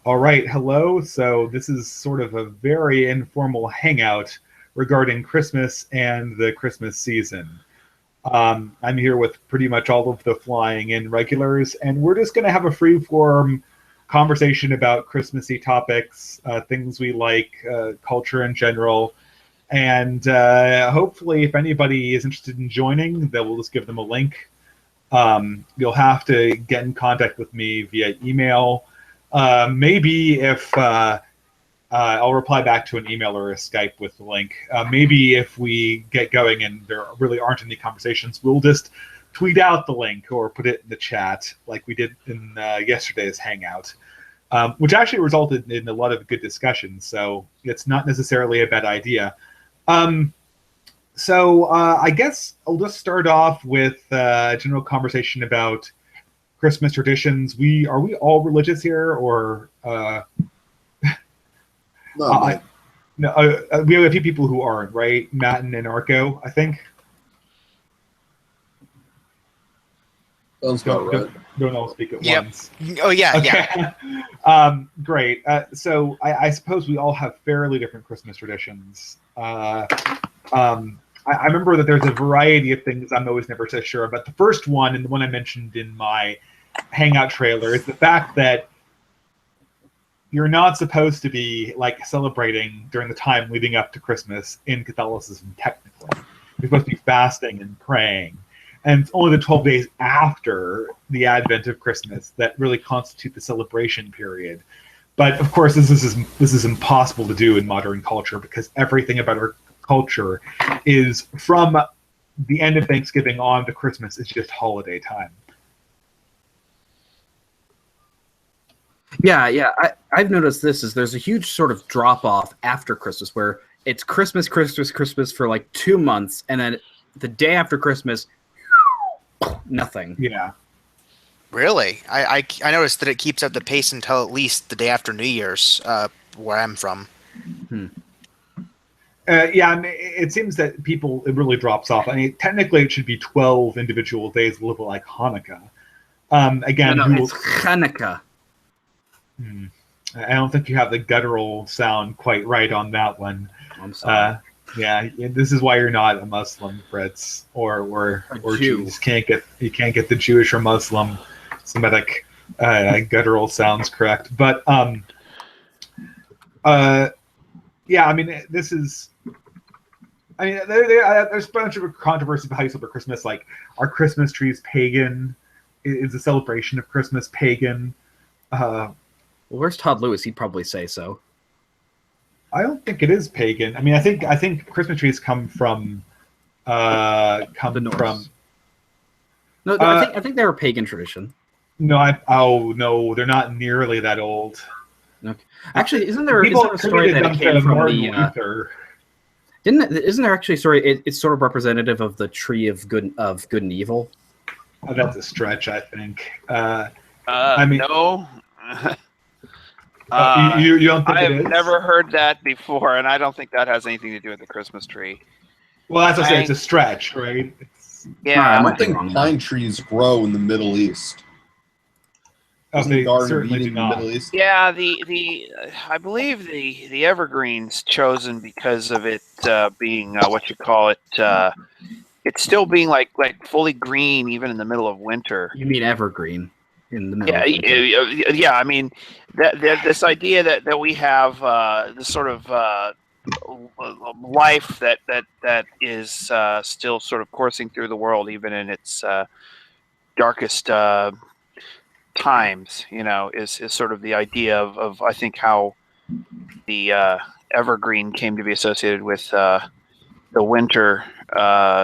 All right, hello. So this is sort of a very informal hangout regarding Christmas and the Christmas season. I'm here with pretty much all of the flying in regulars, and we're just going to have a free form conversation about Christmassy topics, things we like, culture in general. And hopefully, if anybody is interested in joining, then we'll just give them a link. You'll have to get in contact with me via email. Maybe if I'll reply back to an email or a Skype with the link. Maybe if we get going and there really aren't any conversations, we'll just tweet out the link or put it in the chat like we did in yesterday's Hangout, which actually resulted in a lot of good discussions. So it's not necessarily a bad idea. So I guess I'll just start off with a general conversation about Christmas traditions. Are we all religious here, or No, no? We have a few people who aren't, right? Matt and Anarcho, I think. sounds about right. Don't all speak at Yep. once. Oh yeah, Okay. yeah. Great. So I suppose we all have fairly different Christmas traditions. I remember that there's a variety of things I'm always never so sure about. The first one, and the one I mentioned in my Hangout trailer, is the fact that you're not supposed to be like celebrating during the time leading up to Christmas in Catholicism, technically. You're supposed to be fasting and praying. And it's only the 12 days after the advent of Christmas that really constitute the celebration period. But of course, this is impossible to do in modern culture because everything about our culture is from the end of Thanksgiving on to Christmas is just holiday time. Yeah. I've noticed there's a huge sort of drop off after Christmas where it's Christmas for like 2 months, and then the day after Christmas, nothing. Yeah. Really? I noticed that it keeps up the pace until at least the day after New Year's, where I'm from. Yeah, I mean, it seems that it really drops off. I mean, technically it should be 12 individual days, a little bit like Hanukkah. Again, No, it's Hanukkah. I don't think you have the guttural sound quite right on that one. I'm sorry. Yeah, this is why you're not a Muslim, Fritz, or Jew. You just can't get the Jewish or Muslim Semitic guttural sounds correct. But yeah, I mean, this is. I mean, there's a bunch of controversy about how you celebrate Christmas. Like, are Christmas trees pagan? Is the celebration of Christmas pagan? Well, where's Todd Lewis? He'd probably say so. I don't think it is pagan. I mean, I think Christmas trees come from The Norse. No, I think they're a pagan tradition. No, no, they're not nearly that old. Okay. Actually, isn't there a story attributed that them it came to from Martin the? Luther. Isn't there actually a story? It's sort of representative of the tree of good and evil. Oh, that's a stretch, I think. I mean, no. You don't think I've it is? never heard that before, and I don't think that has anything to do with the Christmas tree. Well, that's what I say. It's a stretch, right? Yeah, I I might don't think wrong. pine trees grow in the Middle East. Isn't They the Garden of certainly Eden do in the not. Middle East? yeah. I believe the evergreen's chosen because of it being what you call it. It's still being like fully green even in the middle of winter. You mean evergreen in the middle? Yeah, of winter. yeah. I mean, that this idea that we have this sort of life that is still sort of coursing through the world, even in its darkest times. Is sort of the idea of I think how the evergreen came to be associated with the winter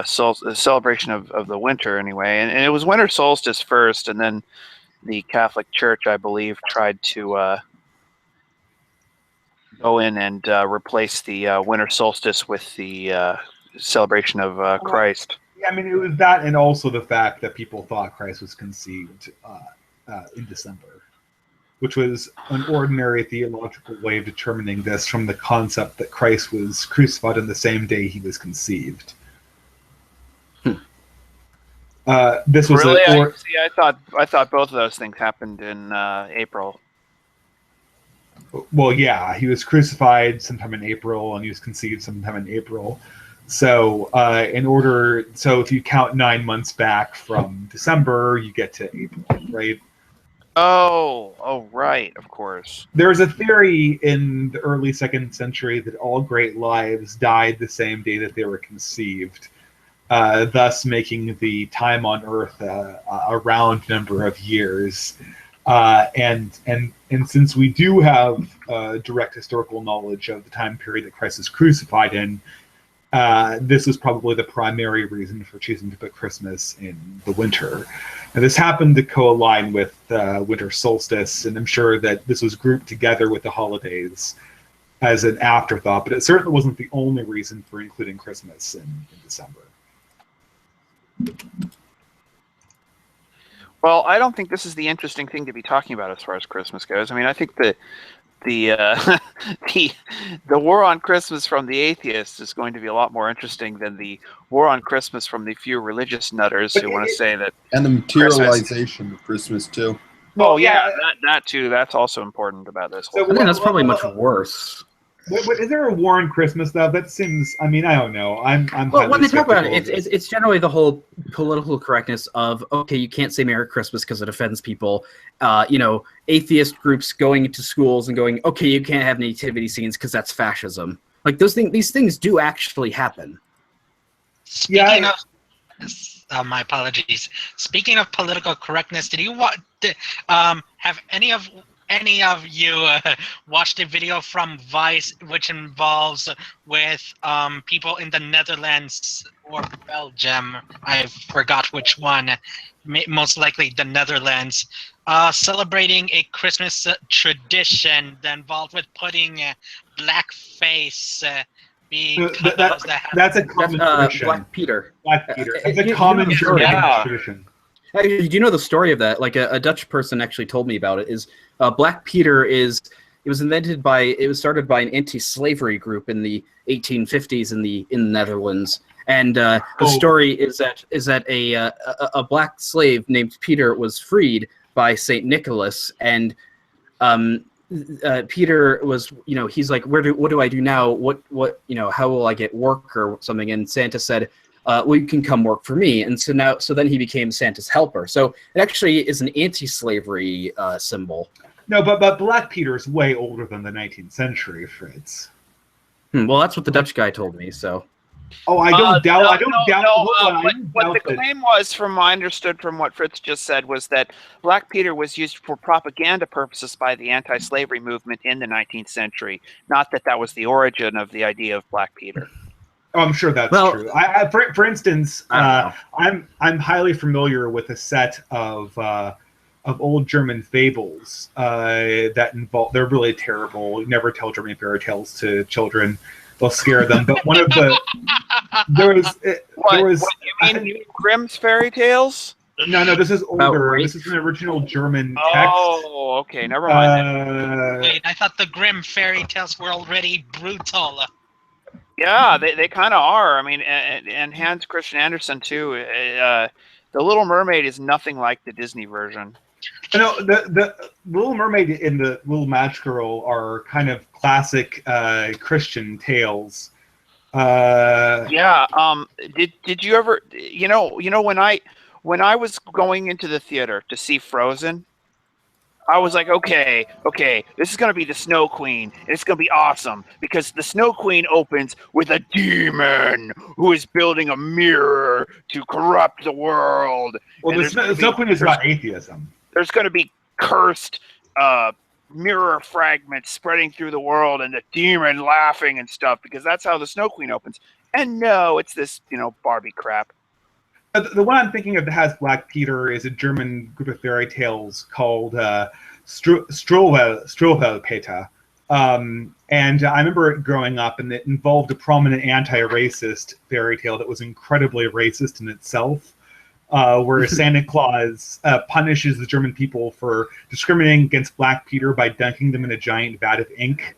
celebration of the winter anyway, and it was winter solstice first, and then the Catholic Church, I believe, tried to go in and replace the winter solstice with the celebration of Christ. Yeah, I mean, it was that, and also the fact that people thought Christ was conceived in December, which was an ordinary theological way of determining this from the concept that Christ was crucified on the same day he was conceived. This was really. I thought both of those things happened in April. Well, yeah, he was crucified sometime in April, and he was conceived sometime in April. So, so if you count 9 months back from December, you get to April, right? Oh, right, of course. There's a theory in the early 2nd century that all great lives died the same day that they were conceived, thus making the time on Earth a round number of years. And since we do have direct historical knowledge of the time period that Christ was crucified in, this was probably the primary reason for choosing to put Christmas in the winter. And this happened to co-align with winter solstice, and I'm sure that this was grouped together with the holidays as an afterthought, but it certainly wasn't the only reason for including Christmas in December. Well, I don't think this is the interesting thing to be talking about as far as Christmas goes. I mean, I think that the war on Christmas from the atheists is going to be a lot more interesting than the war on Christmas from the few religious nutters who want to say that. And the materialization of Christmas too. Oh yeah, that too. That's also important about this. I think that's probably much worse. Is there a war on Christmas though? That seems. I mean, I don't know. I'm. Well, when they talk about it, it's generally the whole political correctness of okay, you can't say Merry Christmas because it offends people. Atheist groups going into schools and going, okay, you can't have nativity scenes because that's fascism. Like these things do actually happen. Speaking of, my apologies. Speaking of political correctness, did you have any of you watched a video from Vice which involves with people in the Netherlands or Belgium? I forgot which one. Most likely the Netherlands, celebrating a Christmas tradition that involved with putting blackface. That's a common tradition. Black Peter. Black Peter. It's a common German tradition. Do you know the story of that? Like a Dutch person actually told me about it. Is Black Peter it was started by an anti-slavery group in the 1850s in the Netherlands, and the story is that a black slave named Peter was freed by Saint Nicholas, and Peter was he's like, what do I do now? What how will I get work or something? And Santa said, well, you can come work for me. And so then he became Santa's helper. So it actually is an anti-slavery symbol. No, but Black Peter is way older than the 19th century, Fritz. Well, that's what the Dutch guy told me. So. Oh, I don't doubt. What the claim was, from I understood from what Fritz just said, was that Black Peter was used for propaganda purposes by the anti-slavery movement in the 19th century. Not that was the origin of the idea of Black Peter. Oh, I'm sure that's true. For instance, I'm highly familiar with a set of old German fables that involve. They're really terrible. You never tell German fairy tales to children; they'll scare them. But one of the You mean Grimm's fairy tales? No, this is older. This is an original German text. Oh, okay, never mind. Wait, I thought the Grimm fairy tales were already brutal. Yeah, they kind of are. I mean, and Hans Christian Andersen too. The Little Mermaid is nothing like the Disney version. The Little Mermaid and the Little Match Girl are kind of classic Christian tales. Yeah. Did you ever? When I was going into the theater to see Frozen, I was like, okay, this is going to be the Snow Queen, and it's going to be awesome, because the Snow Queen opens with a demon who is building a mirror to corrupt the world. Well, the Snow Queen is about atheism. There's going to be cursed mirror fragments spreading through the world, and the demon laughing and stuff, because that's how the Snow Queen opens. And no, it's this, Barbie crap. The one I'm thinking of that has Black Peter is a German group of fairy tales called Strohwelpeter. And I remember it growing up, and it involved a prominent anti-racist fairy tale that was incredibly racist in itself, where Santa Claus punishes the German people for discriminating against Black Peter by dunking them in a giant vat of ink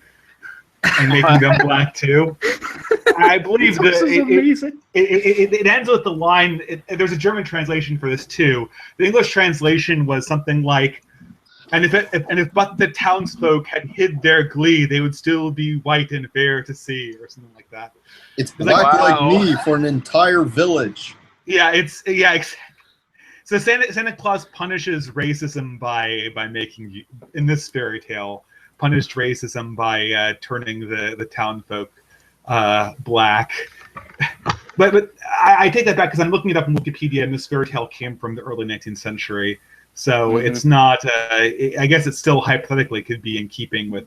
and making them black too. I believe that it ends with the line. There's a German translation for this too. The English translation was something like, And if but the townsfolk had hid their glee, they would still be white and fair to see, or something like that. It's black like wow. me for an entire village. Yeah, so Santa Claus punishes racism by making, in this fairy tale, punished racism by turning the townfolk black. But I take that back because I'm looking it up in Wikipedia, and this fairy tale came from the early 19th century. So it's not. I guess it still hypothetically could be in keeping with,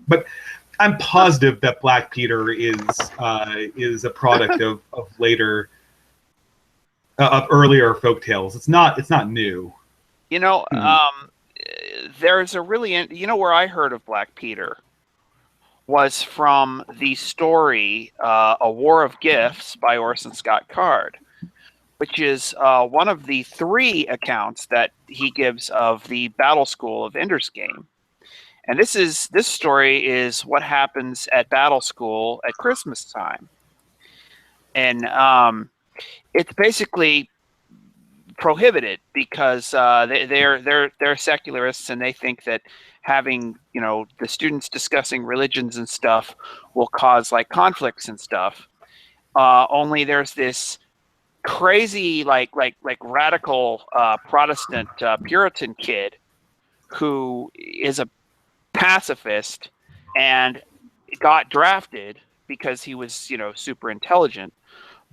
but I'm positive that Black Peter is a product of later, of earlier folk tales. It's not new. You know, there's a really, where I heard of Black Peter was from the story A War of Gifts by Orson Scott Card, which is one of the 3 accounts that he gives of the battle school of Ender's Game. And this story is what happens at battle school at Christmas time. And it's basically prohibited because they're secularists, and they think that having the students discussing religions and stuff will cause like conflicts and stuff. Only there's this crazy like radical Protestant Puritan kid who is a pacifist and got drafted because he was super intelligent,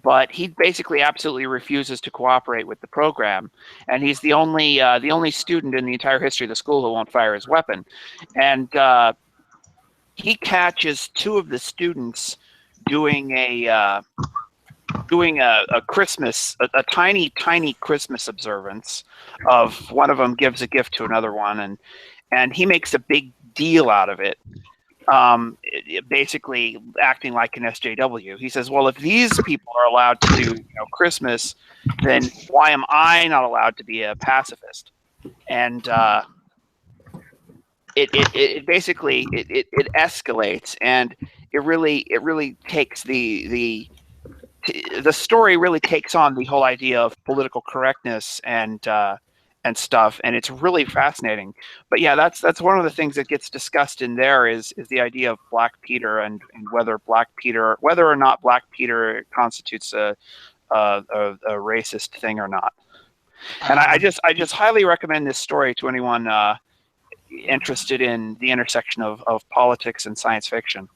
but he basically absolutely refuses to cooperate with the program, and he's the only student in the entire history of the school who won't fire his weapon. And he catches 2 of the students doing a Christmas, a tiny Christmas observance of one of them gives a gift to another one, and he makes a big deal out of it. Basically acting like an SJW. He says, well, if these people are allowed to do Christmas, then why am I not allowed to be a pacifist? And it basically escalates, and it really takes the story really takes on the whole idea of political correctness and stuff, and it's really fascinating. But yeah, that's one of the things that gets discussed in there is the idea of Black Peter and whether or not Black Peter constitutes a racist thing or not. And I just highly recommend this story to anyone interested in the intersection of politics and science fiction.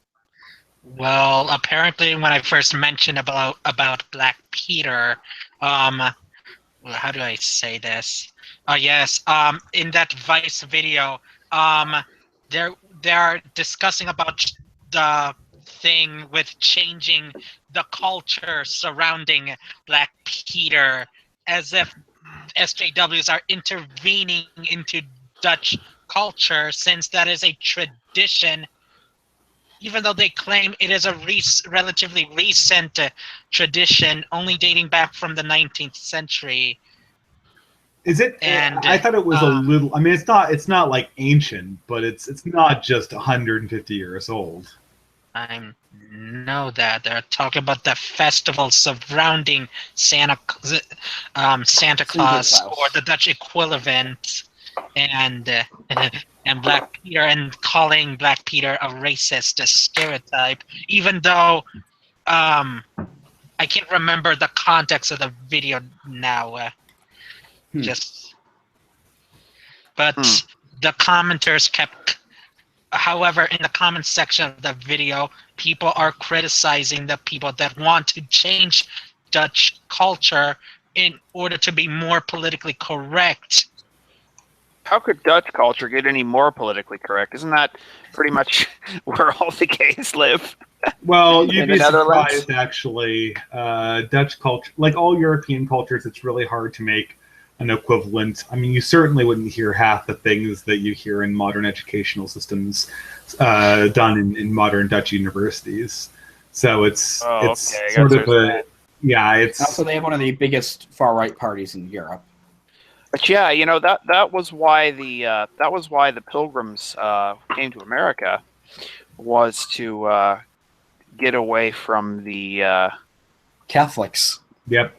Well, apparently, when I first mentioned about Black Peter, how do I say this? Yes, in that Vice video, they're discussing about the thing with changing the culture surrounding Black Peter, as if SJWs are intervening into Dutch culture, since that is a tradition, even though they claim it is a relatively recent tradition, only dating back from the 19th century. Is it? And I thought it was a little. I mean, it's not like ancient, but it's not just 150 years old. I know that they're talking about the festival surrounding Santa Claus, or the Dutch equivalent, and Black Peter, and calling Black Peter a racist stereotype, even though I can't remember the context of the video now. But the commenters kept. However, in the comment section of the video, people are criticizing the people that want to change Dutch culture in order to be more politically correct. How could Dutch culture get any more politically correct? Isn't that pretty much where all the gays live? Well, you'd be surprised, actually. Dutch culture, like all European cultures, it's really hard to make an equivalent. I mean, you certainly wouldn't hear half the things that you hear in modern educational systems done in modern Dutch universities. So it's sort of a it's also they have one of the biggest far right parties in Europe. But yeah, that was why the Pilgrims came to America, was to get away from the Catholics. Yep.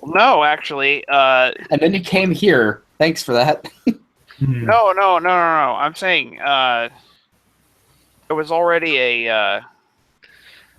No, actually. And then he came here. Thanks for that. No. I'm saying it was already a.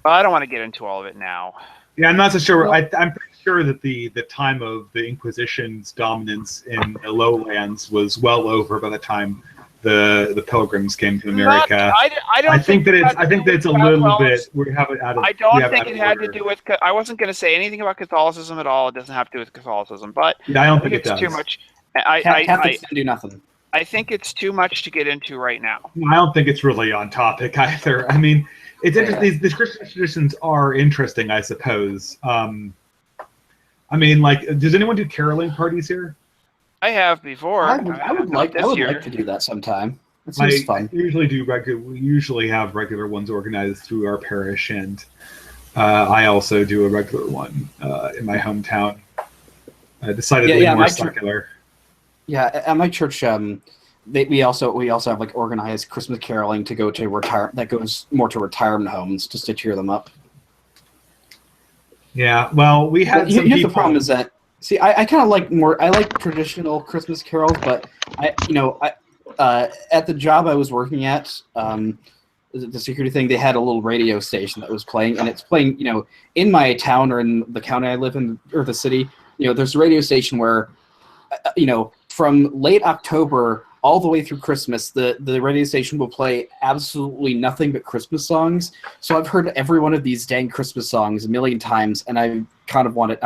Well, I don't want to get into all of it now. Yeah, I'm not so sure. I'm pretty sure that the time of the Inquisition's dominance in the lowlands was well over by the time the Pilgrims came to America. I think that it's a little bit. We have it out of. I don't think it had to do with. I wasn't going to say anything about Catholicism at all. It doesn't have to do with Catholicism, but yeah, I don't think it's it does. too much. Catholics can do nothing. I think it's too much to get into right now. I don't think it's really on topic either. I mean, it's interesting. These Christian traditions are interesting, I suppose. I mean, like, does anyone do caroling parties here? I have before. I would like to do that sometime. It seems fun. I usually do we usually have regular ones organized through our parish, and I also do a regular one in my hometown. Decidedly more secular. Yeah, at my church, we also have like organized Christmas caroling to go to that goes more to retirement homes just to cheer them up. Yeah, well, we had some people. The problem is that I kind of like I like traditional Christmas carols, but at the job I was working at, the security thing, they had a little radio station that was playing, and it's playing, in my town or in the county I live in or the city, there's a radio station where, from late October all the way through Christmas, the radio station will play absolutely nothing but Christmas songs. So I've heard every one of these dang Christmas songs a million times, and I kind of wanted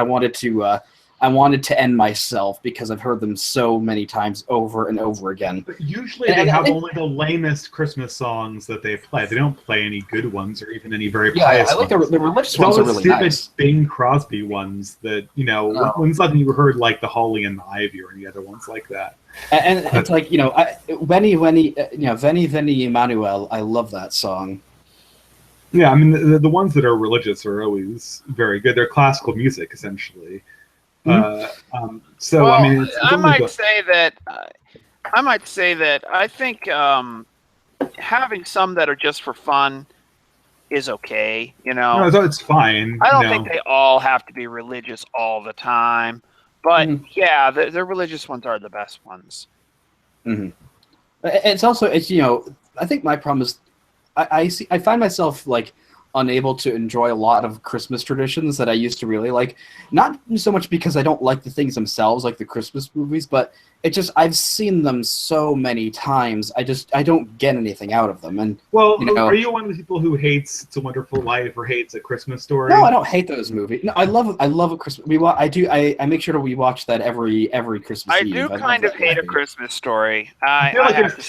to end myself because I've heard them so many times over and over again. But usually they have only the lamest Christmas songs that they play. They don't play any good ones or even any very pious ones. I like the religious ones are really nice. Bing Crosby ones that, when's nothing you heard like the Holly and the Ivy or any other ones like that. And it's like, Veni Veni Emmanuel, I love that song. Yeah, I mean, the ones that are religious are always very good. They're classical music, essentially. I mean, I might say that I think having some that are just for fun is okay. No, it's fine. I don't think they all have to be religious all the time, but yeah, the religious ones are the best ones. Mm-hmm. It's also I think my problem is I find myself like unable to enjoy a lot of Christmas traditions that I used to really like. Not so much because I don't like the things themselves, like the Christmas movies, but I've seen them so many times. I don't get anything out of them. And are you one of the people who hates It's a Wonderful Life or hates A Christmas Story? No, I don't hate those movies. No, I love a Christmas. I make sure that we watch that every Christmas Eve. I do kind of hate A Christmas Story. I feel like there's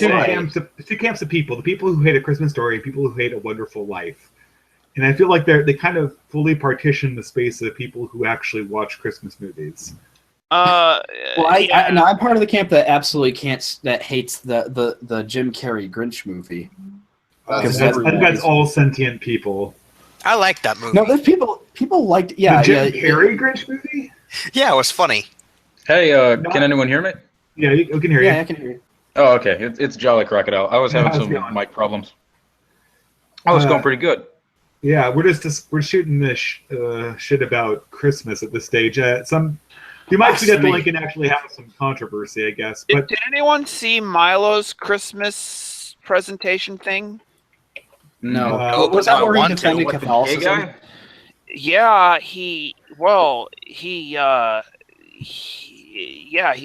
two camps of people: the people who hate A Christmas Story, and people who hate A Wonderful Life. And I feel like they kind of fully partition the space of people who actually watch Christmas movies. I'm part of the camp that absolutely hates the Jim Carrey Grinch movie. I think that's all sentient people. I like that movie. No, there's people liked. Yeah, the Jim Carrey Grinch movie. Yeah, it was funny. Hey, can anyone hear me? Yeah, we can hear you. Yeah, I can hear you. Oh, okay. It's Jolly Crocodile. I was having some mic problems. Oh, it's going pretty good. Yeah, we're shooting this shit about Christmas at this stage. You might forget the link and actually have some controversy, I guess. But did anyone see Milo's Christmas presentation thing? No. Was that where he defended Catholicism? Yeah, he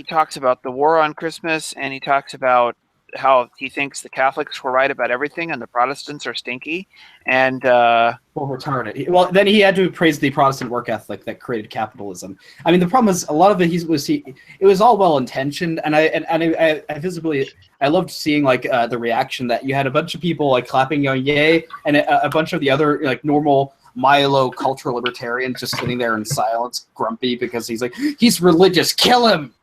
talks about the war on Christmas, and he talks about how he thinks the Catholics were right about everything and the Protestants are stinky and retarded. Well, then he had to praise the Protestant work ethic that created capitalism. I mean, the problem is a lot of it it was all well intentioned, and I visibly loved seeing like the reaction that you had a bunch of people like clapping, going yay, and a bunch of the other like normal Milo cultural libertarians just sitting there in silence, grumpy because he's religious, kill him.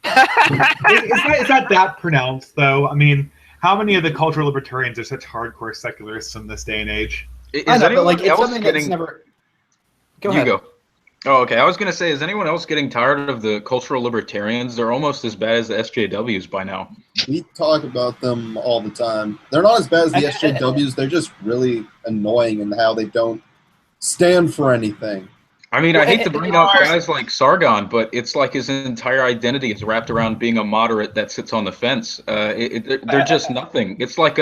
It's not that pronounced, though. I mean, how many of the cultural libertarians are such hardcore secularists in this day and age? Is anyone else getting... Go ahead. Go. Oh, okay. I was going to say, is anyone else getting tired of the cultural libertarians? They're almost as bad as the SJWs by now. We talk about them all the time. They're not as bad as the SJWs. They're just really annoying in how they don't stand for anything. I mean, I hate to bring up Lars- guys like Sargon, but it's like his entire identity is wrapped around being a moderate that sits on the fence. They're just nothing. It's like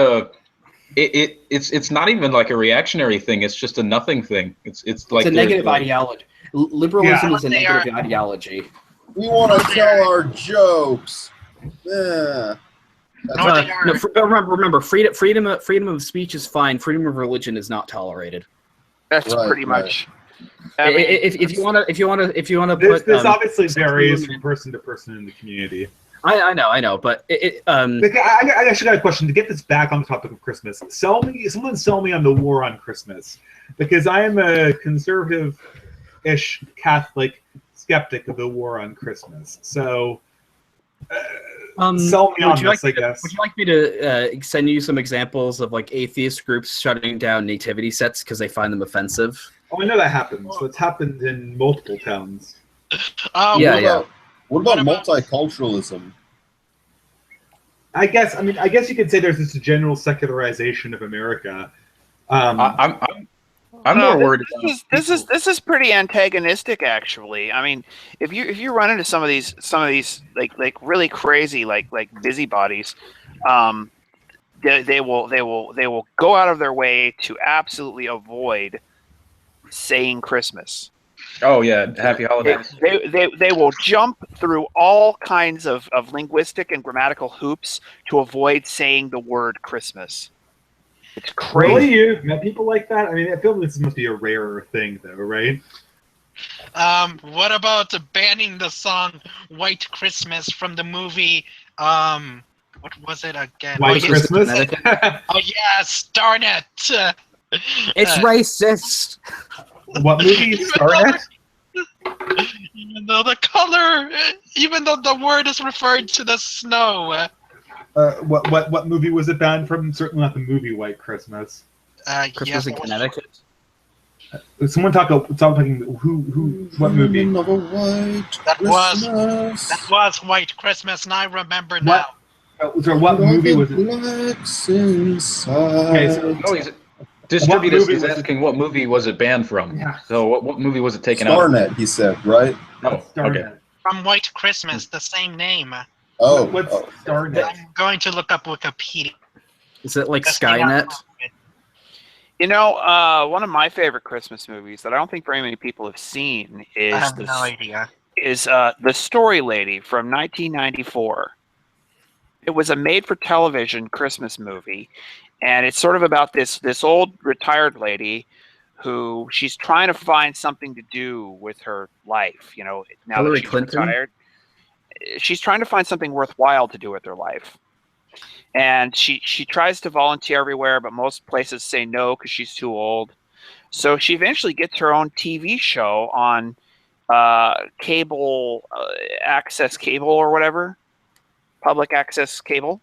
it's not even like a reactionary thing. It's just a nothing thing. It's like It's a they're negative like, ideology. Liberalism Yeah. is a They negative are- ideology. We want to tell our jokes. Yeah. No, they are. Remember, freedom of speech is fine. Freedom of religion is not tolerated. That's Right, pretty right. much. I mean, If you want to This, put this obviously sexual varies movement- from person to person in the community. I know, but Like, I actually got a question to get this back on the topic of Christmas. Someone sell me on the war on Christmas, because I am a conservative-ish Catholic skeptic of the war on Christmas. So, sell me on this, I guess. Would you like me to send you some examples of like atheist groups shutting down nativity sets because they find them offensive? Oh, I know that happens. So it's happened in multiple towns. Yeah. What about What about- multiculturalism? I guess you could say there's this general secularization of America. I'm no, more worried. This is pretty antagonistic, actually. I mean, if you run into some of these like really crazy like busybodies, they will go out of their way to absolutely avoid saying Christmas. Oh yeah, happy holidays. They will jump through all kinds of linguistic and grammatical hoops to avoid saying the word Christmas. It's crazy. Really, you met people like that? I mean, I feel this must be a rarer thing, though, right? What about banning the song "White Christmas" from the movie? What was it again? White Christmas. Oh yes, darn it! It's racist. What movie? Starnet? Even though the color, even though the word is referred to the snow. What movie was it banned from? Certainly not the movie White Christmas. Christmas Yes, in Connecticut. Someone talking what movie? Another white That was- Christmas. that was White Christmas, and I remember now. What movie was it? Blacks inside. Okay, so Oh, Distributist movie is was it? asking what movie was it banned from. Yeah. So what movie was it taken out? Starnet, he said, right? Oh, Starnet. okay. From White Christmas, the same name. Oh, What's oh. Starnet? I'm going to look up Wikipedia. Is it like That's the name Skynet? of it. You know, one of my favorite Christmas movies that I don't think very many people have seen is I have no idea. The Story Lady from 1994. It was a made-for-television Christmas movie, and it's sort of about this old retired lady who she's trying to find something to do with her life. You know, now Hillary that she's Clinton? retired, she's trying to find something worthwhile to do with her life. And she tries to volunteer everywhere, but most places say no because she's too old. So she eventually gets her own TV show on cable access cable or whatever, public access cable,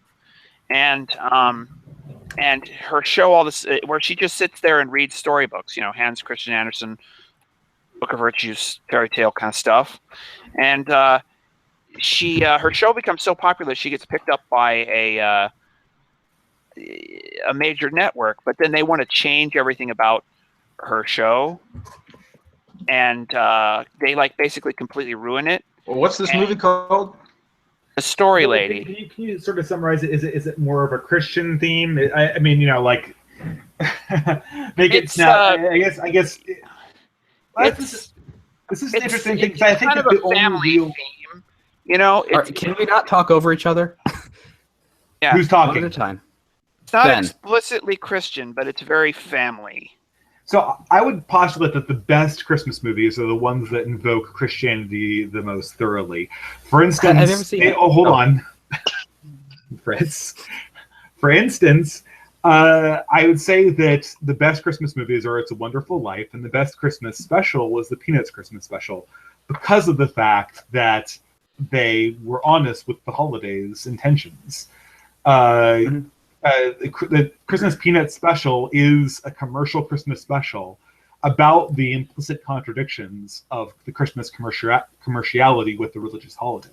and her show all this where she just sits there and reads storybooks, you know, Hans Christian Andersen, Book of Virtues, fairy tale kind of stuff, and her show becomes so popular she gets picked up by a major network, but then they want to change everything about her show, and they like basically completely ruin it. Well, what's this movie called? The Story Lady. Can you sort of summarize it? Is it more of a Christian theme? I mean, you know, like make it It's, snap. I guess. It's This is an it's, interesting thing it's because I think kind of it's a the only family real. theme. You know, it's, Can we not talk over each other? yeah, Who's One at talking? a time. it's not Ben. explicitly Christian, but it's very family. So I would postulate that the best Christmas movies are the ones that invoke Christianity the most thoroughly. For instance, Have you ever seen- hold Oh. on, Fritz. For instance, I would say that the best Christmas movies are It's a Wonderful Life, and the best Christmas special was the Peanuts Christmas special, because of the fact that they were honest with the holidays' intentions. The Christmas Peanuts special is a commercial Christmas special about the implicit contradictions of the Christmas commerciality with the religious holiday,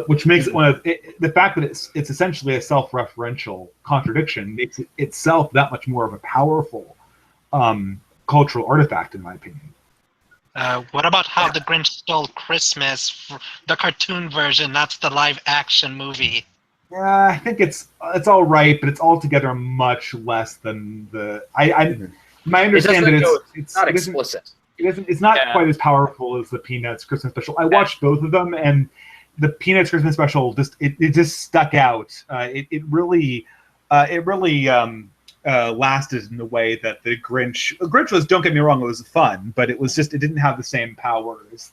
which makes it the fact that it's essentially a self-referential contradiction makes it itself that much more of a powerful cultural artifact, in my opinion. What about How the Grinch Stole Christmas, the cartoon version? That's the live-action movie. Yeah, I think it's all right, but it's altogether much less than the. My understanding doesn't that go- it's not explicit. It's not quite as powerful as the Peanuts Christmas special. I watched both of them, and the Peanuts Christmas special it just stuck out. It really lasted in the way that the Grinch was. Don't get me wrong, it was fun, but it didn't have the same power as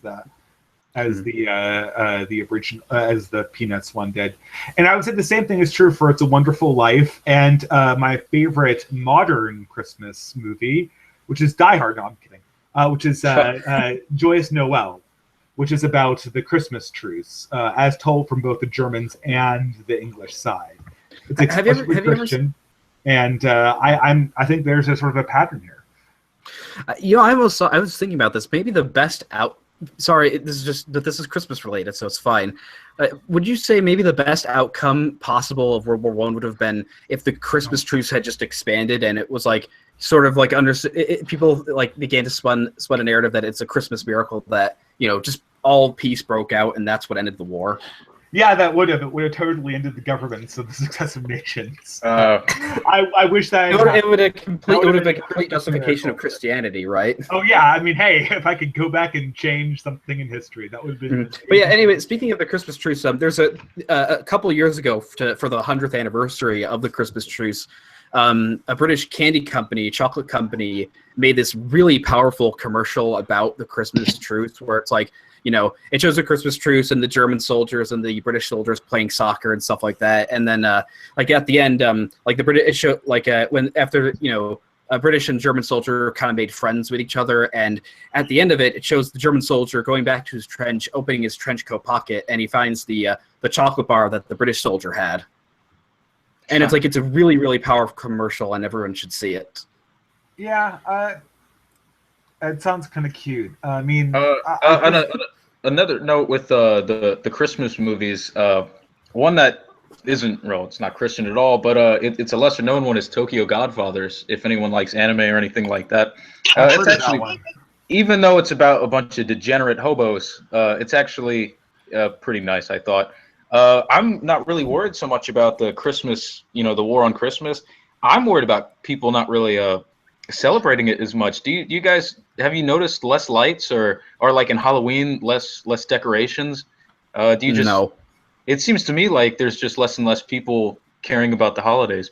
the original as the Peanuts one did. And I would say the same thing is true for It's a Wonderful Life and my favorite modern Christmas movie, which is Die Hard. No, I'm kidding. Which is Joyous Noel, which is about the Christmas truce, as told from both the Germans and the English side. It's explicitly Christian, and I think there's a sort of a pattern here. I was thinking about this. Maybe the best Sorry, this is Christmas related, so it's fine. Would you say maybe the best outcome possible of World War I would have been if the Christmas truce had just expanded and it was like sort of like people like began to spun a narrative that it's a Christmas miracle that just all peace broke out and that's what ended the war? Yeah, it would have totally ended the governments of the successive nations. I wish that it would have been a complete justification of Christianity, right? Oh yeah, I mean, hey, if I could go back and change something in history, that would have been. But yeah, anyway, speaking of the Christmas truce, there's a couple years ago for the 100th anniversary of the Christmas truce, a British candy company, chocolate company, made this really powerful commercial about the Christmas truce, where it's like, it shows a Christmas truce and the German soldiers and the British soldiers playing soccer and stuff like that. And then, like at the end, like the British show, like when after a British and German soldier kind of made friends with each other, and at the end of it, it shows the German soldier going back to his trench, opening his trench coat pocket, and he finds the chocolate bar that the British soldier had. And it's like it's a really, really powerful commercial, and everyone should see it. Yeah, it sounds kind of cute. I mean, another note with the Christmas movies, one that isn't it's not Christian at all, but it's a lesser known one is Tokyo Godfathers. If anyone likes anime or anything like that, it's actually, even though it's about a bunch of degenerate hobos, it's actually pretty nice, I thought. I'm not really worried so much about the Christmas, the war on Christmas. I'm worried about people not really celebrating it as much. Do you guys, have you noticed less lights or like in Halloween less decorations? Do you just No. It seems to me like there's just less and less people caring about the holidays.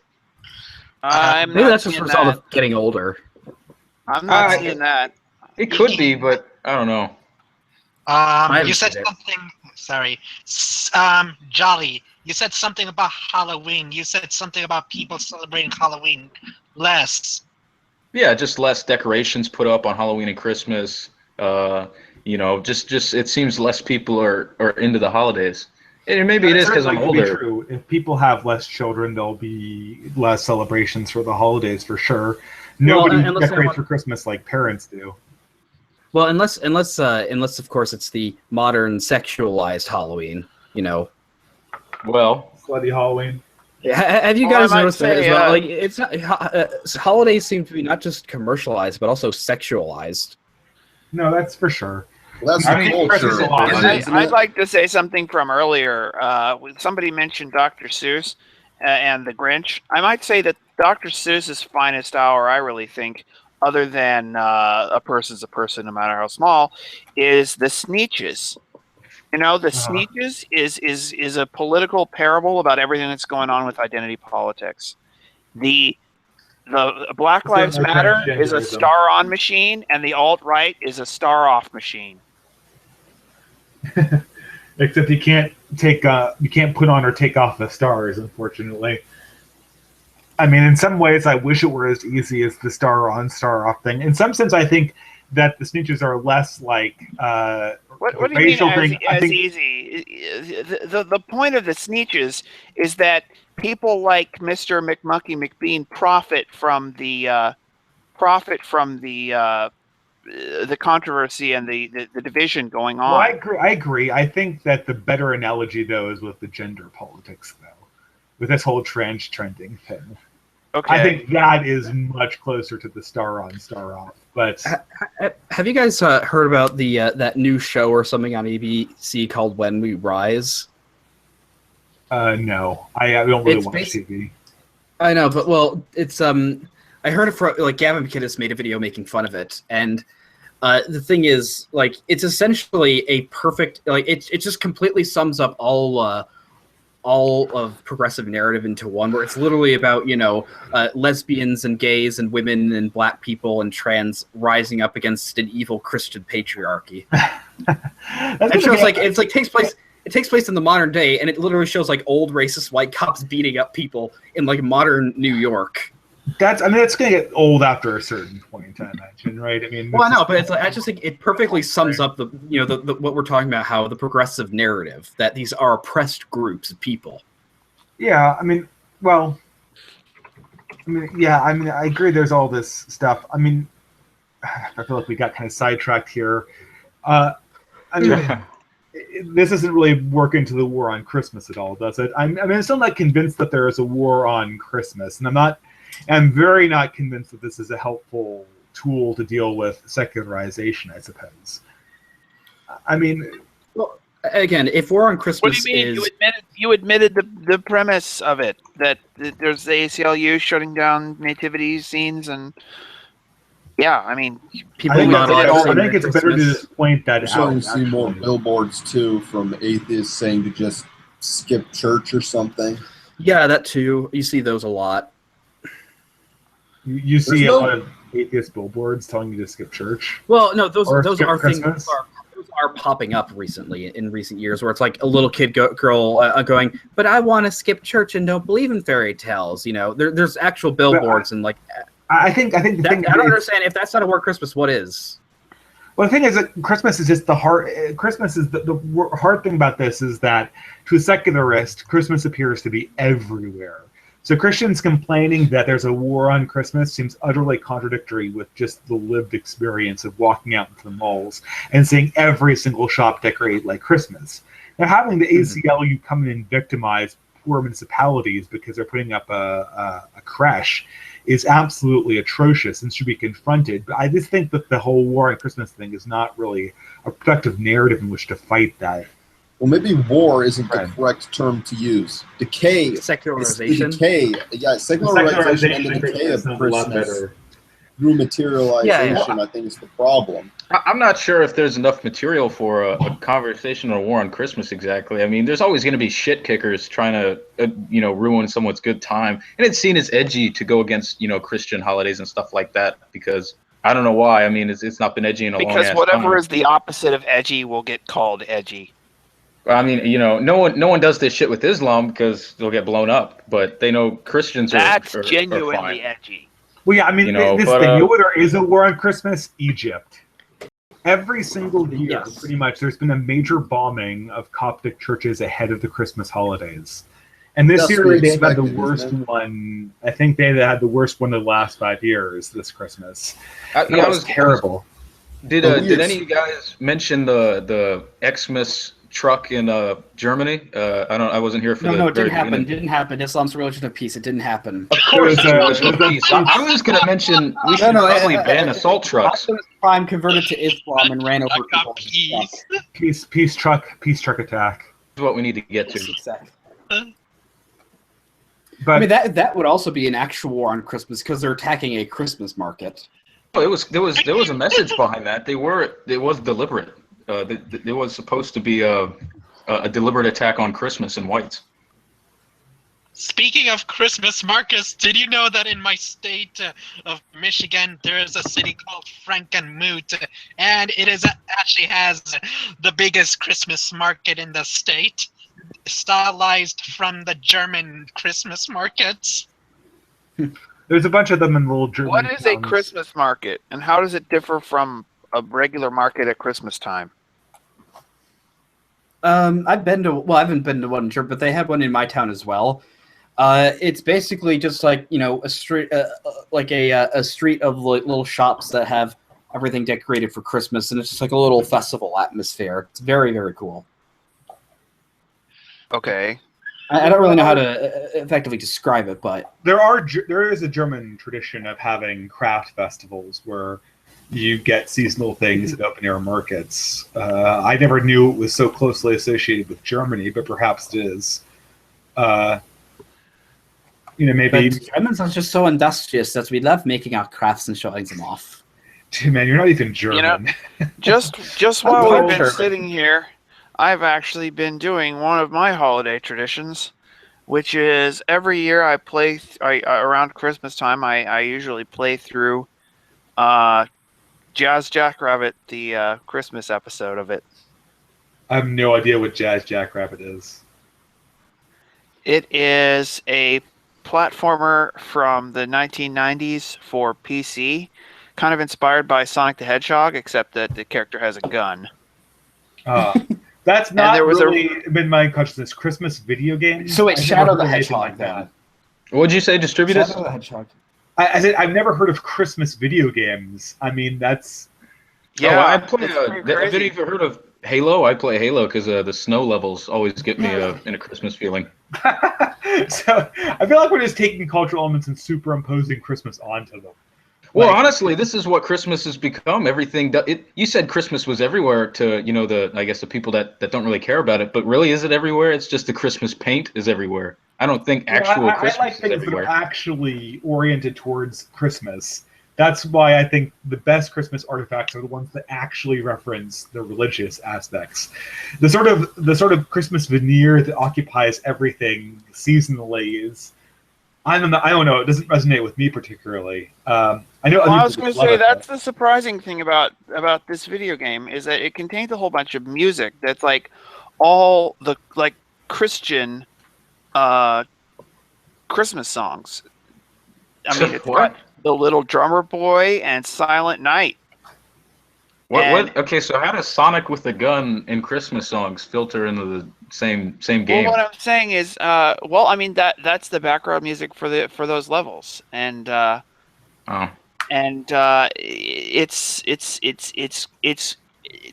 Maybe that's just a result of getting older. I'm not seeing that. It could be, but I don't know. You said something. Sorry, Jolly. You said something about Halloween. You said something about people celebrating Halloween less. Yeah, just less decorations put up on Halloween and Christmas. Just it seems less people are into the holidays. And maybe it is because I'm older. True. If people have less children, there'll be less celebrations for the holidays for sure. Nobody decorates for Christmas like parents do. Well, unless of course it's the modern sexualized Halloween, Well, slutty Halloween. Yeah, have you guys noticed that as well? Like, it's not, holidays seem to be not just commercialized but also sexualized. No, that's for sure. Well, that's the culture. I'd like to say something from earlier. Somebody mentioned Dr. Seuss and the Grinch. I might say that Dr. Seuss's finest hour, I really think, other than a person's a person, no matter how small, is the Sneetches. The Sneetches is a political parable about everything that's going on with identity politics. The Black Lives Matter is a star-on machine, and the alt-right is a star-off machine. Except you can't put on or take off the stars, unfortunately. I mean, in some ways, I wish it were as easy as the star on, star off thing. In some sense, I think that the Sneetches are less like what do you mean as easy? The point of the Sneetches is that people like Mr. McMucky McBean profit from the controversy and the division going on. Well, I agree. I think that the better analogy, though, is with the gender politics, though, with this whole trending thing. Okay. I think that is much closer to the star on, star off. But Have you guys heard about the that new show or something on ABC called When We Rise? no, I don't really It's watch TV. I know, but well, it's I heard it from like Gavin McInnes made a video making fun of it, and the thing is, like, it's essentially a perfect, like, it just completely sums up all of progressive narrative into one, where it's literally about, you know, lesbians and gays and women and black people and trans rising up against an evil Christian patriarchy. It shows like it's like takes place. It takes place in the modern day, and it literally shows like old racist white cops beating up people in like modern New York. That's going to get old after a certain point, I imagine, right? I mean, Well, I know, but it's like, I just think it perfectly sums up the, you know, the what we're talking about, how the progressive narrative that these are oppressed groups of people. yeah, I mean, well, I agree. There's all this stuff. I mean, I feel like we got kind of sidetracked here. I mean, this doesn't really work into the war on Christmas at all, does it? I mean, I'm still not convinced that there is a war on Christmas, and I'm very not convinced that this is a helpful tool to deal with secularization, I suppose. I mean, well, again, if War on Christmas What do you mean? You admitted the premise of it, that there's the ACLU shutting down nativity scenes, and yeah, I mean, people I not think it's better to just point that We're starting out. to see more actually. billboards too from atheists saying to just skip church or something. Yeah, that too. You see those a lot. You see There's a no- lot of atheist billboards telling you to skip church. Well, no, those Or are skip things Christmas. those are popping up recently in recent years, where it's like a little kid girl going, but I want to skip church and don't believe in fairy tales. You know, there's actual billboards and like. I think the That, thing. I don't understand if that's not a war Christmas. What is? Well, the thing is that Christmas is just the hard. Christmas is the hard thing about this is that to a secularist, Christmas appears to be everywhere. So Christians complaining that there's a war on Christmas seems utterly contradictory with just the lived experience of walking out into the malls and seeing every single shop decorated like Christmas. Now, having the ACLU come in and victimize poor municipalities because they're putting up a creche is absolutely atrocious and should be confronted. But I just think that the whole war on Christmas thing is not really a productive narrative in which to fight that. Well, maybe war isn't the Right. correct term to use. Decay. It's the Secularization. decay. Yeah, secularization and the decay of Christmas through materialization, I think, is the problem. I'm not sure if there's enough material for a conversation or war on Christmas exactly. I mean, there's always going to be shit kickers trying to, ruin someone's good time. And it's seen as edgy to go against, Christian holidays and stuff like that because I don't know why. I mean, it's not been edgy in a long because ass whatever time. is the opposite of edgy will get called edgy. I mean, no one does this shit with Islam because they'll get blown up, but they know Christians That's are genuinely fine. edgy. Well, yeah, I mean, You this know, thing, there is a war on Christmas? Egypt. Every single year, Yes. pretty much, there's been a major bombing of Coptic churches ahead of the Christmas holidays. And this That's year, to be they've had the expected, worst isn't it? one. I think they had the worst one of the last 5 years this Christmas. I That was terrible. Did But we did ex- any of you guys mention the Xmas truck in Germany? I wasn't here for the No, it very didn't happen. beginning. Didn't happen. Islam's religion of peace. It didn't happen. Of course, It was, it's a piece. I was going to mention we should probably ban assault trucks. Optimus Prime converted to Islam and ran over I people. got peace. Peace truck attack. Is what we need to get Yes, to. exactly. But I mean, that would also be an actual war on Christmas because they're attacking a Christmas market. Oh, there was a message behind that. It was deliberate. It was supposed to be a deliberate attack on Christmas and whites. Speaking of Christmas markets, did you know that in my state of Michigan, there is a city called Frankenmuth, and it actually has the biggest Christmas market in the state, stylized from the German Christmas markets. there's a bunch of them in little German What is a towns. Christmas market, and how does it differ from a regular market at Christmas time? I haven't been to one in Germany, but they have one in my town as well. It's basically just like a street, like a street of little shops that have everything decorated for Christmas, and it's just like a little festival atmosphere. It's very, very cool. Okay. I don't really know how to effectively describe it, but there is a German tradition of having craft festivals where you get seasonal things at open air markets. I never knew it was so closely associated with Germany, but perhaps it is. Maybe. But Germans are just so industrious that we love making our crafts and showing them off. Dude, man, you're not even German. Just while we've been sitting here, I've actually been doing one of my holiday traditions, which is every year around Christmas time, I usually play through Jazz Jackrabbit, the Christmas episode of it. I have no idea what Jazz Jackrabbit is. It is a platformer from the 1990s for PC, kind of inspired by Sonic the Hedgehog, except that the character has a gun. That's not really been my consciousness. Christmas video games. So it's Shadow the Hedgehog like that. What'd you say? Distributors? Shadow the Hedgehog. I said I've never heard of Christmas video games. I mean, that's I play. Have you ever heard of Halo? I play Halo because the snow levels always get me in a Christmas feeling. So I feel like we're just taking cultural elements and superimposing Christmas onto them. Well, honestly, this is what Christmas has become. Everything. You said Christmas was everywhere to I guess the people that don't really care about it. But really, is it everywhere? It's just the Christmas paint is everywhere. I don't think actual Christmas I like is things everywhere. that are actually oriented towards Christmas. That's why I think the best Christmas artifacts are the ones that actually reference the religious aspects. The sort of Christmas veneer that occupies everything seasonally is. I don't know. It doesn't resonate with me particularly. I know. Well, I was going to say that's the surprising thing about this video game is that it contains a whole bunch of music that's like all the Christian Christmas songs. I mean, it's got The Little Drummer Boy and Silent Night. What? Okay, so how does Sonic with a gun and Christmas songs filter into the same game? Well, what I'm saying is, I mean that's the background music for those levels, and it's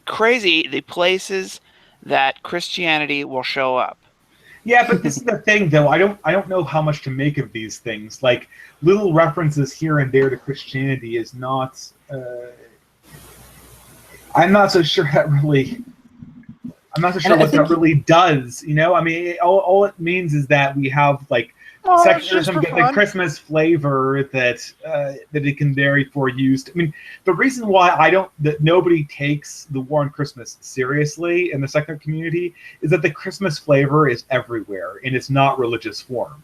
crazy the places that Christianity will show up. Yeah, but this is the thing, though. I don't know how much to make of these things. Like little references here and there to Christianity is not. I'm not so sure that really. I'm not so sure what that really does. I mean, all it means is that we have secularism get the Christmas flavor that it can therefore used. I mean, the reason why nobody takes the war on Christmas seriously in the secular community is that the Christmas flavor is everywhere and it's not religious form.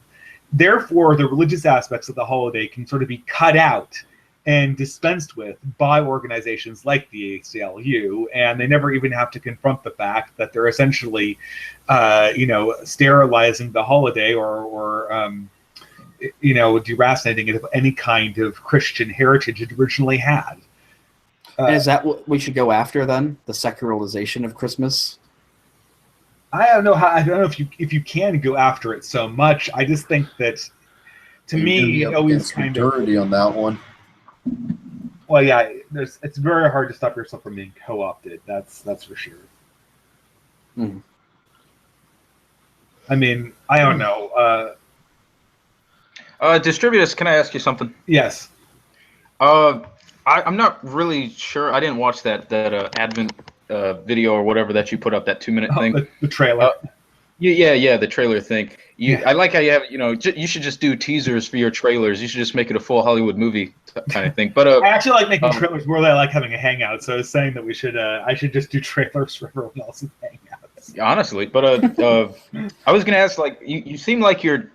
Therefore, the religious aspects of the holiday can sort of be cut out and dispensed with by organizations like the ACLU, and they never even have to confront the fact that they're essentially, sterilizing the holiday or deracinating it of any kind of Christian heritage it originally had. Is that what we should go after then? The secularization of Christmas? I don't know if you can go after it so much. I just think that to me, it always kind of dirty on that one. Well, yeah, it's very hard to stop yourself from being co-opted. That's for sure. Mm. I mean, I don't know. Distributors, can I ask you something? Yes. I'm not really sure. I didn't watch that Advent video or whatever that you put up, that 2-minute thing. The trailer. Yeah, the trailer thing. I like how you have, you should just do teasers for your trailers. You should just make it a full Hollywood movie kind of thing. But I actually like making trailers more than I like having a hangout. So I was saying that I should just do trailers for everyone else's hangouts. Honestly, but I was gonna ask, you seem like you're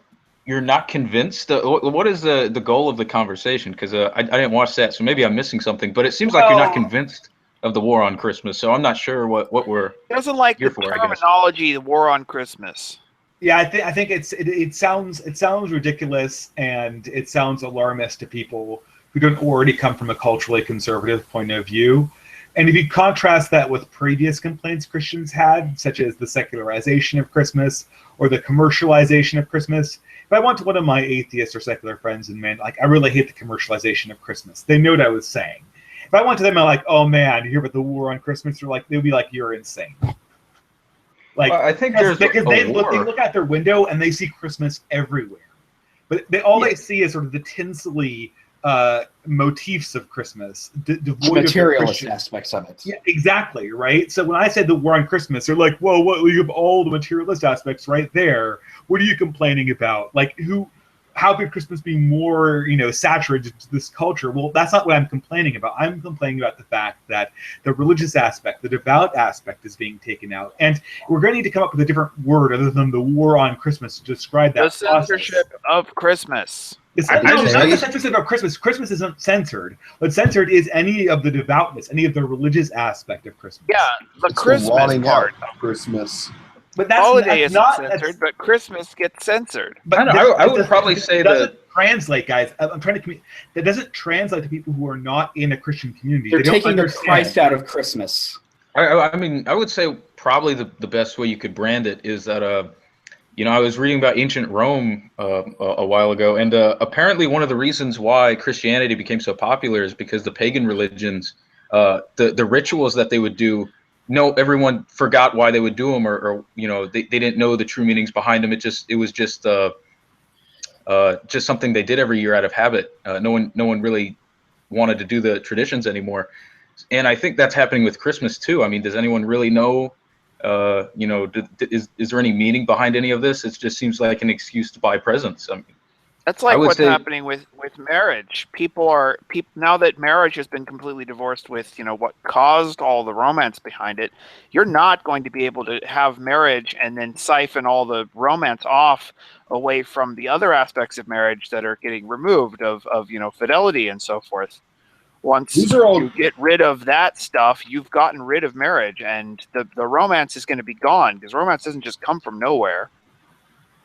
not convinced. What is the goal of the conversation? Because I didn't watch that, so maybe I'm missing something. But it seems like you're not convinced of the war on Christmas, so I'm not sure what we're. He doesn't like the terminology, the war on Christmas. Yeah, I think it sounds ridiculous and it sounds alarmist to people who don't already come from a culturally conservative point of view. And if you contrast that with previous complaints Christians had, such as the secularization of Christmas or the commercialization of Christmas, if I went to one of my atheist or secular friends and I really hate the commercialization of Christmas, they know what I was saying. If I went to them and oh man, you hear about the war on Christmas, they would be like, you're insane. Like, well, I think there's because they war. look out their window and they see Christmas everywhere, but they see is sort of the tinselly motifs of Christmas, devoid materialist of aspects of it. Yeah, exactly, right? So when I said the war on Christmas, they're like, whoa, what, you have all the materialist aspects right there. What are you complaining about? Like, how could Christmas be more, saturated to this culture? Well, that's not what I'm complaining about. I'm complaining about the fact that the religious aspect, the devout aspect is being taken out. And we're going to need to come up with a different word other than the war on Christmas to describe that The censorship of Christmas. It's not the censorship of Christmas. Christmas isn't censored. What's censored is any of the devoutness, any of the religious aspect of Christmas. Yeah, the Christmas part of Christmas. But that's holiday isn't not censored, but Christmas gets censored. But I would probably say that doesn't translate, guys. I'm trying to. That doesn't translate to people who are not in a Christian community. They're taking the Christ out of Christmas. I mean, I would say probably the best way you could brand it is that I was reading about ancient Rome a while ago, and apparently one of the reasons why Christianity became so popular is because the pagan religions, the rituals that they would do. No, everyone forgot why they would do them, or they didn't know the true meanings behind them. It was just something they did every year out of habit. No one really wanted to do the traditions anymore, and I think that's happening with Christmas too. I mean, does anyone really know? Is there any meaning behind any of this? It just seems like an excuse to buy presents. I mean, that's like what's happening with marriage. People now that marriage has been completely divorced with what caused all the romance behind it. You're not going to be able to have marriage and then siphon all the romance off away from the other aspects of marriage that are getting removed of fidelity and so forth. Once you get rid of that stuff, you've gotten rid of marriage, and the romance is going to be gone, because romance doesn't just come from nowhere.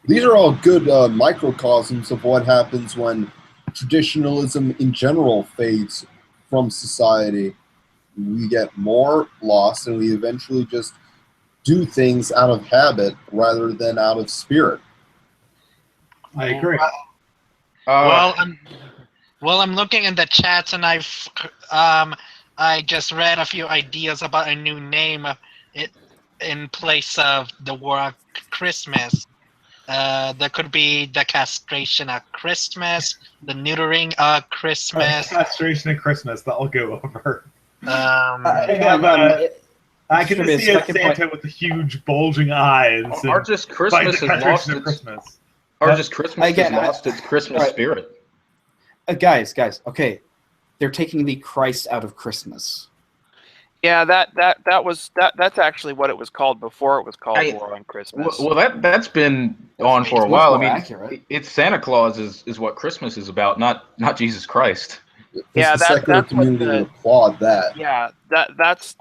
These are all good microcosms of what happens when traditionalism in general fades from society. We get more lost, and we eventually just do things out of habit rather than out of spirit. I agree. Well, I'm looking in the chats, and I just read a few ideas about a new name in place of the war on Christmas. There could be the castration of Christmas, the neutering of Christmas. Castration of Christmas, that'll go over. I can just see a Santa with the huge bulging eyes. Or just Christmas has lost its lost its Christmas spirit. Guys, okay, they're taking the Christ out of Christmas. Yeah, that's actually what it was called before it was called War on Christmas. Well, that's been on for a while. I mean, it's Santa Claus is what Christmas is about, not Jesus Christ. Yeah, the secular community would applaud that. Yeah, that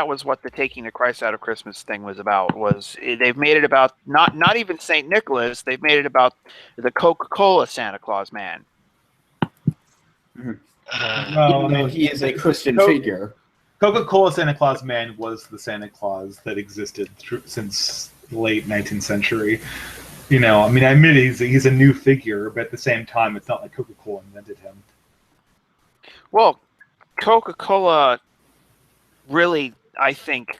was what the taking the Christ out of Christmas thing was about. They've made it about not even St. Nicholas. They've made it about the Coca-Cola Santa Claus man. Mm-hmm. No, he is a Christian figure. Coca-Cola Santa Claus man was the Santa Claus that existed since the late 19th century. I mean, I admit he's a new figure, but at the same time, it's not like Coca-Cola invented him. Well, Coca-Cola really, I think,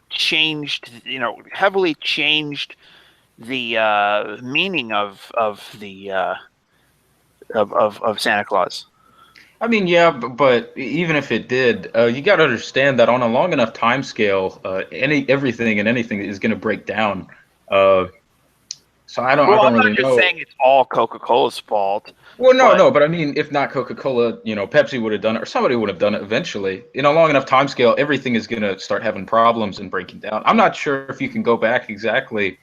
heavily changed the meaning of Santa Claus. I mean, yeah, but even if it did, you got to understand that on a long enough time scale, everything and anything is going to break down. So I don't really know. I'm not just saying it's all Coca-Cola's fault. Well, no, but I mean, if not Coca-Cola, Pepsi would have done it, or somebody would have done it eventually. In a long enough time scale, everything is going to start having problems and breaking down. I'm not sure if you can go back exactly.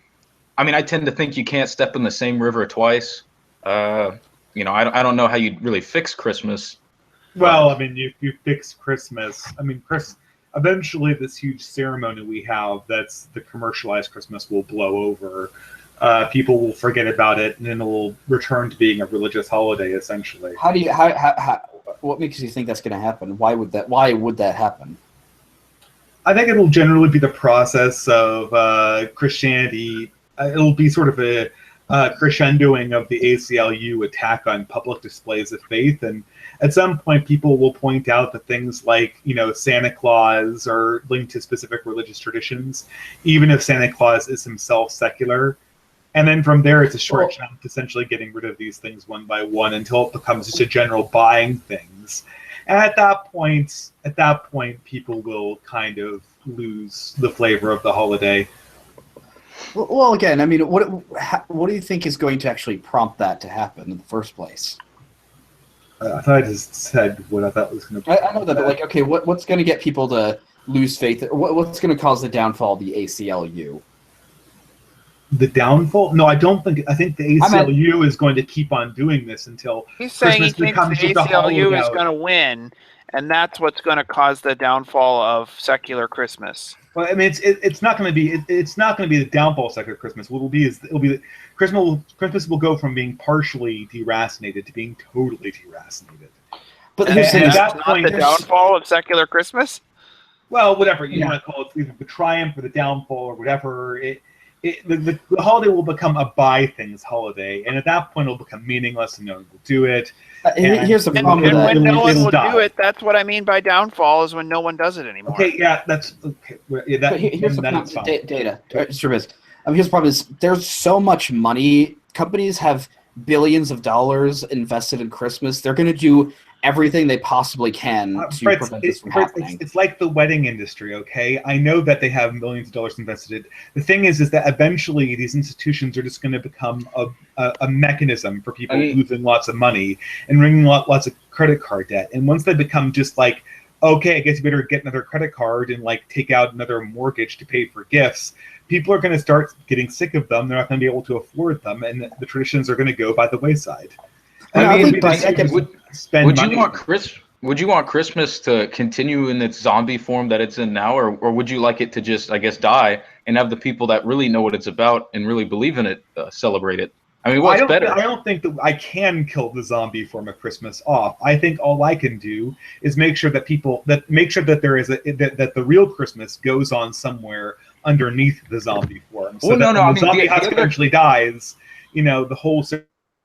I mean, I tend to think you can't step in the same river twice. I don't know how you'd really fix Christmas. Well, I mean, you fix Christmas. I mean, eventually this huge ceremony we have, that's the commercialized Christmas, will blow over. People will forget about it, and then it will return to being a religious holiday, essentially. What makes you think that's going to happen? Why would that happen? I think it'll generally be the process of Christianity. It'll be sort of crescendoing of the ACLU attack on public displays of faith, and at some point people will point out that things like, Santa Claus are linked to specific religious traditions, even if Santa Claus is himself secular. And then from there, it's a short jump to essentially getting rid of these things one by one until it becomes just a general buying things. And at that point, people will kind of lose the flavor of the holiday. Well, again, I mean, what do you think is going to actually prompt that to happen in the first place? I thought I just said what I thought was going to. I know that, but like, okay, what's going to get people to lose faith? What's going to cause the downfall of the ACLU? The downfall? No, I don't think. I think the ACLU is going to keep on doing this until he's saying Christmas he thinks becomes the just a ACLU is holdout. going to win, and that's what's going to cause the downfall of secular Christmas. Well, I mean, it's not going to be the downfall of secular Christmas. What it'll be Christmas will go from being partially deracinated to being totally deracinated. But that's not the downfall of secular Christmas. Well, whatever you want to call it, either the triumph or the downfall or whatever. The holiday will become a buy things holiday, and at that point, it'll become meaningless, and no one will do it. Here's the problem with that. When no one will do it, that's what I mean by downfall, is when no one does it anymore. Okay, yeah, that's okay. Yeah, here's the problem. Data. Here's the problem is there's so much money. Companies have billions of dollars invested in Christmas. They're going to do everything they possibly can to prevent this from happening. It's like the wedding industry, okay? I know that they have millions of dollars invested. The thing is that eventually these institutions are just going to become a mechanism for people losing lots of money and bringing lots of credit card debt. And once they become just like, okay, I guess you better get another credit card and like take out another mortgage to pay for gifts, people are going to start getting sick of them. They're not going to be able to afford them, and the traditions are going to go by the wayside. Would you want Christmas to continue in its zombie form that it's in now, or would you like it to just, I guess, die and have the people that really know what it's about and really believe in it celebrate it? I mean, what's better? I don't think that I can kill the zombie form of Christmas off. I think all I can do is make sure that there is that the real Christmas goes on somewhere underneath the zombie form. So when the zombie house eventually dies, the whole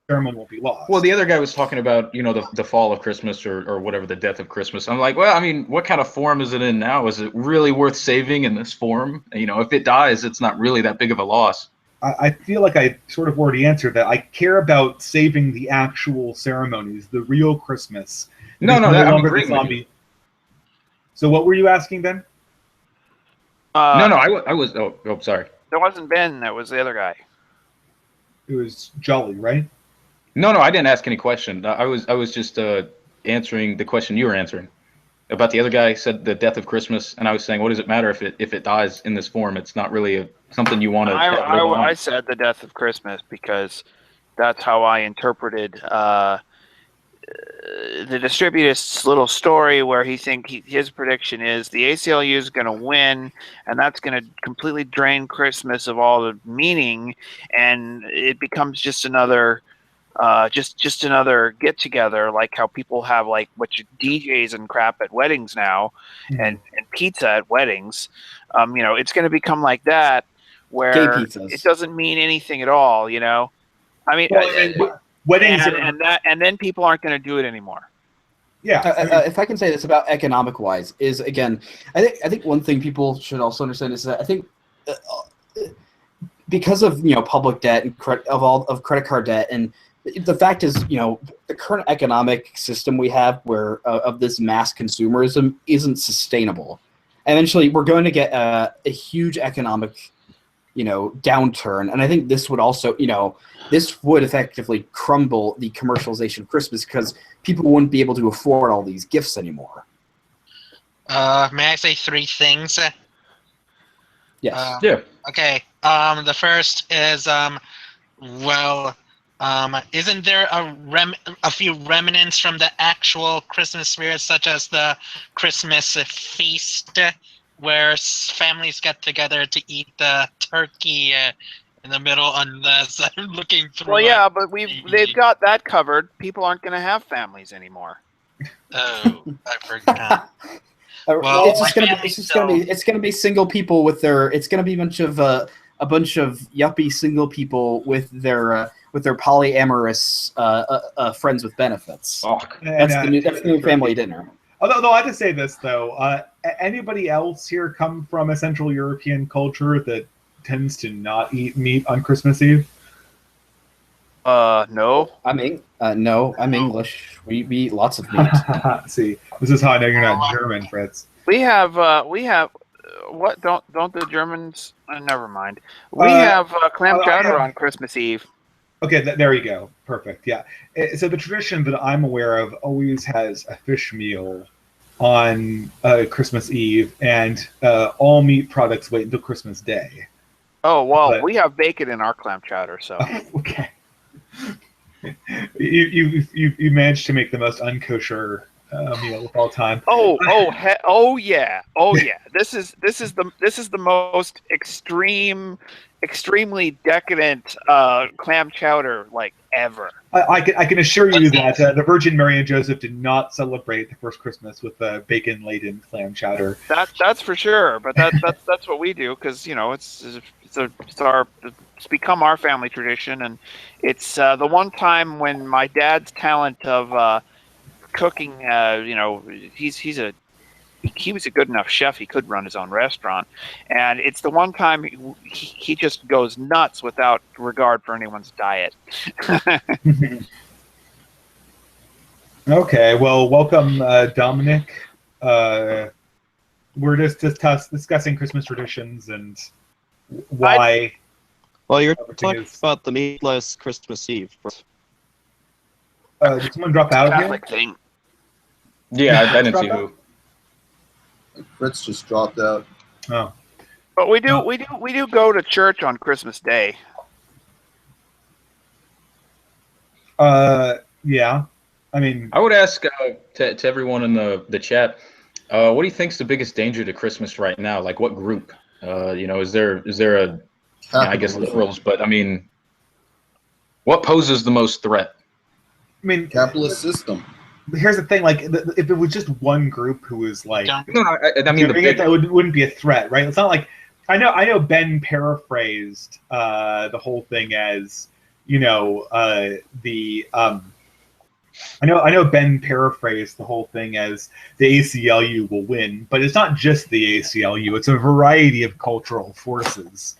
ceremony will be lost. Well, the other guy was talking about, the fall of Christmas or whatever, the death of Christmas. I'm like, well, I mean, what kind of form is it in now? Is it really worth saving in this form? If it dies, it's not really that big of a loss. I feel like I sort of already answered that. I care about saving the actual ceremonies, the real Christmas. I'm agreeing with you. So what were you asking, Ben? I was. Oh, sorry. There wasn't Ben. That was the other guy. It was Jolly, right? No, I didn't ask any question. I was just answering the question you were answering about the other guy said the death of Christmas, and I was saying, what does it matter if it dies in this form? It's not really something you want to. I said the death of Christmas because that's how I interpreted the distributist's little story, where his prediction is the ACLU is going to win, and that's going to completely drain Christmas of all the meaning, and it becomes just another. Just another get together, like how people have like DJs and crap at weddings now, and pizza at weddings. It's going to become like that, where it doesn't mean anything at all. I mean, weddings, and then people aren't going to do it anymore. Yeah. If I can say this about economic wise, is again, I think one thing people should also understand is that I think because of public debt and credit card debt, and the fact is, the current economic system we have where of this mass consumerism isn't sustainable. Eventually, we're going to get a huge economic, downturn, and I think this would also, this would effectively crumble the commercialization of Christmas because people wouldn't be able to afford all these gifts anymore. May I say three things? Yes. Yeah. Okay. The first is, isn't there a few remnants from the actual Christmas spirit, such as the Christmas feast, where families get together to eat the turkey in the middle, unless I'm looking through. Well, yeah, but they've got that covered. People aren't going to have families anymore. Oh, I forgot. Well, it's going to be single people with their. It's going to be a bunch of a bunch of yuppie single people with their polyamorous friends with benefits. Oh, That's the new family dinner. Although I have to say this though, anybody else here come from a Central European culture that tends to not eat meat on Christmas Eve? No. I'm English. We eat lots of meat. See, this is how I know you're not German, Fritz. We have what? Don't the Germans? Never mind. We have clam chowder on Christmas Eve. Okay, there you go. Perfect. Yeah. So the tradition that I'm aware of always has a fish meal on Christmas Eve, and all meat products wait until Christmas Day. Oh well, we have bacon in our clam chowder, so. Okay. You managed to make the most unkosher meal of all time. Oh yeah. This is the most extremely decadent clam chowder like ever. I can assure you that the Virgin Mary and Joseph did not celebrate the first Christmas with bacon-laden clam chowder. That's for sure, but that's what we do because it's become our family tradition, and it's the one time when my dad's talent of cooking, he was a good enough chef, he could run his own restaurant, and it's the one time he just goes nuts without regard for anyone's diet. Okay, well, welcome, Dominic. We're just discussing Christmas traditions and why. Well, you're talking about the meatless Christmas Eve. Did someone drop out Catholic here? thing. yeah, I didn't see who. Fritz just dropped out. Oh. But we do go to church on Christmas Day. Yeah. I mean, I would ask to everyone in the chat, what do you think's the biggest danger to Christmas right now? Like, what group? Is there a I guess liberals, but I mean, what poses the most threat? I mean, Capitalist system. here's the thing: like, if it was just one group who was like, No, I mean, that wouldn't be a threat, right? It's not like I know Ben paraphrased the whole thing as I know Ben paraphrased the whole thing as the ACLU will win, but it's not just the ACLU; it's a variety of cultural forces.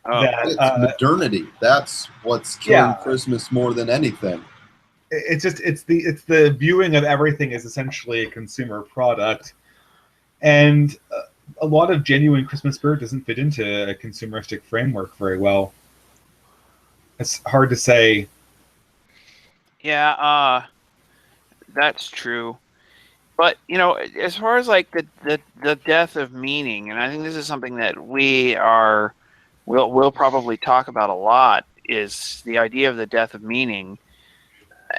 It's modernity. That's what's killing Christmas more than anything. It's the viewing of everything as essentially a consumer product, and a lot of genuine Christmas spirit doesn't fit into a consumeristic framework very well. It's hard to say. Yeah, that's true. But as far as like the death of meaning, and I think this is something that we'll probably talk about a lot, is the idea of the death of meaning.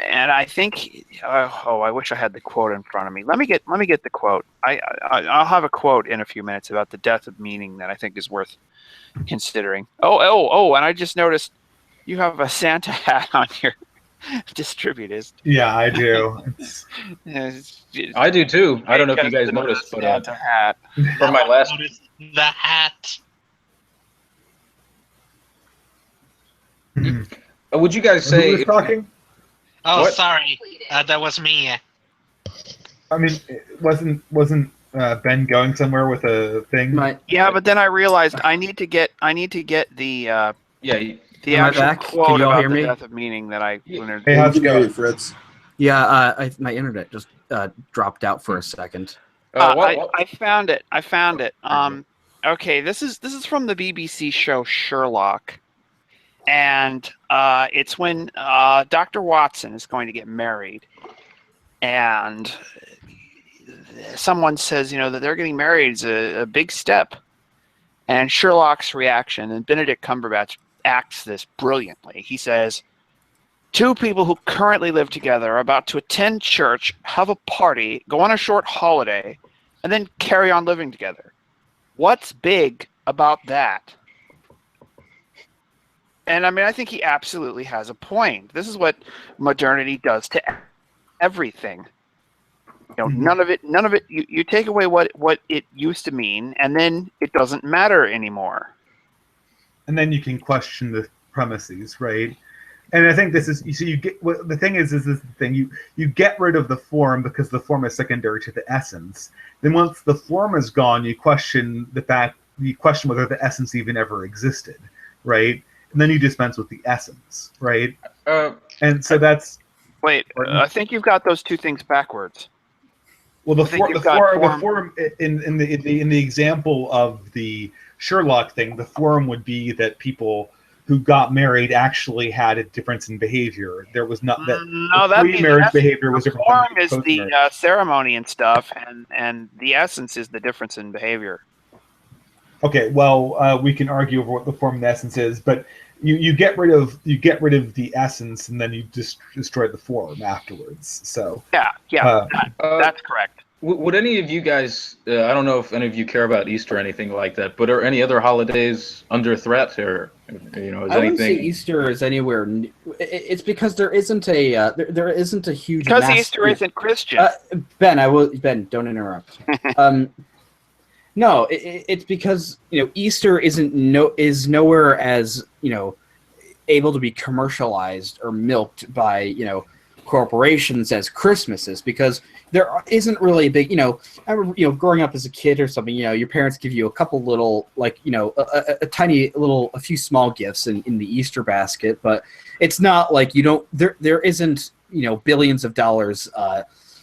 And I think, I wish I had the quote in front of me. Let me get the quote. I'll have a quote in a few minutes about the death of meaning that I think is worth considering. And I just noticed you have a Santa hat on your distributist. Yeah, I do. I do too. I don't know if you guys noticed, but Santa hat from my last. The hat. Would you guys say? Who was talking? Oh, What? sorry. That was me. I mean, wasn't Ben going somewhere with a thing? Yeah, but then I realized I need to get the the Am I actual back? quote Can you all about hear the me? death of meaning that I learned. Hey, how's it Go, going? Fritz? Yeah, my internet just dropped out for a second. I found it. Okay, this is from the BBC show Sherlock, and it's when Dr. Watson is going to get married, and someone says, that they're getting married is a big step, and Sherlock's reaction, and Benedict Cumberbatch acts this brilliantly. He says, two people who currently live together are about to attend church, have a party, go on a short holiday, and then carry on living together. What's big about that? And I mean, I think he absolutely has a point. This is what modernity does to everything. None of it. You take away what it used to mean, and then it doesn't matter anymore. and then you can question the premises, right? And I think this is so you get what the thing is this the thing you get rid of the form because the form is secondary to the essence. Then once the form is gone, you question whether the essence even ever existed, right? And then you dispense with the essence, right? And so that's Wait. I think you've got those two things backwards. well, the form in the example of the Sherlock thing, the form would be that people who got married actually had a difference in behavior. There was not that pre-marriage behavior was different. The form is the ceremony and stuff, and the essence is the difference in behavior. Okay, well, we can argue over what the form and the essence is, but you get rid of the essence, and then you destroy the form afterwards. So that's correct. Would any of you guys? I don't know if any of you care about Easter or anything like that, but are any other holidays under threat, or is I wouldn't say Easter is anywhere. It's because there isn't a there isn't a huge. Because Easter isn't Christian. Ben, don't interrupt. No, it's because Easter is nowhere as able to be commercialized or milked by corporations as Christmas is, because there isn't really a big I remember growing up as a kid or something, your parents give you a couple little a few small gifts in the Easter basket, but it's not like there isn't billions of dollars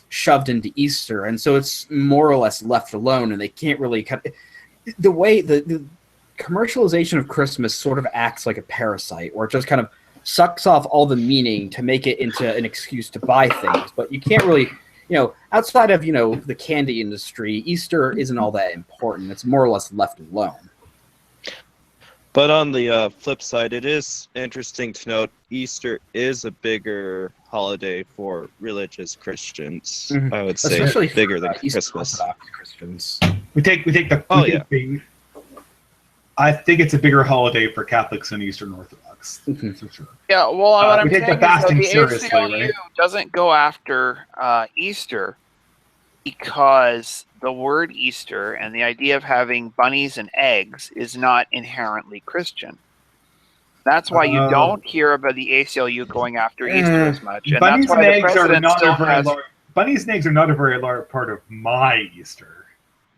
shoved into Easter, and so it's more or less left alone, and they can't really the way the commercialization of Christmas sort of acts like a parasite, where it just kind of sucks off all the meaning to make it into an excuse to buy things. But you can't really outside of the candy industry, Easter isn't all that important. It's more or less left alone. But on the flip side, it is interesting to note Easter is a bigger holiday for religious Christians. I would say, especially bigger than Christmas. Christians. We take the. I think it's a bigger holiday for Catholics than Eastern Orthodox, for sure. Yeah, well, what I'm saying is the ACLU doesn't go after Easter because the word Easter and the idea of having bunnies and eggs is not inherently Christian. That's why you don't hear about the ACLU going after Easter as much. And bunnies that's why and eggs the president still has... Bunnies and eggs are not a very large part of my Easter.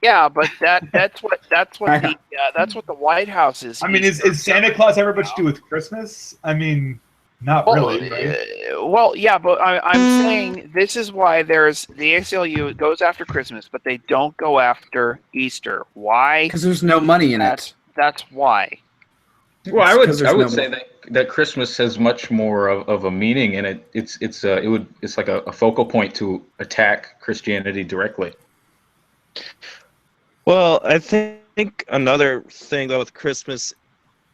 Yeah, but that's what the White House is. I mean, is Santa Claus ever much to do with Christmas? I mean, not really. Right? Yeah, but I'm saying this is why there's the ACLU goes after Christmas, but they don't go after Easter. Why? Because there's no money in it. That's why. Well, I would say that Christmas has much more of a meaning, and it's like a focal point to attack Christianity directly. Well, I think another thing though with Christmas,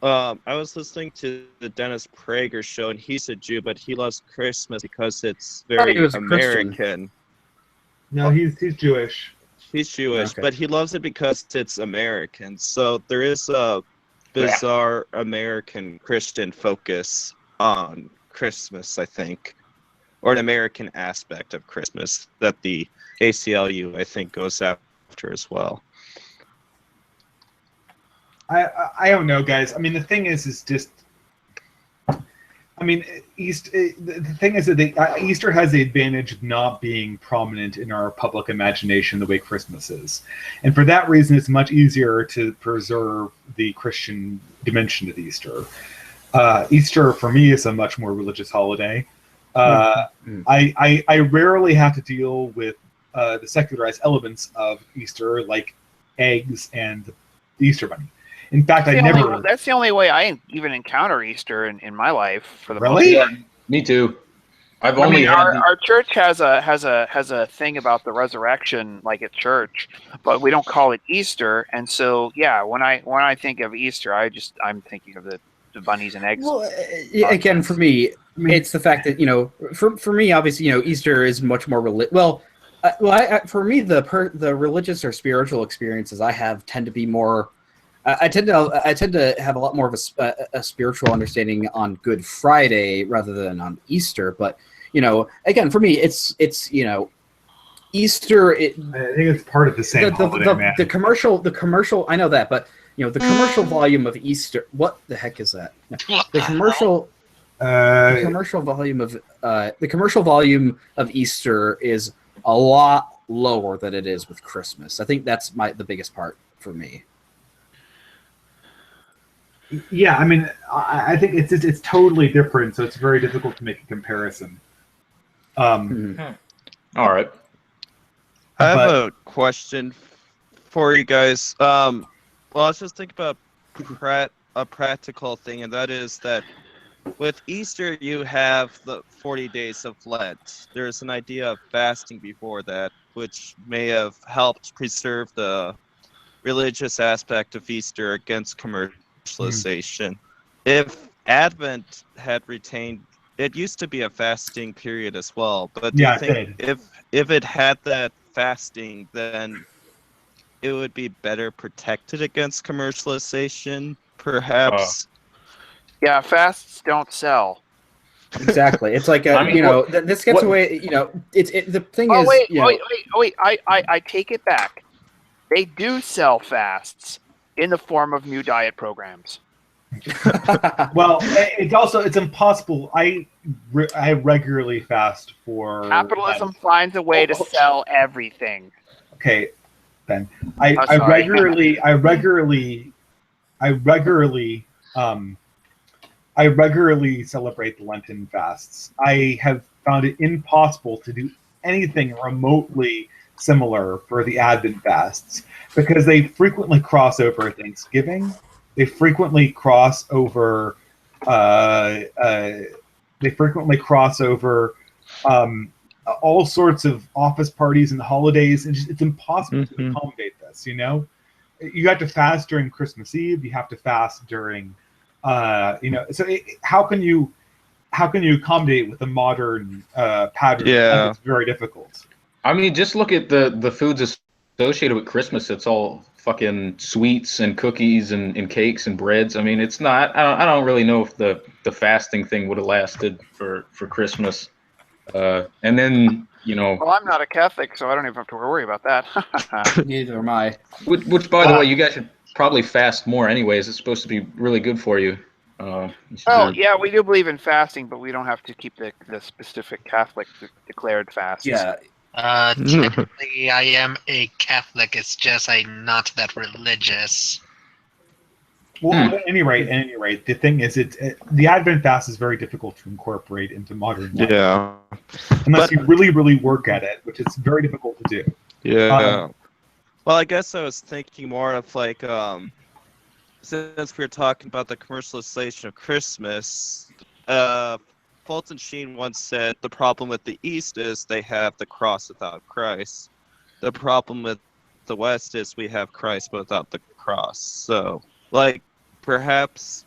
I was listening to the Dennis Prager show, and he's a Jew, but he loves Christmas because it's very American. No, he's Jewish. He's Jewish, but he loves it because it's American. So there is a bizarre American Christian focus on Christmas, I think, or an American aspect of Christmas that the ACLU, I think, goes after as well. I don't know, guys. I mean, the thing is just. I mean, the thing is that Easter has the advantage of not being prominent in our public imagination the way Christmas is. And for that reason, it's much easier to preserve the Christian dimension of Easter. Easter, for me, is a much more religious holiday. I rarely have to deal with the secularized elements of Easter, like eggs and the Easter bunny. In fact, that's the only way I even encounter Easter in my life. For the most part. Me too. Our church has a thing about the resurrection, like at church, but we don't call it Easter. And so, yeah, when I think of Easter, I'm thinking of the bunnies and eggs. Well, again, for me, it's the fact that for me, obviously, Easter is much more for me, the religious or spiritual experiences I have tend to be more. I tend to have a lot more of a spiritual understanding on Good Friday rather than on Easter. But again, for me, it's Easter. I think it's part of the same holiday, man. The commercial. I know that, but the commercial volume of Easter. What the heck is that? What The the commercial. The commercial volume of Easter is a lot lower than it is with Christmas. I think that's the biggest part for me. Yeah, I mean, I think it's totally different, so it's very difficult to make a comparison. All right. I have a question for you guys. Well, let's just think about a practical thing, and that is that with Easter, you have the 40 days of Lent. There's an idea of fasting before that, which may have helped preserve the religious aspect of Easter against commercialization. If Advent had retained, it used to be a fasting period as well, but do you think if it had that fasting, then it would be better protected against commercialization, perhaps? Yeah, fasts don't sell. Exactly. It's like this gets away. The thing is. Wait! I take it back. They do sell fasts in the form of new diet programs. Well, it's impossible. I regularly fast for capitalism finds a way to sell everything. Okay, Ben. I regularly celebrate the Lenten fasts. I have found it impossible to do anything remotely similar for the Advent fasts because they frequently cross over Thanksgiving. They frequently cross over. All sorts of office parties and holidays, and it's impossible to accommodate this. You have to fast during Christmas Eve. You have to fast during. So how can you accommodate with the modern pattern? Yeah, it's very difficult. I mean, just look at the foods associated with Christmas. It's all fucking sweets and cookies and cakes and breads. I mean, it's not. I don't really know if the fasting thing would have lasted for Christmas. And then Well, I'm not a Catholic, so I don't even have to worry about that. Neither am I. Which, by the way, you guys should probably fast more anyways. It's supposed to be really good for you. Yeah, we do believe in fasting, but we don't have to keep the specific Catholic declared fast. Yeah. Technically, I am a Catholic. It's just I'm not that religious. Well, at any rate, the thing is, the Advent fast is very difficult to incorporate into modern life. Yeah. Unless you really, really work at it, which is very difficult to do. Yeah. Well, I guess I was thinking more of like, since we were talking about the commercialization of Christmas, Fulton Sheen once said the problem with the East is they have the cross without Christ. The problem with the West is we have Christ without the cross. So, like, perhaps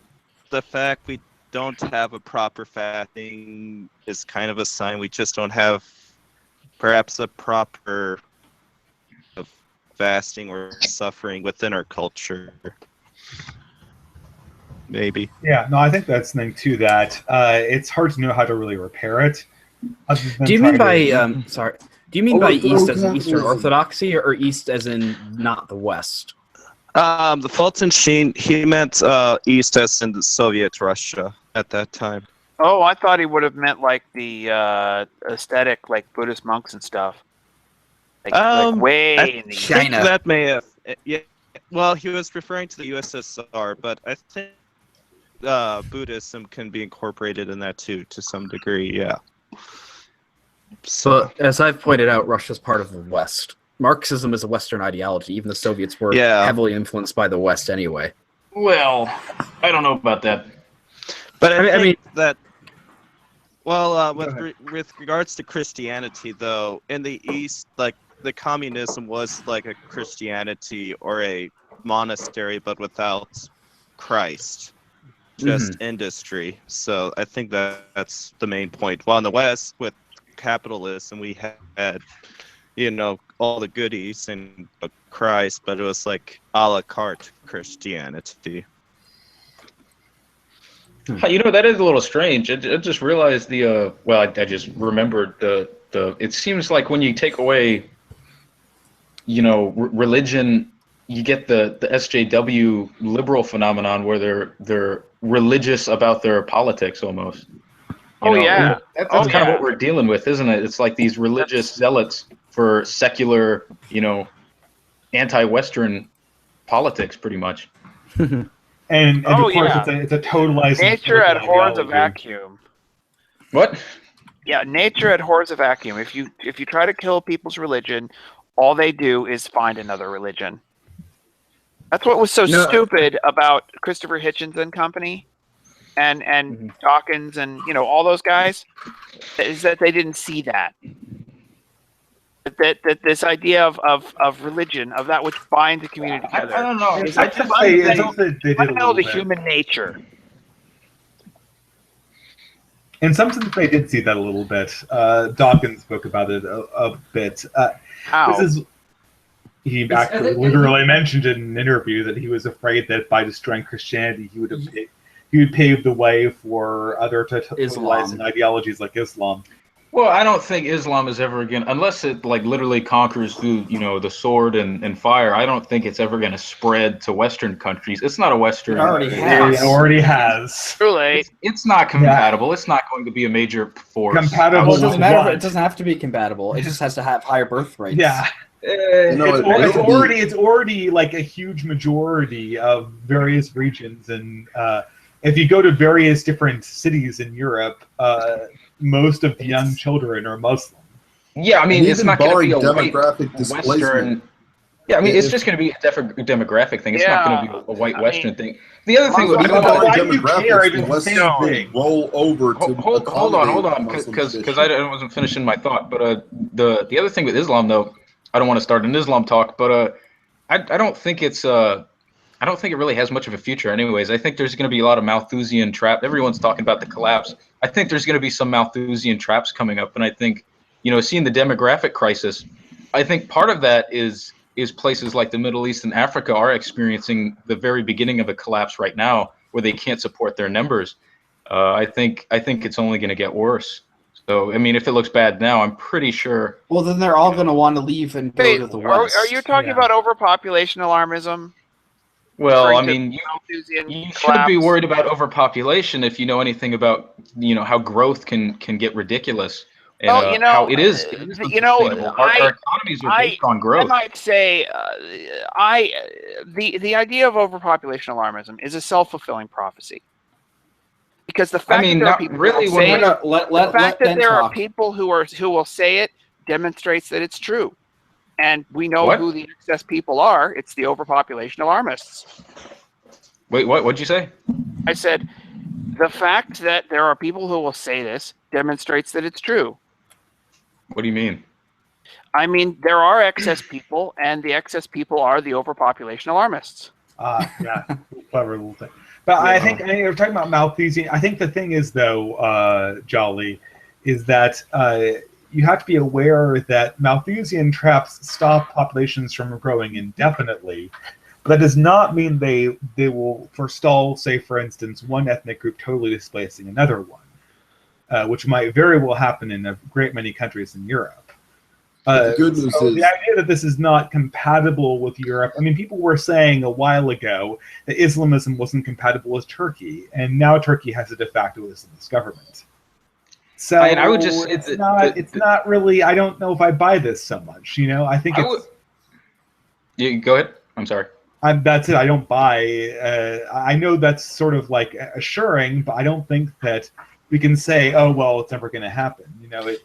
the fact we don't have a proper fasting is kind of a sign we just don't have perhaps a proper fasting or suffering within our culture. Maybe. Yeah, no, I think that's the thing too, that it's hard to know how to really repair it. Do you mean by East as in Eastern Orthodoxy or East as in not the West? The Fulton Sheen, he meant East as in the Soviet Russia at that time. Oh, I thought he would have meant like the aesthetic, like Buddhist monks and stuff. Like way in the China. That may have, yeah. Well, he was referring to the USSR, but I think Buddhism can be incorporated in that too, to some degree. Yeah. So, as I've pointed out, Russia's part of the West. Marxism is a Western ideology. Even the Soviets were heavily influenced by the West anyway. Well, I don't know about that. But I mean that. Well, with regards to Christianity, though, in the East, like the communism was like a Christianity or a monastery, but without Christ, just industry. So I think that's the main point. While in the West, with capitalism, we had, all the goodies and Christ, but it was like a la carte Christianity. That is a little strange. I just realized I just remembered it seems like when you take away, religion you get the SJW liberal phenomenon where they're religious about their politics almost. You know, yeah. that's Oh, kind of yeah. what we're dealing with, isn't it? It's like these religious zealots for secular, anti-Western politics, pretty much. And Oh, of course, yeah. it's a totalized Nature political abhors a ideology. vacuum. What? Yeah, nature abhors a vacuum. If you try to kill people's religion, all they do is find another religion. That's what was so stupid about Christopher Hitchens and company, and Dawkins and all those guys, is that they didn't see that. That this idea of religion, of that which binds a community together. I don't know. It's also they did a little the bit. human nature. In some sense, they did see that a little bit. Dawkins spoke about it a bit. How? He actually literally mentioned in an interview that he was afraid that by destroying Christianity, he would pave the way for other totalizing ideologies like Islam. Well, I don't think Islam is ever going to, unless it like literally conquers through, the sword and fire, I don't think it's ever going to spread to Western countries. It's not a Western. It already has. Too late. It's not compatible. Yeah. It's not going to be a major force. Compatible. Well, it doesn't matter. It doesn't have to be compatible. It just has to have higher birth rates. Yeah. It's already like a huge majority of various regions, and if you go to various different cities in Europe, most of the young children are Muslim. Yeah, I mean, it's not going to be a demographic Western. Yeah, I mean, it's just going to be a demographic thing. It's not going to be a white Western thing. The other thing, why do you care? It's roll over to hold on, because I wasn't finishing my thought. But the other thing with Islam, though, I don't want to start an Islam talk, but I don't think it's I don't think it really has much of a future anyways. I think there's going to be a lot of Malthusian trap. Everyone's talking about the collapse. I think there's going to be some Malthusian traps coming up. And I think, seeing the demographic crisis, I think part of that is places like the Middle East and Africa are experiencing the very beginning of a collapse right now where they can't support their numbers. I think it's only going to get worse. So, I mean, if it looks bad now, I'm pretty sure. Well, then they're all going to want to leave and go to the West. Are you talking about overpopulation alarmism? Well, I mean, you should be worried about overpopulation if you know anything about, how growth can get ridiculous and how it is unsustainable. Our economies are based on growth. I might say, the idea of overpopulation alarmism is a self-fulfilling prophecy. Because the fact that there are people who will say it demonstrates that it's true. And we know who the excess people are. It's the overpopulation alarmists. Wait, what? What'd you say? I said, the fact that there are people who will say this demonstrates that it's true. What do you mean? I mean, there are excess people, and the excess people are the overpopulation alarmists. Yeah, clever little thing. But I think you're talking about Malthusian. I think the thing is, though, Jolly, is that you have to be aware that Malthusian traps stop populations from growing indefinitely. But that does not mean they will forestall, say, for instance, one ethnic group totally displacing another one, which might very well happen in a great many countries in Europe. The good news is the idea that this is not compatible with Europe. I mean, people were saying a while ago that Islamism wasn't compatible with Turkey, and now Turkey has a de facto Islamist government. So I would just it's not really. I don't know if I buy this so much. I think You go ahead. I'm sorry. That's it. I don't buy. I know that's sort of like assuring, but I don't think that we can say, "Oh, well, it's never going to happen." It already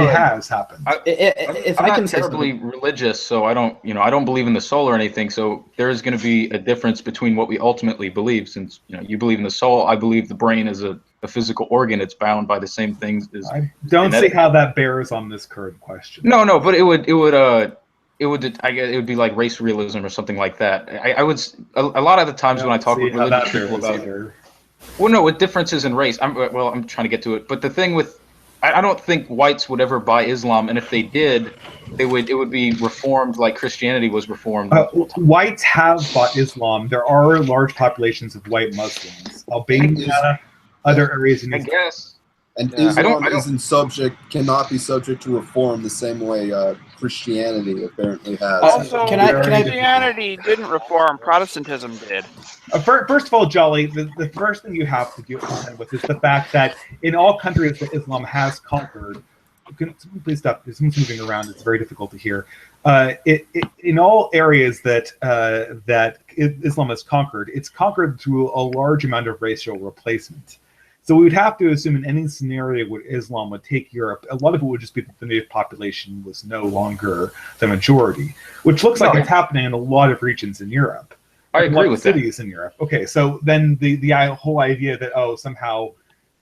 has happened. I'm not terribly religious, so I don't. I don't believe in the soul or anything. So there is going to be a difference between what we ultimately believe. Since you believe in the soul, I believe the brain is a physical organ. It's bound by the same things as. I don't see how that bears on this current question. No, but it would be like race realism or something like that. I would a lot of the times when I talk with religious people about it. Well, no, with differences in race. I'm trying to get to it, but the thing with, I don't think whites would ever buy Islam, and if they did, it would be reformed like Christianity was reformed. Whites have bought Islam. There are large populations of white Muslims. Albania, other areas in I guess. And Yeah, Islam cannot be subject to reform the same way Christianity apparently has. Also, Can I- Christianity didn't reform; Protestantism did. First of all, Jolly, the first thing you have to contend with is the fact that in all countries that Islam has conquered, please stop. Someone's moving around. It's very difficult to hear. In all areas that Islam has conquered, it's conquered through a large amount of racial replacement. So we would have to assume in any scenario where Islam would take Europe, a lot of it would just be that the native population was no longer the majority, which looks like it's happening in a lot of regions in Europe. I agree with that. Cities in Europe. Okay, so then the whole idea that somehow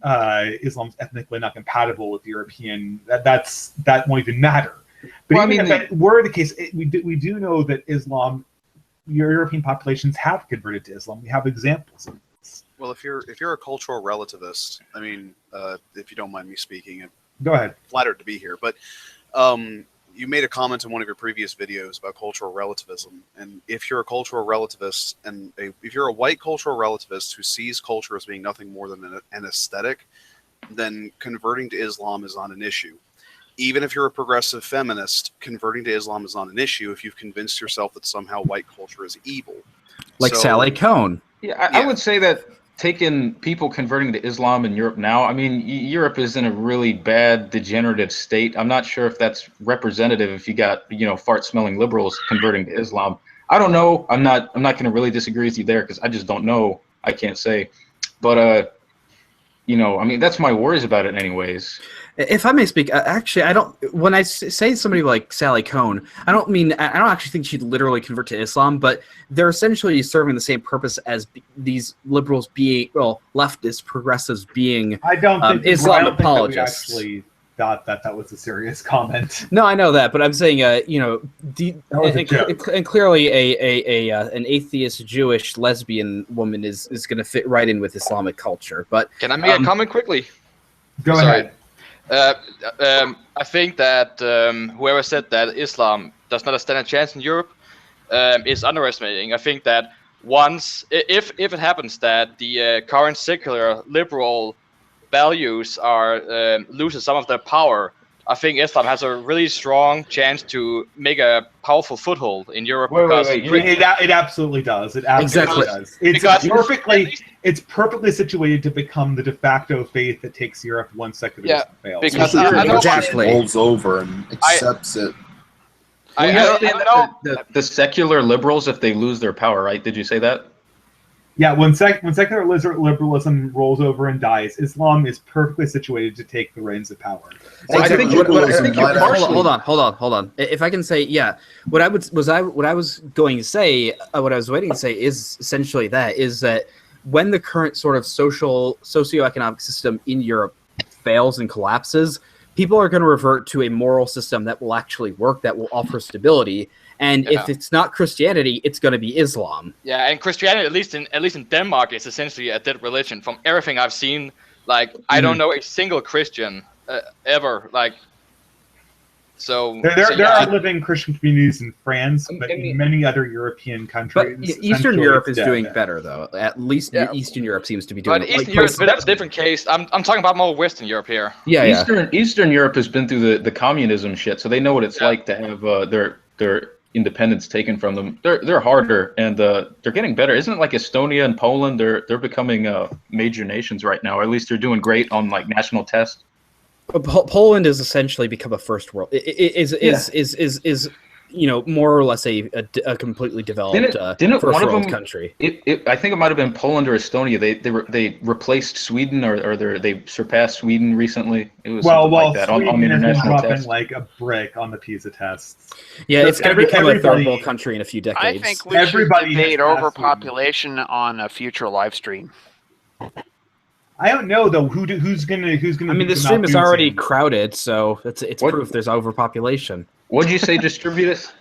Islam's ethnically not compatible with European, that won't even matter. But Well, even if that were the case, we do know that European populations have converted to Islam. We have examples of this. Well, if you're a cultural relativist, I mean, if you don't mind me speaking, I'm Go ahead. flattered to be here, but you made a comment in one of your previous videos about cultural relativism, and if you're a cultural relativist, and if you're a white cultural relativist who sees culture as being nothing more than an aesthetic, then converting to Islam is not an issue. Even if you're a progressive feminist, converting to Islam is not an issue if you've convinced yourself that somehow white culture is evil. Like Sally Cohn. Yeah, I would say that taking people converting to Islam in Europe now, I mean, Europe is in a really bad, degenerative state. I'm not sure if that's representative if you got, fart-smelling liberals converting to Islam. I don't know. I'm not going to really disagree with you there because I just don't know. I can't say. But, I mean, that's my worries about it anyways. If I may speak, actually, I don't. When I say somebody like Sally Cohn, I don't actually think she'd literally convert to Islam, but they're essentially serving the same purpose as these liberals being, leftist progressives being. I don't think Islam I don't apologists. Think that we actually thought that was a serious comment. No, I know that, but I'm saying, That was a joke. and clearly an atheist Jewish lesbian woman is going to fit right in with Islamic culture. But can I make a comment quickly? Go ahead. I think that whoever said that Islam does not stand a chance in Europe is underestimating. I think that if it happens that the current secular liberal values loses some of their power, I think Islam has a really strong chance to make a powerful foothold in Europe. It absolutely does. It absolutely does. It's perfectly situated to become the de facto faith that takes Europe one secularism fails. Because rolls over and accepts it. I know the secular liberals, if they lose their power, right? Did you say that? Yeah, when secular liberalism rolls over and dies, Islam is perfectly situated to take the reins of power. Well, I think you're hold on. If I can say, what I was waiting to say is essentially that when the current sort of socioeconomic system in Europe fails and collapses, people are going to revert to a moral system that will actually work, that will offer stability. And if it's not Christianity, it's going to be Islam. Yeah, and Christianity, at least in Denmark, is essentially a dead religion. From everything I've seen, I don't know a single Christian ever. So there are living Christian communities in France, but in many other European countries. But Eastern Europe is doing better, though. At least Eastern Europe seems to be doing. But Eastern Europe is a bit of a different case. I'm talking about more Western Europe here. Yeah, Eastern Europe has been through the communism shit, so they know what it's like to have their independence taken from them. They're harder and they're getting better. Isn't it like Estonia and Poland? They're becoming major nations right now, or at least they're doing great on national tests. Poland has essentially become a first world. Is more or less a completely developed didn't first one of world them, country. I think it might have been Poland or Estonia. They replaced Sweden or they surpassed Sweden recently. It was something like that on international tests. Like a brick on the PISA tests. Yeah, it's going to become a third world country in a few decades. I think we should debate overpopulation on a future live stream. I don't know though. Who's gonna? I mean, the stream is already crowded, so it's proof there's overpopulation. What'd you say? Distribute it?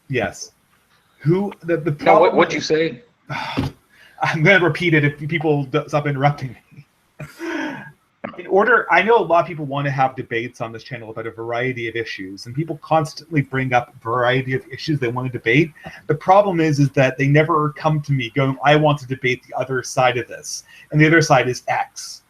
Yes. Who the problem? What'd you say? I'm gonna repeat it if people stop interrupting me. I know a lot of people want to have debates on this channel about a variety of issues, and people constantly bring up a variety of issues they want to debate. The problem is that they never come to me going, I want to debate the other side of this. And the other side is X.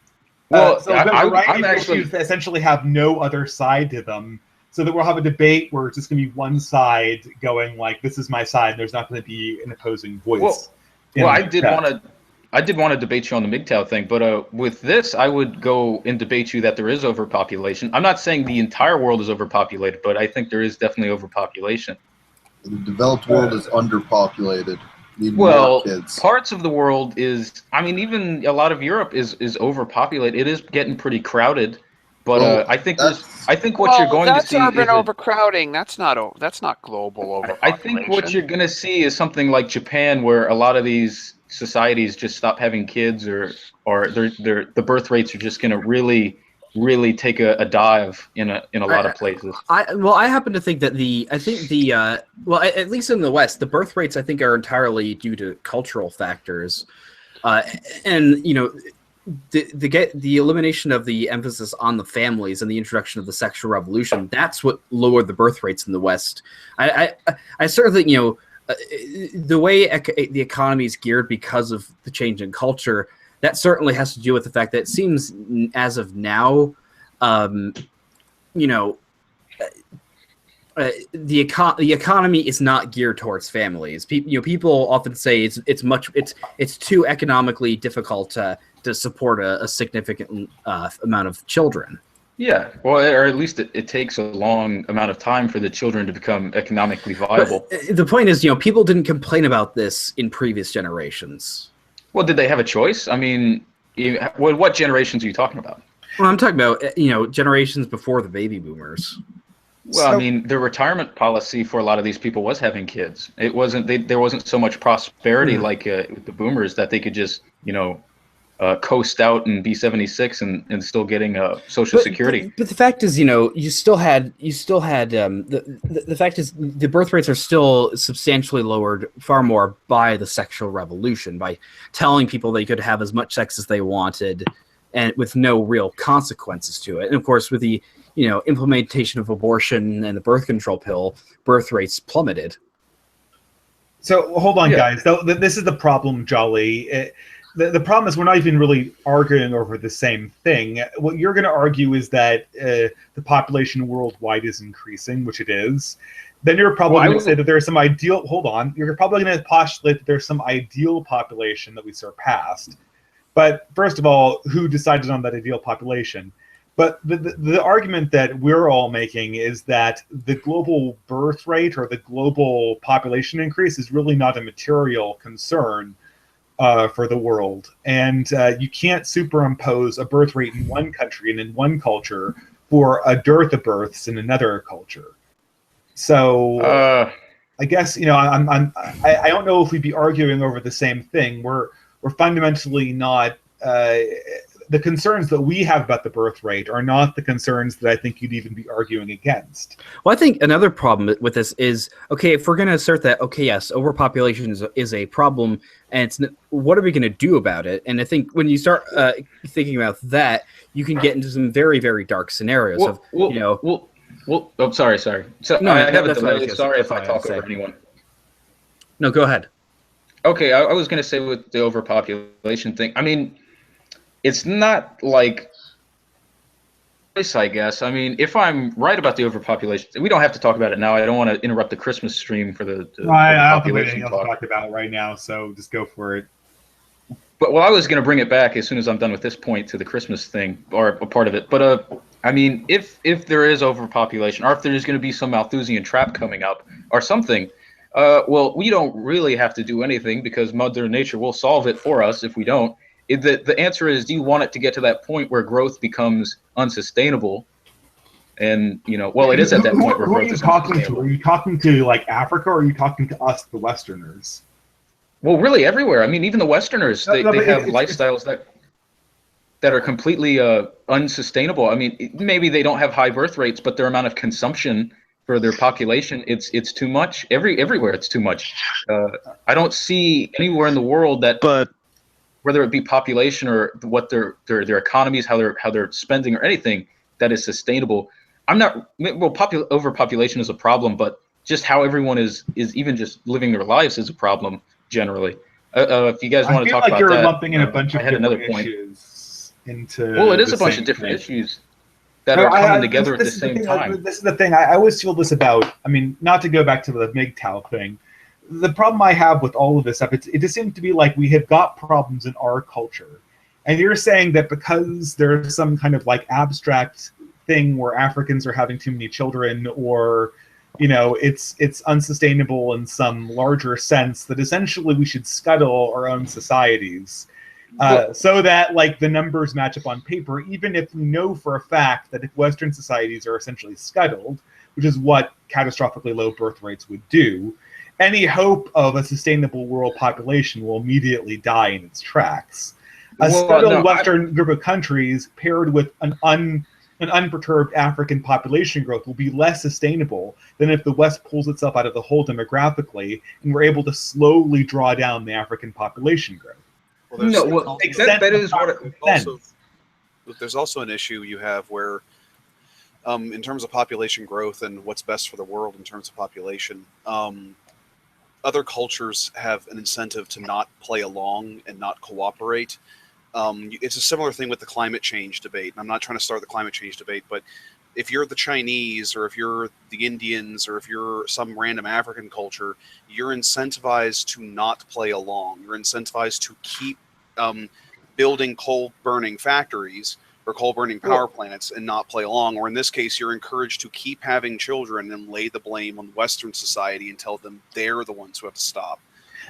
Well, so I, the right I'm actually issues essentially have no other side to them, so that we'll have a debate where it's just going to be one side going like, "This is my side." And there's not going to be an opposing voice. Well, I did want to debate you on the MGTOW thing, but with this, I would go and debate you that there is overpopulation. I'm not saying the entire world is overpopulated, but I think there is definitely overpopulation. The developed world is underpopulated. Need Well, more kids. parts of the world is, I mean, even a lot of Europe is overpopulated. It is getting pretty crowded, but Well, I think that's- what you're going to that's see urban is a- overcrowding. That's not global overpopulation. I think what you're going to see is something like Japan, where a lot of these societies just stop having kids, or the birth rates are just going to really take a dive in a lot of places. I happen to think that at least in the West, the birth rates I think are entirely due to cultural factors, and the elimination of the emphasis on the families and the introduction of the sexual revolution, that's what lowered the birth rates in the West. I sort of think, the way the economy is geared because of the change in culture, that certainly has to do with the fact that it seems as of now, the economy is not geared towards families. People often say it's too economically difficult to support a significant amount of children. Yeah, well, or at least it takes a long amount of time for the children to become economically viable. But the point is, people didn't complain about this in previous generations. Well, did they have a choice? I mean, what generations are you talking about? Well, I'm talking about, generations before the baby boomers. Well, I mean, the retirement policy for a lot of these people was having kids. It wasn't there wasn't so much prosperity like with the boomers that they could just coast out and be 76 and still getting Social Security. But the fact is, you still had the fact is the birth rates are still substantially lowered far more by the sexual revolution, by telling people they could have as much sex as they wanted and with no real consequences to it. And of course, with the implementation of abortion and the birth control pill, birth rates plummeted. So hold on, guys. This is the problem, Jolly. The problem is we're not even really arguing over the same thing. What you're going to argue is that the population worldwide is increasing, which it is. Then you're probably going to say that there's some ideal. Hold on. You're probably going to postulate that there's some ideal population that we surpassed. But first of all, who decided on that ideal population? But the argument that we're all making is that the global birth rate or the global population increase is really not a material concern for the world. And you can't superimpose a birth rate in one country and in one culture for a dearth of births in another culture. So I guess, I don't know if we'd be arguing over the same thing. We're fundamentally not, the concerns that we have about the birth rate are not the concerns that I think you'd even be arguing against. Well, I think another problem with this is, okay, if we're going to assert that, okay, yes, overpopulation is a problem, and what are we going to do about it? And I think when you start thinking about that, you can get into some very, very dark scenarios Oh, sorry. So no, I have a delay. Sorry if I talk over anyone. No, go ahead. Okay, I was going to say with the overpopulation thing, I mean, it's not like this, I guess. I mean, if I'm right about the overpopulation, we don't have to talk about it now. I don't want to interrupt the Christmas stream for the I don't think we have anything else to talk about right now, so just go for it. But I was going to bring it back as soon as I'm done with this point to the Christmas thing, or a part of it. But I mean, if there is overpopulation, or if there's going to be some Malthusian trap coming up, or something, well, we don't really have to do anything because Mother Nature will solve it for us if we don't. The answer is, do you want it to get to that point where growth becomes unsustainable? And, it is at that point where growth is unsustainable. Are you talking to, like, Africa, or are you talking to us, the Westerners? Well, really everywhere. I mean, even the Westerners, they have lifestyles that are completely unsustainable. I mean, maybe they don't have high birth rates, but their amount of consumption for their population, it's too much. Everywhere it's too much. I don't see anywhere in the world that, whether it be population or what their economies, how they're spending or anything, that is sustainable. Overpopulation is a problem, but just how everyone is even just living their lives is a problem generally. If you guys want to talk about that, you're lumping in a bunch of I had another different point. issues. into. Well, it is the a bunch same of different thing. issues that are coming together at the This is the same thing, time. This is the thing. I always feel this about. I mean, not to go back to the MGTOW thing. The problem I have with all of this stuff, it just seems to be like we have got problems in our culture, and you're saying that because there's some kind of like abstract thing where Africans are having too many children, or it's unsustainable in some larger sense, that essentially we should scuttle our own societies. So that like the numbers match up on paper, even if we know for a fact that if Western societies are essentially scuttled, which is what catastrophically low birth rates would do, any hope of a sustainable world population will immediately die in its tracks. Western group of countries paired with an unperturbed African population growth will be less sustainable than if the West pulls itself out of the hole demographically and we're able to slowly draw down the African population growth. Well, there's also an issue you have where, in terms of population growth and what's best for the world in terms of population, other cultures have an incentive to not play along and not cooperate. It's a similar thing with the climate change debate. I'm not trying to start the climate change debate, but if you're the Chinese or if you're the Indians or if you're some random African culture, you're incentivized to not play along. You're incentivized to keep building coal-burning factories or coal-burning power plants and not play along. Or in this case, you're encouraged to keep having children and lay the blame on Western society and tell them they're the ones who have to stop.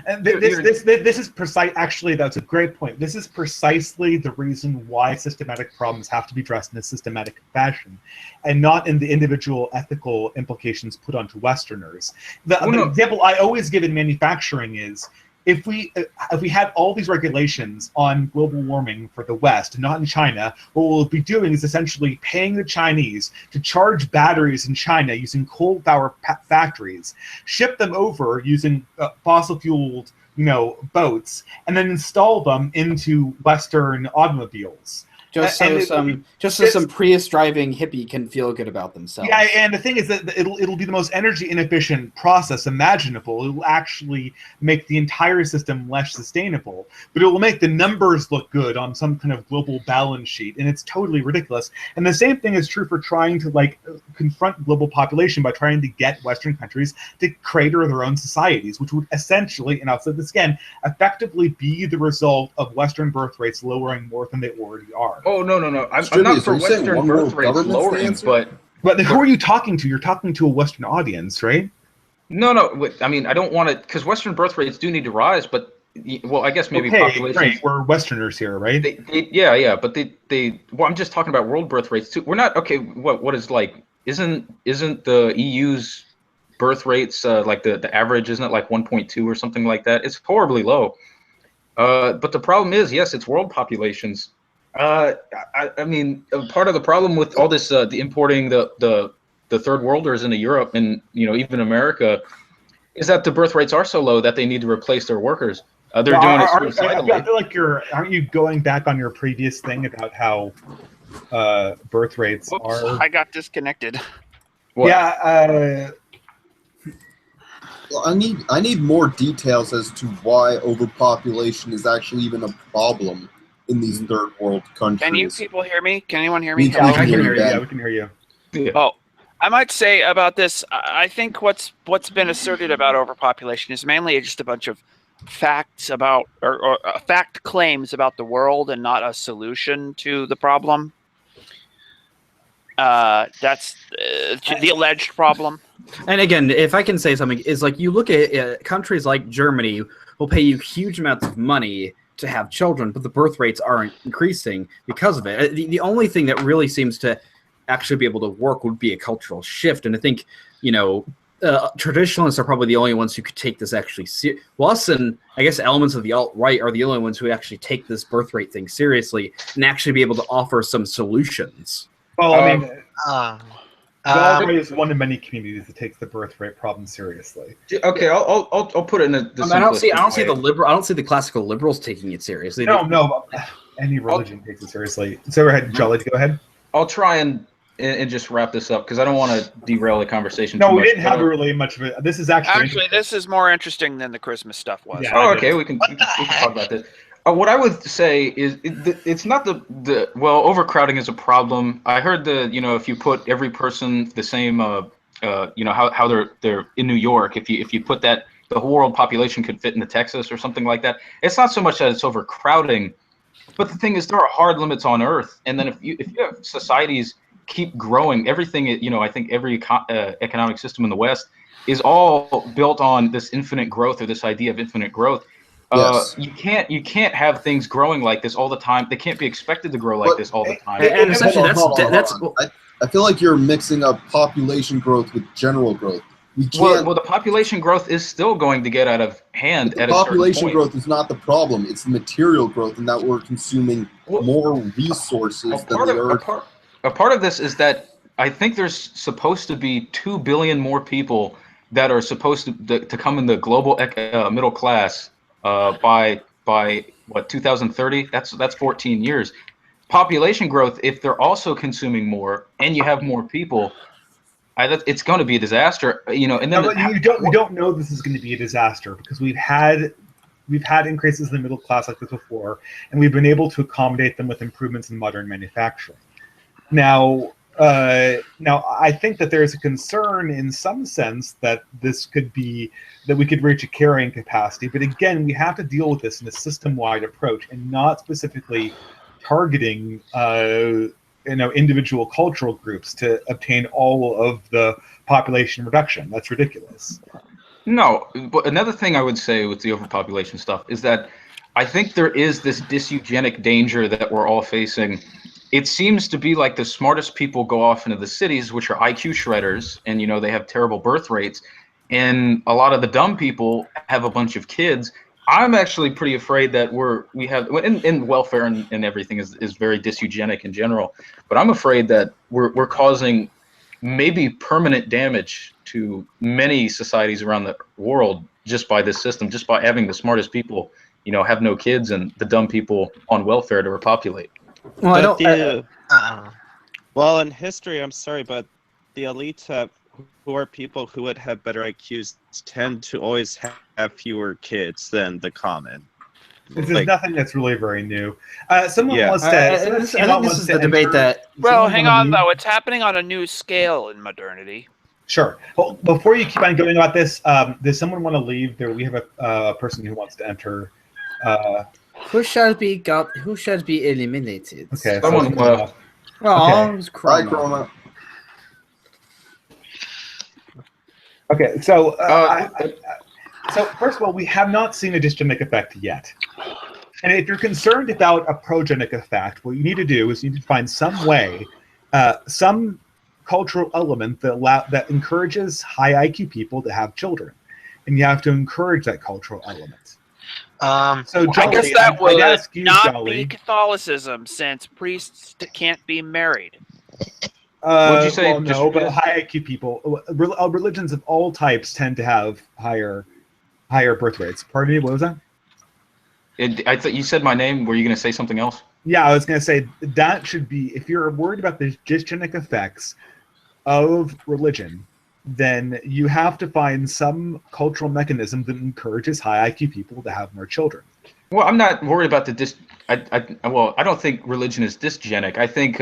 And this is precise. Actually, that's a great point. This is precisely the reason why systematic problems have to be addressed in a systematic fashion, and not in the individual ethical implications put onto Westerners. The example I always give in manufacturing is if we had all these regulations on global warming for the West, not in China, what we'll be doing is essentially paying the Chinese to charge batteries in China using coal power factories, ship them over using fossil-fueled, boats, and then install them into Western automobiles. Just so some Prius driving hippie can feel good about themselves. Yeah, and the thing is that it'll be the most energy inefficient process imaginable. It will actually make the entire system less sustainable, but it will make the numbers look good on some kind of global balance sheet, and it's totally ridiculous. And the same thing is true for trying to confront global population by trying to get Western countries to crater their own societies, which would essentially, and I'll say this again, effectively be the result of Western birth rates lowering more than they already are. Oh, no. I'm not for Western birth rates lowering, but who are you talking to? You're talking to a Western audience, right? No. I mean, I don't want to, because Western birth rates do need to rise, but, well, I guess maybe population. Right, we're Westerners here, right? But well, I'm just talking about world birth rates too. We're not, okay, what is isn't the EU's birth rates, the average, isn't it like 1.2 or something like that? It's horribly low. But the problem is, yes, it's world populations. I mean, part of the problem with all this, the importing the third worlders into Europe and even America, is that the birth rates are so low that they need to replace their workers. They're doing it suicidally. I feel like aren't you going back on your previous thing about how birth rates are? I got disconnected. What? Yeah. Well, I need more details as to why overpopulation is actually even a problem in these third world countries. Can you people hear me? Can anyone hear me? Yeah, we can hear you. Yeah, we can hear you. Yeah. Oh, I might say about this, I think what's been asserted about overpopulation is mainly just a bunch of facts about or fact claims about the world and not a solution to the problem. That's the alleged problem. And again, if I can say something, is you look at countries like Germany will pay you huge amounts of money to have children, but the birth rates aren't increasing because of it. The only thing that really seems to actually be able to work would be a cultural shift. And I think, traditionalists are probably the only ones who could take this actually well, us and I guess elements of the alt-right are the only ones who actually take this birth rate thing seriously and actually be able to offer some solutions. Well, I mean, the alt-right is one of many communities that takes the birth rate problem seriously. Okay, I'll put it in I don't see the classical liberals taking it seriously. No, any religion takes it seriously. So go ahead, Jolly, go ahead. I'll try and just wrap this up because I don't want to derail the conversation. No, we didn't have really much of it. This is actually this is more interesting than the Christmas stuff was. Yeah, okay, we can talk about this. What I would say is it's not the well, overcrowding is a problem. I heard if you put every person the same how they're in New York, if you put that the whole world population could fit into Texas or something like that. It's not so much that it's overcrowding, but the thing is there are hard limits on Earth, and then if you have societies keep growing, everything I think every economic system in the West is all built on this infinite growth or this idea of infinite growth. Yes. You can't have things growing like this all the time. They can't be expected to grow like this all the time. And essentially, Hold on. I feel like you're mixing up population growth with general growth. We can't. Well, the population growth is still going to get out of hand The at a certain population point. growth is not the problem. It's the material growth, and that we're consuming more resources than the Earth. A part of this is that I think there's supposed to be 2 billion more people that are supposed to come in the global middle class by what 2030. That's 14 years. Population growth, if they're also consuming more and you have more people, it's going to be a disaster. And then we don't know this is going to be a disaster because we've had increases in the middle class like this before, and we've been able to accommodate them with improvements in modern manufacturing. Now I think that there's a concern in some sense that we could reach a carrying capacity. But again, we have to deal with this in a system-wide approach and not specifically targeting individual cultural groups to obtain all of the population reduction. That's ridiculous. No, but another thing I would say with the overpopulation stuff is that I think there is this dyseugenic danger that we're all facing. It seems to be like the smartest people go off into the cities, which are IQ shredders, and they have terrible birth rates, and a lot of the dumb people have a bunch of kids. I'm actually pretty afraid that we have in welfare and everything is very dyseugenic in general, but I'm afraid that we're causing maybe permanent damage to many societies around the world just by this system, just by having the smartest people have no kids and the dumb people on welfare to repopulate. Well, well, in history, I'm sorry, but the elites who are people who would have better IQs tend to always have fewer kids than the common. This is nothing that's really very new. Someone wants to. I think this is the debate that. Well, hang on though. It's happening on a new scale in modernity. Sure. Well, before you keep on going about this, does someone want to leave? We have a person who wants to enter. Who shall be eliminated? Okay. Someone left. Oh, it's Bye, Chroma. Okay, so first of all, we have not seen a dysgenic effect yet. And if you're concerned about a progenic effect, what you need to do is you need to find some way, some cultural element that encourages high IQ people to have children. And you have to encourage that cultural element. So Jolly, I guess that would not Jolly, be Catholicism, since priests can't be married. What'd you say? Well, no, but high IQ people, religions of all types tend to have higher birth rates. Pardon me, what was that? I thought you said my name. Were you going to say something else? Yeah, I was going to say that should be, if you're worried about the dysgenic effects of religion, then you have to find some cultural mechanism that encourages high IQ people to have more children. Well, I'm not worried about the I don't think religion is dysgenic. I think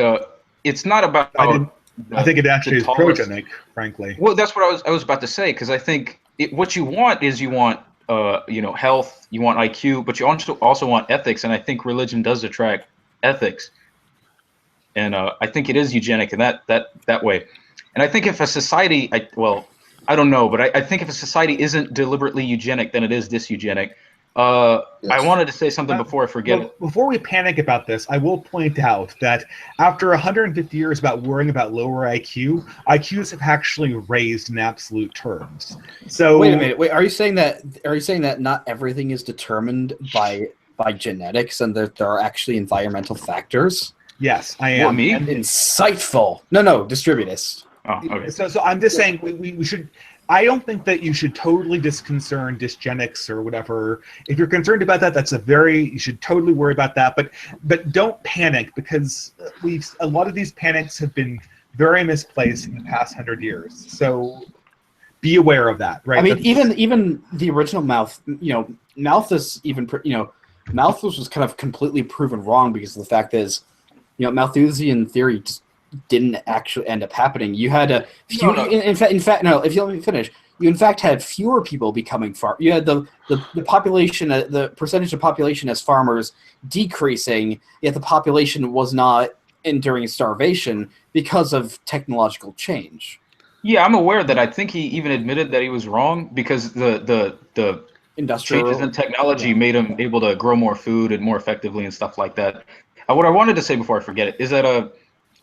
it's not about. I think it actually is progenic, frankly. Well, that's what I was about to say, because I think what you want is health, you want IQ, but you also want ethics, and I think religion does attract ethics, and I think it is eugenic in that way. And I think if a society, I don't know, but I think if a society isn't deliberately eugenic, then it is dyseugenic. Yes. I wanted to say something before I forget it. Before we panic about this, I will point out that after 150 years about worrying about lower IQs have actually raised in absolute terms. So wait a minute. Are you saying that not everything is determined by genetics and that there are actually environmental factors? Yes, I am. What, me? Insightful. No, distributist. Oh, okay. So I'm just saying we should. I don't think that you should totally disconcern dysgenics or whatever. If you're concerned about that, you should totally worry about that. But don't panic, because a lot of these panics have been very misplaced in the past 100 years. So be aware of that, right? I mean, even the original Malthus, Malthus even Malthus was kind of completely proven wrong because the fact is, Malthusian theory just didn't actually end up happening. You had a few. No. In fact, no. If you let me finish, you in fact had fewer people becoming You had the population, the percentage of population as farmers decreasing, yet the population was not enduring starvation because of technological change. Yeah, I'm aware that. I think he even admitted that he was wrong because the Industrial changes in technology made him able to grow more food and more effectively and stuff like that. What I wanted to say before I forget it is that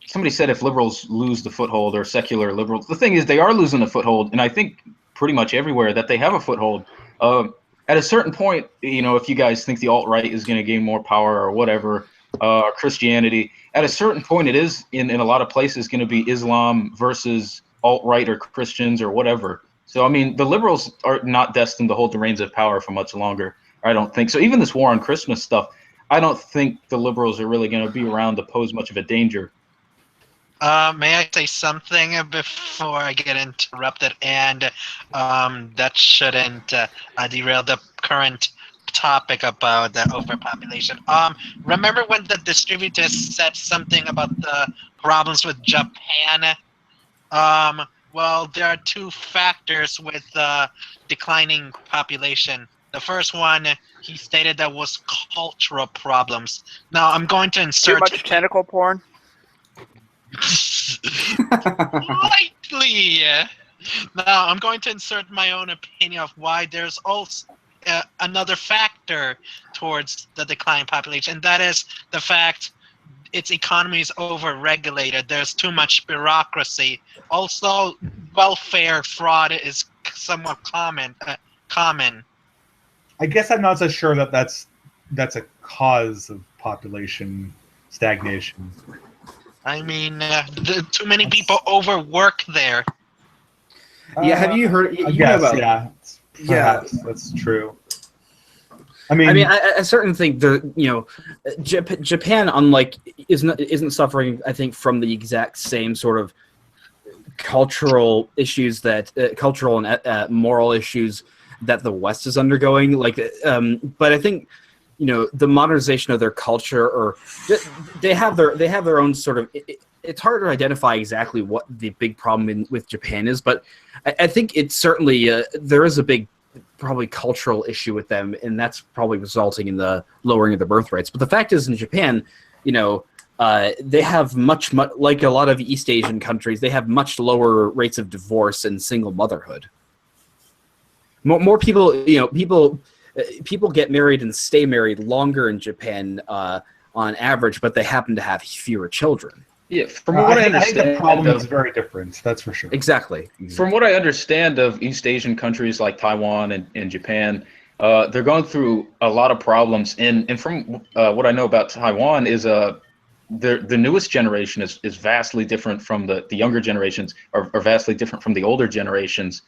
somebody said if liberals lose the foothold, or secular liberals, the thing is they are losing the foothold, and I think pretty much everywhere that they have a foothold. At a certain point, if you guys think the alt-right is going to gain more power or whatever, or Christianity, at a certain point it is in a lot of places going to be Islam versus alt-right or Christians or whatever. So, I mean, the liberals are not destined to hold the reins of power for much longer, I don't think. So even this war on Christmas stuff, I don't think the liberals are really going to be around to pose much of a danger. May I say something before I get interrupted? And that shouldn't derail the current topic about the overpopulation. Remember when the distributors said something about the problems with Japan? Well, there are two factors with declining population. The first one, he stated that was cultural problems. Now, I'm going to insert... Too much tentacle porn? Slightly. Now, I'm going to insert my own opinion of why there's also another factor towards the declining population, and that is the fact its economy is over-regulated. There's too much bureaucracy. Also, welfare fraud is somewhat common. I guess I'm not so sure that that's a cause of population stagnation. I mean, too many people overwork there. Yeah, have you heard? I guess, perhaps that's true. I mean, I certainly think Japan, unlike, isn't suffering, I think, from the exact same sort of cultural issues that cultural and moral issues that the West is undergoing. But I think the modernization of their culture, or they have their own sort of. It's hard to identify exactly what the big problem with Japan is, but I think it's certainly there is a big probably cultural issue with them, and that's probably resulting in the lowering of the birth rates. But the fact is, in Japan, they have much like a lot of East Asian countries, they have much lower rates of divorce and single motherhood. More people, people get married and stay married longer in Japan on average, but they happen to have fewer children. Yeah, from what I understand, the problem is very different. That's for sure. Exactly. From what I understand of East Asian countries like Taiwan and Japan, they're going through a lot of problems. And from what I know about Taiwan is the newest generation is vastly different from the younger generations, or vastly different from the older generations.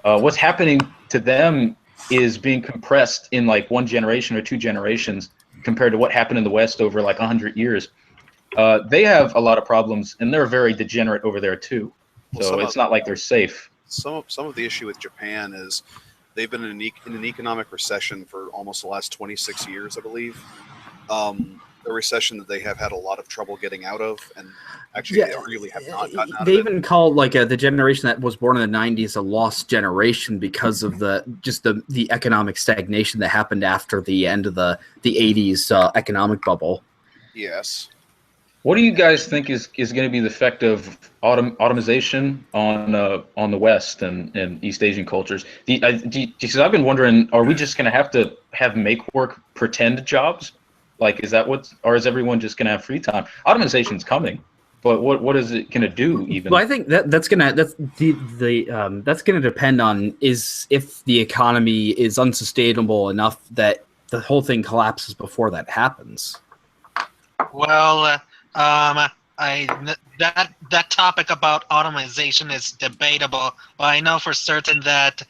What's happening to them is being compressed in like one generation or two generations compared to what happened in the West over like 100 years. They have a lot of problems, and they're very degenerate over there too. So it's not like they're safe. Some of the issue with Japan is they've been in an economic recession for almost the last 26 years, I believe. A recession that they have had a lot of trouble getting out of, and actually they really have not gotten out of it. They even call the generation that was born in the 90s a lost generation because of the economic stagnation that happened after the end of the 80s economic bubble. Yes. What do you guys think is going to be the effect of automation on the West and East Asian cultures? Because I've been wondering, are we just going to have make work pretend jobs? Like, is that or is everyone just going to have free time? Automation's coming, but what is it going to do even? Well, I think that's gonna depend on if the economy is unsustainable enough that the whole thing collapses before that happens. Well, that topic about automation is debatable, but I know for certain that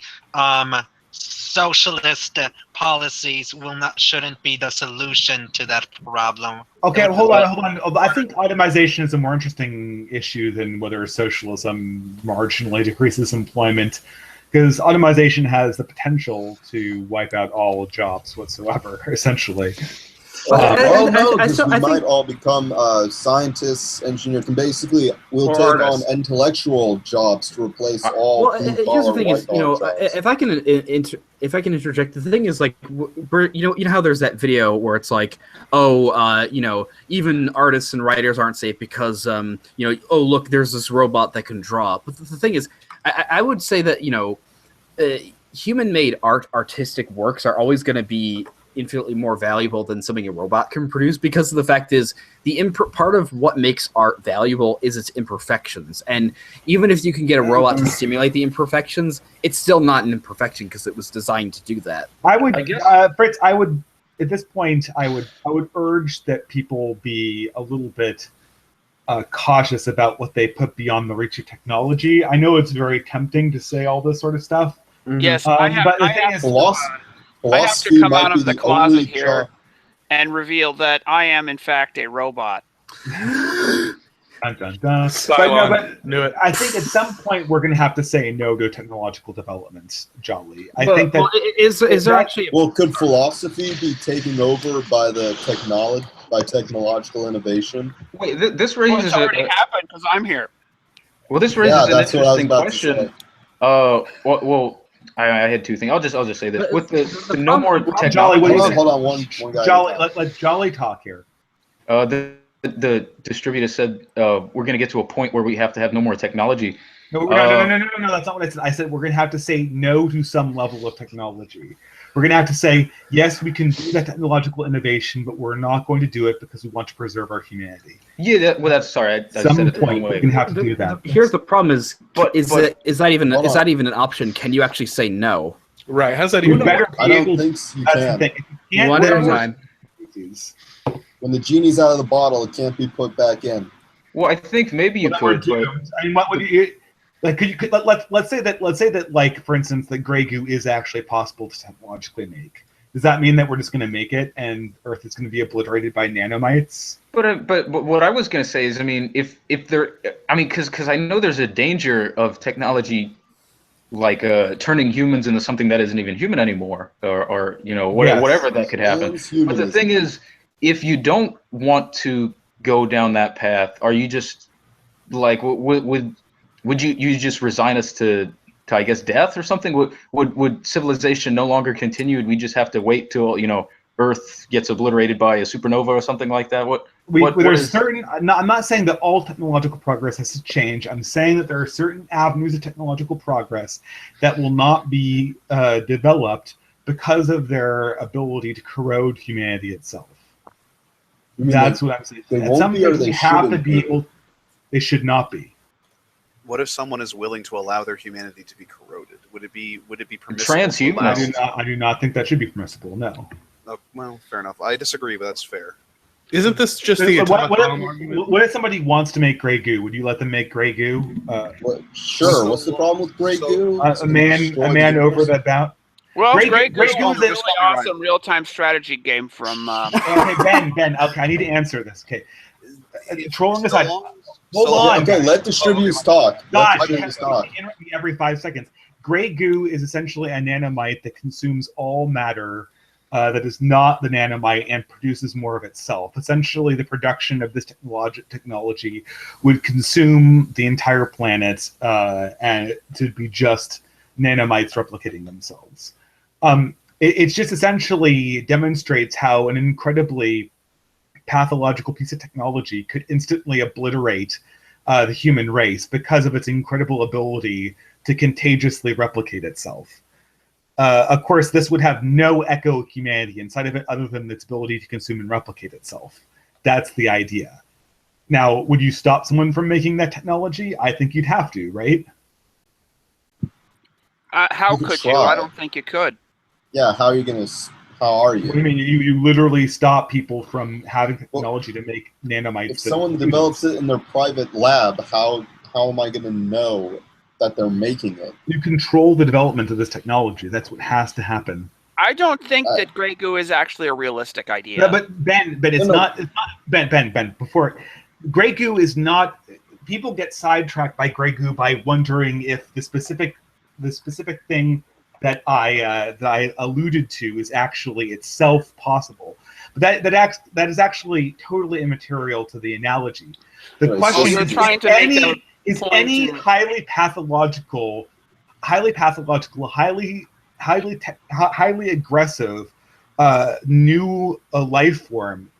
socialist policies shouldn't be the solution to that problem. Okay, hold on. I think automation is a more interesting issue than whether socialism marginally decreases employment. because automation has the potential to wipe out all jobs whatsoever, essentially. Well, no, because we might all become scientists, engineers, and basically we'll take on intellectual jobs to replace all here's the thing is, if I can interject, the thing is, like, you know how there's that video where it's like, even artists and writers aren't safe because oh look, there's this robot that can draw. But the thing is, I would say that human-made artistic works are always going to be infinitely more valuable than something a robot can produce, because the fact is part of what makes art valuable is its imperfections, and even if you can get a robot to simulate the imperfections, it's still not an imperfection because it was designed to do that. Fritz, at this point I would urge that people be a little bit cautious about what they put beyond the reach of technology. I know it's very tempting to say all this sort of stuff. Yes, I have to come out of the closet here and reveal that I am, in fact, a robot. Dun, dun, dun. But I think at some point we're going to have to say no to technological developments, Jolly. I think that is there actually? Could philosophy be taken over by technological innovation? Wait, this raises it's already happened because I'm here. Well, this raises an interesting question. I had two things. I'll just say this: with the no more technology. Hold on, one guy. Jolly, let Jolly talk here. The distributor said we're going to get to a point where we have to have no more technology. No, that's not what I said. I said we're going to have to say no to some level of technology. We're going to have to say, yes, we can do that technological innovation, but we're not going to do it because we want to preserve our humanity. Yeah, that's sorry. I said it the wrong way. We're going to have to do that. Here's the problem: is that even an option? Can you actually say no? Right? How's that even? I don't think you can. One at a time. When the genie's out of the bottle, it can't be put back in. Well, I think maybe you could. I mean, what would you? Like, let's say that, like, for instance, that gray goo is actually possible to technologically make. Does that mean that we're just going to make it and Earth is going to be obliterated by nanomites? But what I was going to say is, I mean, because I know there's a danger of technology, like turning humans into something that isn't even human anymore, or whatever that could happen. But the thing is, if you don't want to go down that path, are you just like would you just resign us to I guess death or something? Would civilization no longer continue? Would we just have to wait till Earth gets obliterated by a supernova or something like that? I'm not saying that all technological progress has to change. I'm saying that there are certain avenues of technological progress that will not be developed because of their ability to corrode humanity itself. That's what I'm saying. At some point, we have to be able. They should not be. What if someone is willing to allow their humanity to be corroded? Would it be permissible? Transhumanist. I do not think that should be permissible. No. Oh, well, fair enough. I disagree, but that's fair. Isn't this just the atomic bomb argument? What if somebody wants to make gray goo? Would you let them make gray goo? Sure. What's the problem with gray goo? A man over that bout. Well, Gray Goo is a really awesome real-time strategy game from. Okay, Ben. Okay, I need to answer this. Okay, trolling aside. Hold on. Okay, let distributors talk. God, interrupt me every 5 seconds. Gray goo is essentially a nanomite that consumes all matter that is not the nanomite and produces more of itself. Essentially, the production of this technology would consume the entire planet and to be just nanomites replicating themselves. It just essentially demonstrates how an incredibly pathological piece of technology could instantly obliterate the human race because of its incredible ability to contagiously replicate itself. Of course, this would have no echo humanity inside of it other than its ability to consume and replicate itself. That's the idea. Now, would you stop someone from making that technology? I think you'd have to, right? How could you? I don't think you could. Yeah, how are you? What do you mean? You literally stop people from having technology to make nanomites. If someone develops it in their private lab, how am I going to know that they're making it? You control the development of this technology. That's what has to happen. I don't think that gray goo is actually a realistic idea. Yeah, but Ben, it's not. It's not Ben. Before, gray goo is not. People get sidetracked by gray goo by wondering if the specific the specific thing that I alluded to is actually itself possible. But that is actually totally immaterial to the analogy. The question you're is, trying to make a is any point highly pathological, highly aggressive new life form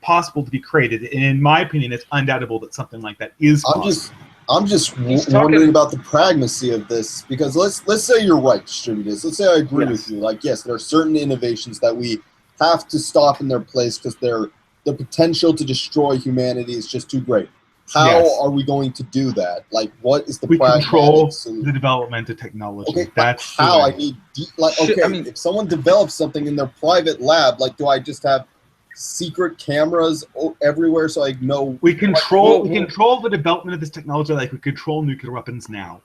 possible to be created? And in my opinion, it's undoubtable that something like that is possible. I'm just wondering about the pragmacy of this, because let's say you're right, distributors. Let's say I agree with you. Like, yes, there are certain innovations that we have to stop in their place because the potential to destroy humanity is just too great. How are we going to do that? Like, what is the pragmatic control solution? The development of technology? Okay, that's how I need if someone develops something in their private lab, like, do I just have secret cameras everywhere so I know? We control the development of this technology like we control nuclear weapons now.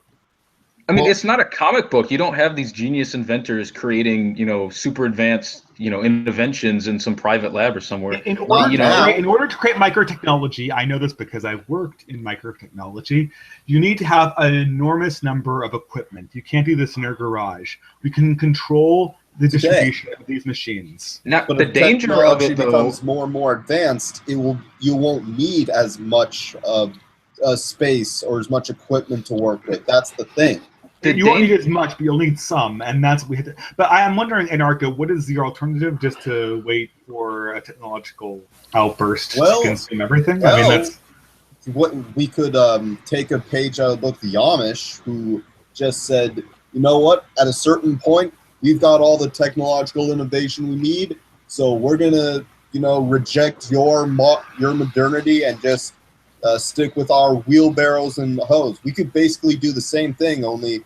I mean, it's not a comic book. You don't have these genius inventors creating, super advanced, inventions in some private lab or somewhere. In order to create microtechnology, I know this because I've worked in microtechnology, you need to have an enormous number of equipment. You can't do this in your garage. We can control the distribution of these machines. Now, but the danger of it, becomes more and more advanced, you won't need as much space or as much equipment to work with. That's the thing. You won't need as much, but you'll need some, and that's what we have to. But I am wondering, Anarcho, what is your alternative? Just to wait for a technological outburst to consume everything? I mean, that's what we could take a page out of the book, The Amish, who just said, you know what? At a certain point, we've got all the technological innovation we need, so we're gonna, reject your modernity and just stick with our wheelbarrows and hose. We could basically do the same thing, only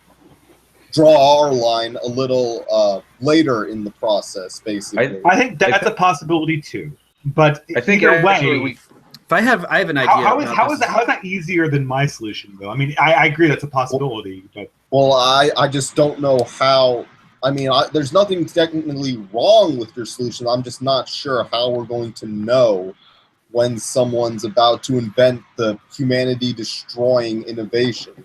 draw our line a little later in the process, basically. I think that's a possibility too. But I think either way, I have an idea. How is that easier than my solution, though? I mean, I agree that's a possibility, but I just don't know how. I mean, there's nothing technically wrong with your solution. I'm just not sure how we're going to know when someone's about to invent the humanity-destroying innovation.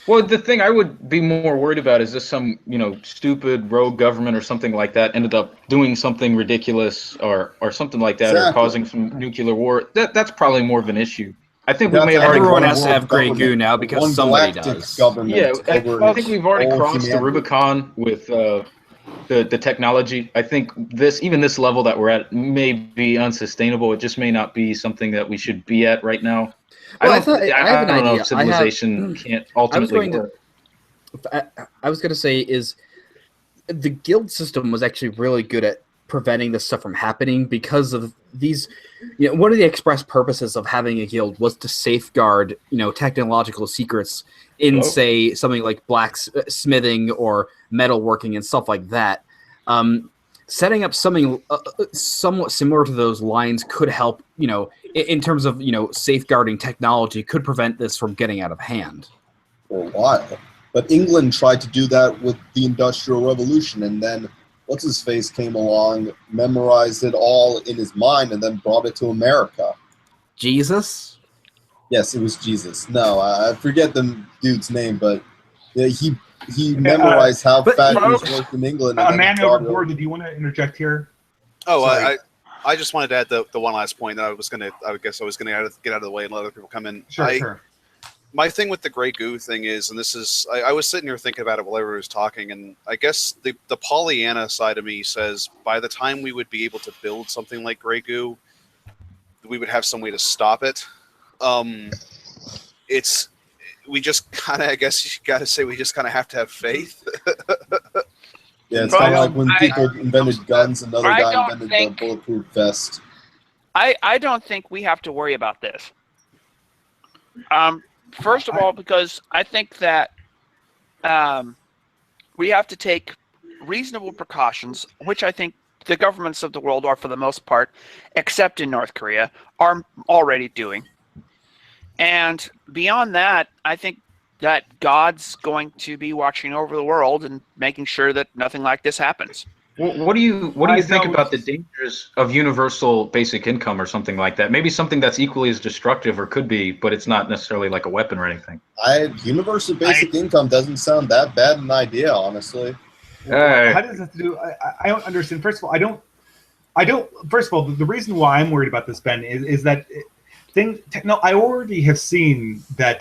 Well, the thing I would be more worried about is if some, stupid rogue government or something like that ended up doing something ridiculous or something like that, or causing some nuclear war. That's probably more of an issue. I think we may have already. Everyone has to have Grey Goo now because somebody does. Yeah, I think we've already crossed the Rubicon with the technology. I think even this level that we're at may be unsustainable. It just may not be something that we should be at right now. Well, I have an don't know idea. if civilization can't ultimately work. I was going to say is the guild system was actually really good at preventing this stuff from happening because of these. One of the express purposes of having a guild was to safeguard, technological secrets in, say, something like blacksmithing or metalworking and stuff like that. Setting up something somewhat similar to those lines could help, in terms of, safeguarding technology, could prevent this from getting out of hand. For a while. But England tried to do that with the Industrial Revolution, and then what's-his-face came along, memorized it all in his mind, and then brought it to America. Jesus? Yes, it was Jesus. No, I forget the dude's name, but he memorized how factories worked in England. A man overboard. Did you want to interject here? Oh, I just wanted to add the one last point that I guess I was gonna get out of the way and let other people come in. Sure. My thing with the Grey Goo thing is, and this is, I was sitting here thinking about it while everyone was talking, and I guess the Pollyanna side of me says by the time we would be able to build something like Grey Goo, we would have some way to stop it. We just kind of, I guess you got to say, we just kind of have to have faith. Yeah, it's kind of like when people invented guns, another guy invented the bulletproof vest. I don't think we have to worry about this. First of all, because I think that we have to take reasonable precautions, which I think the governments of the world are, for the most part, except in North Korea, are already doing. And beyond that, I think that God's going to be watching over the world and making sure that nothing like this happens. What do you think about the dangers of universal basic income or something like that? Maybe something that's equally as destructive or could be, but it's not necessarily like a weapon or anything. Universal basic income doesn't sound that bad an idea, honestly. How does that do? I don't understand. First of all, I don't. First of all, the reason why I'm worried about this, Ben, is that I already have seen that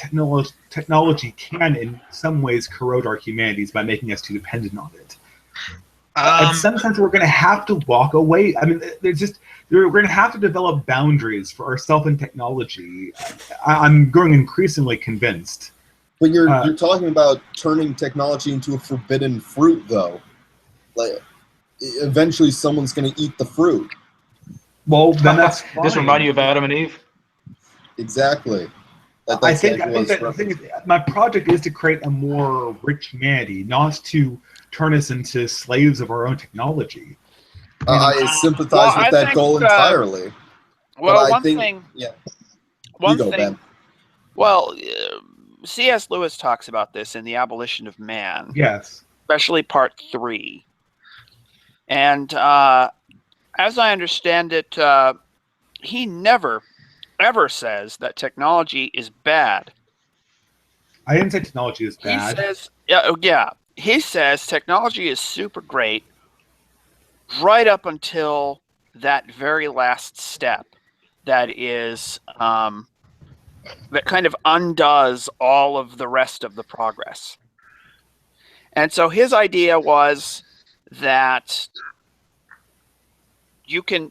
technology can, in some ways, corrode our humanities by making us too dependent on it. In some sense, we're going to have to walk away. I mean, we're going to have to develop boundaries for ourselves and technology. I'm growing increasingly convinced. But you're talking about turning technology into a forbidden fruit, though. Like, eventually, someone's going to eat the fruit. Well, then that's fine. This remind you of Adam and Eve? Exactly. I think that the thing is, my project is to create a more rich humanity, not to turn us into slaves of our own technology. I sympathize with that goal entirely. One thing. Ben. Well, C.S. Lewis talks about this in The Abolition of Man. Yes. Especially Part 3. And as I understand it, he never, ever says that technology is bad. I didn't say technology is bad. He says, he says technology is super great right up until that very last step that is that kind of undoes all of the rest of the progress. And so his idea was that you can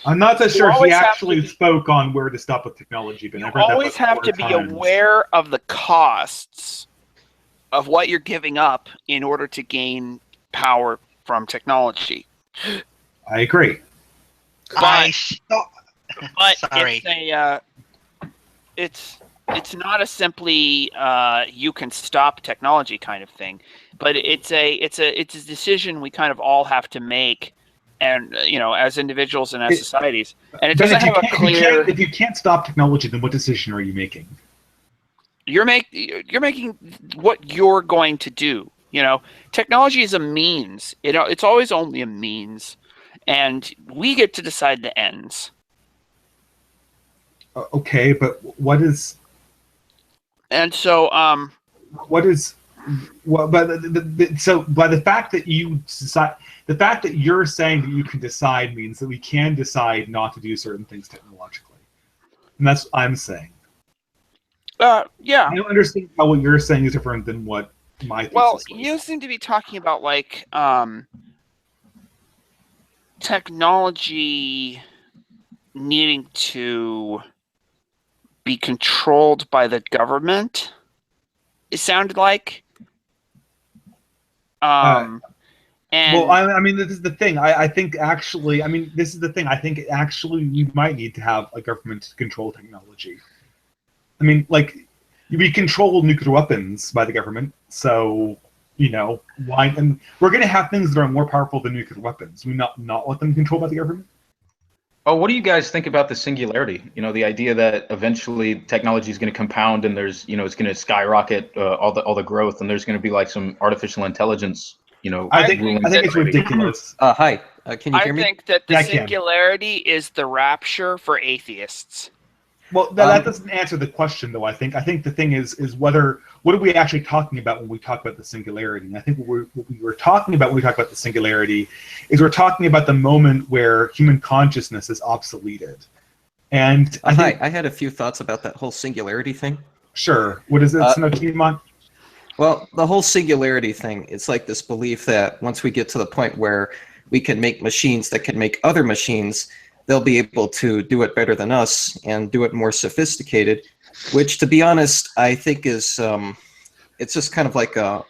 I'm not so sure he actually spoke on where to stop with technology, but you always have to be aware of the costs of what you're giving up in order to gain power from technology. I agree. But Sorry. it's not a simply you can stop technology kind of thing, but it's a decision we kind of all have to make, and as individuals and as societies. And it doesn't have a clear. If you can't stop technology, then what decision are you making? You're making what you're going to do. Technology is a means. It's always only a means, and we get to decide the ends. Okay, but what is? And so, what is? Well, but so by the fact that you decide, the fact that you're saying that you can decide means that we can decide not to do certain things technologically, and that's what I'm saying. Yeah. I don't understand how what you're saying is different than what my thesis was. You seem to be talking about like technology needing to be controlled by the government. It sounded like. Well, I mean, this is the thing. I think actually, this is the thing. I think actually we might need to have a government to control technology. I mean, like, we control nuclear weapons by the government, so why? And we're going to have things that are more powerful than nuclear weapons. We not let them controlled by the government. Oh, what do you guys think about the singularity? The idea that eventually technology is going to compound, and there's, it's going to skyrocket all the growth, and there's going to be like some artificial intelligence. I think it's ridiculous. Hi, can you hear me? I think that the singularity is the rapture for atheists. Well, that doesn't answer the question, though. I think the thing is what are we actually talking about when we talk about the singularity? And I think what we were talking about when we talk about the singularity is we're talking about the moment where human consciousness is obsoleted. And I had a few thoughts about that whole singularity thing. Sure. What is it, Snowteamon? Well, the whole singularity thing, it's like this belief that once we get to the point where we can make machines that can make other machines, they'll be able to do it better than us and do it more sophisticated, which, to be honest, I think is it's just kind of like a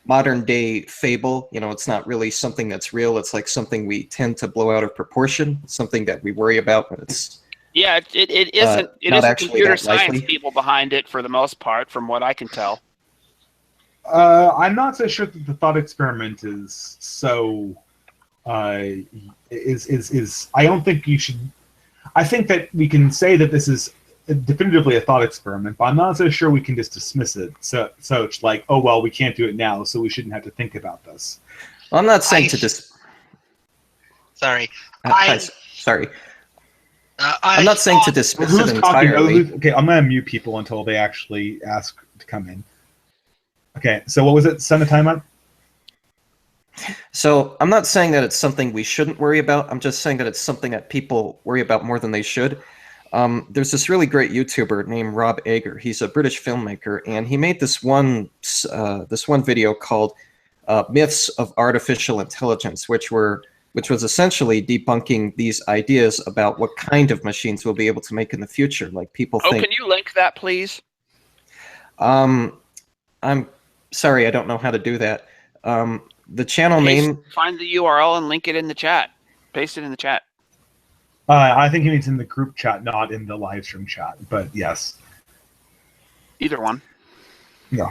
modern day fable. It's not really something that's real. It's like something we tend to blow out of proportion, something that we worry about, but it's it isn't. It isn't computer science people behind it for the most part, from what I can tell. I'm not so sure that the thought experiment is so. I don't think you should. I think that we can say that this is definitively a thought experiment, but I'm not so sure we can just dismiss it. So it's like, oh well, we can't do it now, so we shouldn't have to think about this. I'm not saying to dis. Sorry. Sorry. I'm not saying to dismiss it entirely. Okay, I'm gonna mute people until they actually ask to come in. Okay, so what was it? Send a timeout. So I'm not saying that it's something we shouldn't worry about. I'm just saying that it's something that people worry about more than they should. There's this really great YouTuber named Rob Ager. He's a British filmmaker, and he made this one video called "Myths of Artificial Intelligence," which was essentially debunking these ideas about what kind of machines we'll be able to make in the future. Like people think. Can you link that, please? I'm sorry, I don't know how to do that. The channel name. Find the URL and link it in the chat. Paste it in the chat. I think it's in the group chat, not in the live stream chat. But yes, either one. Yeah.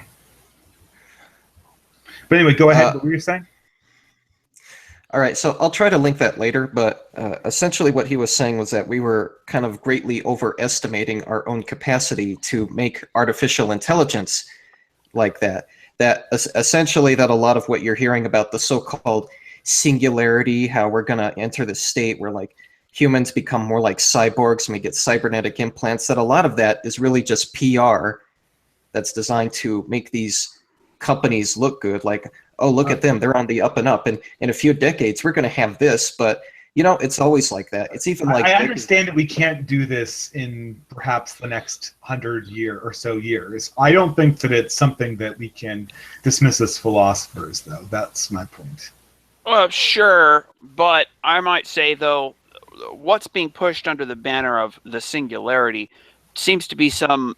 But anyway, go ahead. What were you saying? All right, so I'll try to link that later. But essentially, what he was saying was that we were kind of greatly overestimating our own capacity to make artificial intelligence like that. That essentially that a lot of what you're hearing about the so-called singularity, how we're going to enter the state where like humans become more like cyborgs and we get cybernetic implants, that a lot of that is really just PR that's designed to make these companies look good. Like, oh, look at them, they're on the up and up. And in a few decades, we're going to have this, but you know, it's always like that. It's even like I understand that we can't do this in perhaps the next 100 or so years. I don't think that it's something that we can dismiss as philosophers, though. That's my point. Well, sure, but I might say though, what's being pushed under the banner of the singularity seems to be some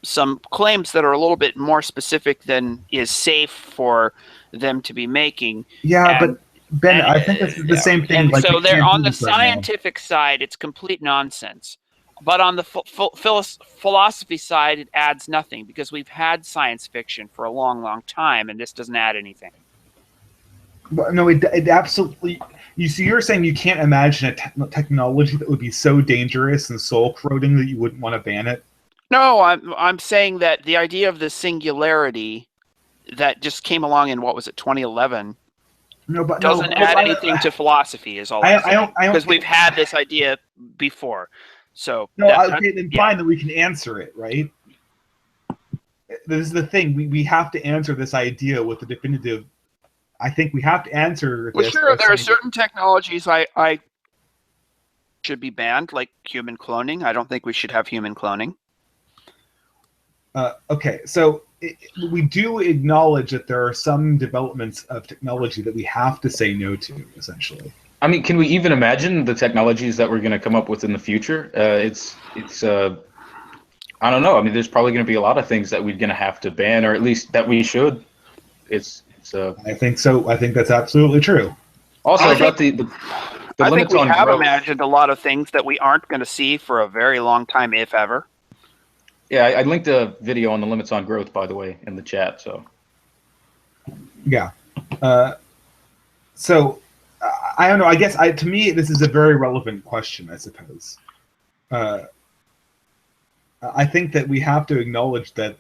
claims that are a little bit more specific than is safe for them to be making. Yeah, but Ben, I think this is the same thing. And like so they're on the scientific side, it's complete nonsense. But on the philosophy side, it adds nothing because we've had science fiction for a long, long time, and this doesn't add anything. But no, it absolutely. You see, you're saying you can't imagine a technology that would be so dangerous and soul corroding that you wouldn't want to ban it. No, I'm saying that the idea of the singularity that just came along in what was it, 2011. No, but doesn't add anything to philosophy is all I'm saying. Because we've had this idea before. So no, okay, then fine that we can answer it, right? This is the thing. We have to answer this idea with a definitive. I think we have to answer this. Well, sure, there are certain technologies I should be banned, like human cloning. I don't think we should have human cloning. Okay, so we do acknowledge that there are some developments of technology that we have to say no to, essentially. I mean, can we even imagine the technologies that we're going to come up with in the future? It's I don't know. I mean, there's probably going to be a lot of things that we're going to have to ban, or at least that we should. I think so. I think that's absolutely true. Also, about the I think limits we on have growth. imagined a lot of things that we aren't going to see for a very long time, if ever. Yeah, I linked a video on the limits on growth, by the way, in the chat. So. Yeah. So I don't know. I guess to me this is a very relevant question. I suppose. I think that we have to acknowledge that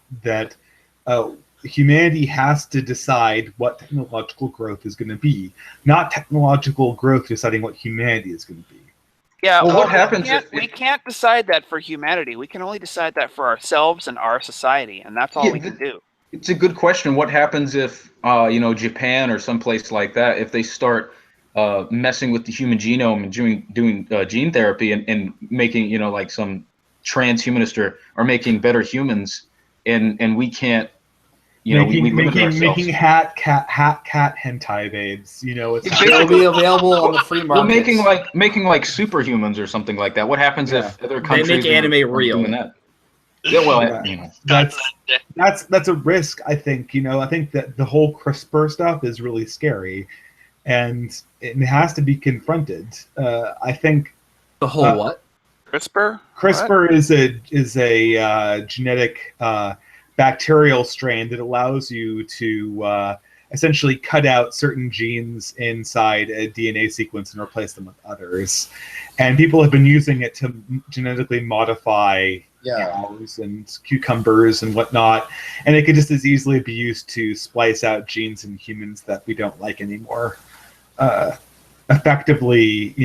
humanity has to decide what technological growth is going to be, not technological growth deciding what humanity is going to be. Yeah, well, what happens we can't decide that for humanity. We can only decide that for ourselves and our society, and that's all we can do. It's a good question. What happens if, Japan or someplace like that, if they start messing with the human genome and doing gene therapy and making, like some transhumanist or making better humans, and we can't, we limit ourselves. Making cat hentai babes, It'll be available on the free market. Well, making like superhumans or something like that. What happens if other countries they make anime real? Doing that? Yeah, well, that's a risk. I think I think that the whole CRISPR stuff is really scary, and it has to be confronted. I think the whole what? CRISPR. CRISPR is a genetic bacterial strain that allows you to essentially cut out certain genes inside a DNA sequence and replace them with others. And people have been using it to genetically modify cows and cucumbers and whatnot, and it could just as easily be used to splice out genes in humans that we don't like anymore, effectively,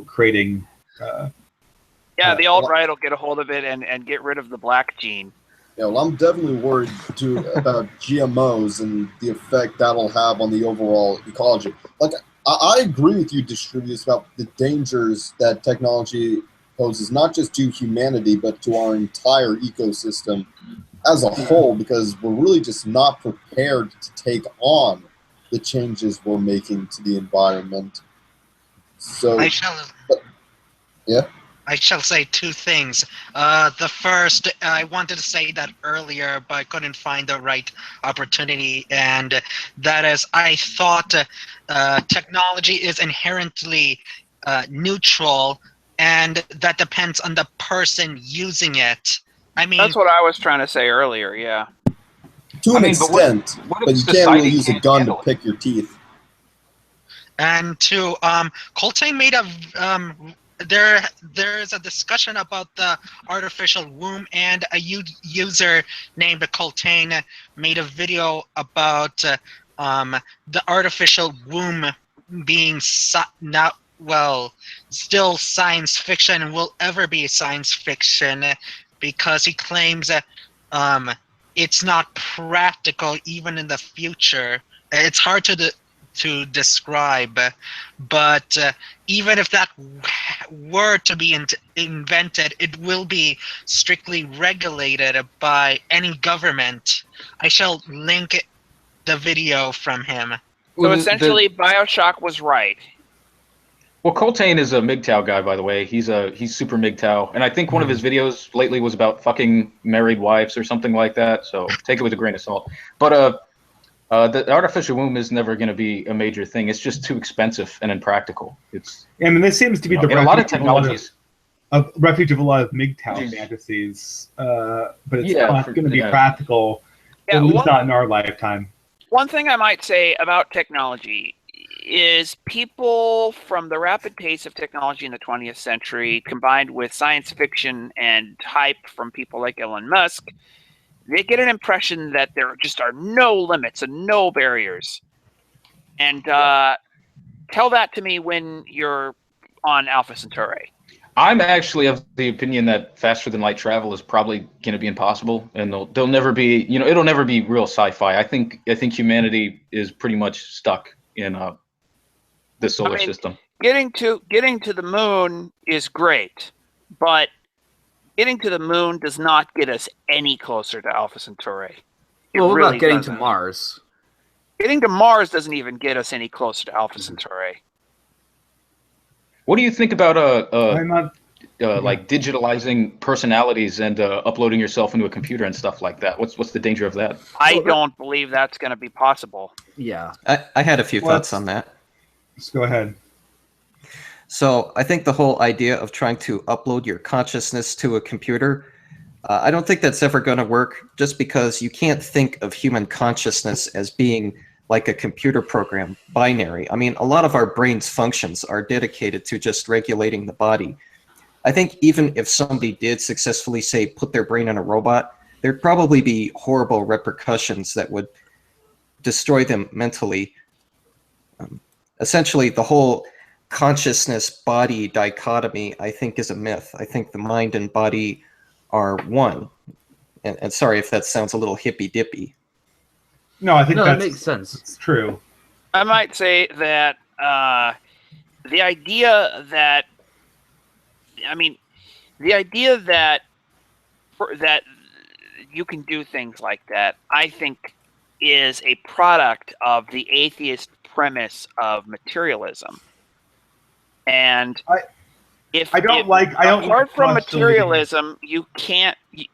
creating. The alt-right will get a hold of it and get rid of the black gene. Yeah, well, I'm definitely worried too about GMOs and the effect that'll have on the overall ecology. Like, I agree with you, Distributus, about the dangers that technology poses, not just to humanity, but to our entire ecosystem as a whole, because we're really just not prepared to take on the changes we're making to the environment. So, I shall say two things. The first, I wanted to say that earlier, but I couldn't find the right opportunity, and that is, I thought technology is inherently neutral, and that depends on the person using it. I mean, that's what I was trying to say earlier. Yeah. To an extent, but you can't really use a gun to pick your teeth. And two, Coltain made a there's a discussion about the artificial womb, and a user named Coltain made a video about the artificial womb being still science fiction and will ever be science fiction, because he claims that it's not practical even in the future. It's hard to describe, but even if that were to be invented, it will be strictly regulated by any government. I shall link the video from him. So essentially, Bioshock was right. Well, Coltain is a MGTOW guy, by the way. He's super MGTOW, and I think one of his videos lately was about fucking married wives or something like that. So take it with a grain of salt. But the artificial womb is never going to be a major thing. It's just too expensive and impractical. I mean, this seems to be the a lot of technologies. A refuge of a lot of MGTOW fantasies, but it's not going to be practical, at least not in our lifetime. One thing I might say about technology is people, from the rapid pace of technology in the 20th century, combined with science fiction and hype from people like Elon Musk, they get an impression that there just are no limits and no barriers. And tell that to me when you're on Alpha Centauri. I'm actually of the opinion that faster than light travel is probably going to be impossible, and they'll never be. It'll never be real sci-fi. I think humanity is pretty much stuck in the solar system. Getting to the moon is great, but getting to the moon does not get us any closer to Alpha Centauri. What about getting to Mars? Getting to Mars doesn't even get us any closer to Alpha Centauri. What do you think about like digitalizing personalities and uploading yourself into a computer and stuff like that? What's the danger of that? I don't believe that's going to be possible. Yeah, I had a few thoughts on that. Let's go ahead. So I think the whole idea of trying to upload your consciousness to a computer, I don't think that's ever going to work, just because you can't think of human consciousness as being like a computer program, binary. I mean, a lot of our brain's functions are dedicated to just regulating the body. I think even if somebody did successfully, say, put their brain in a robot, there'd probably be horrible repercussions that would destroy them mentally. Essentially, the whole consciousness-body dichotomy, I think, is a myth. I think the mind and body are one. And sorry if that sounds a little hippy-dippy. No, I think that makes sense. It's true. I might say that the idea that you can do things like that, I think, is a product of the atheist premise of materialism. And apart from materialism, you can't. You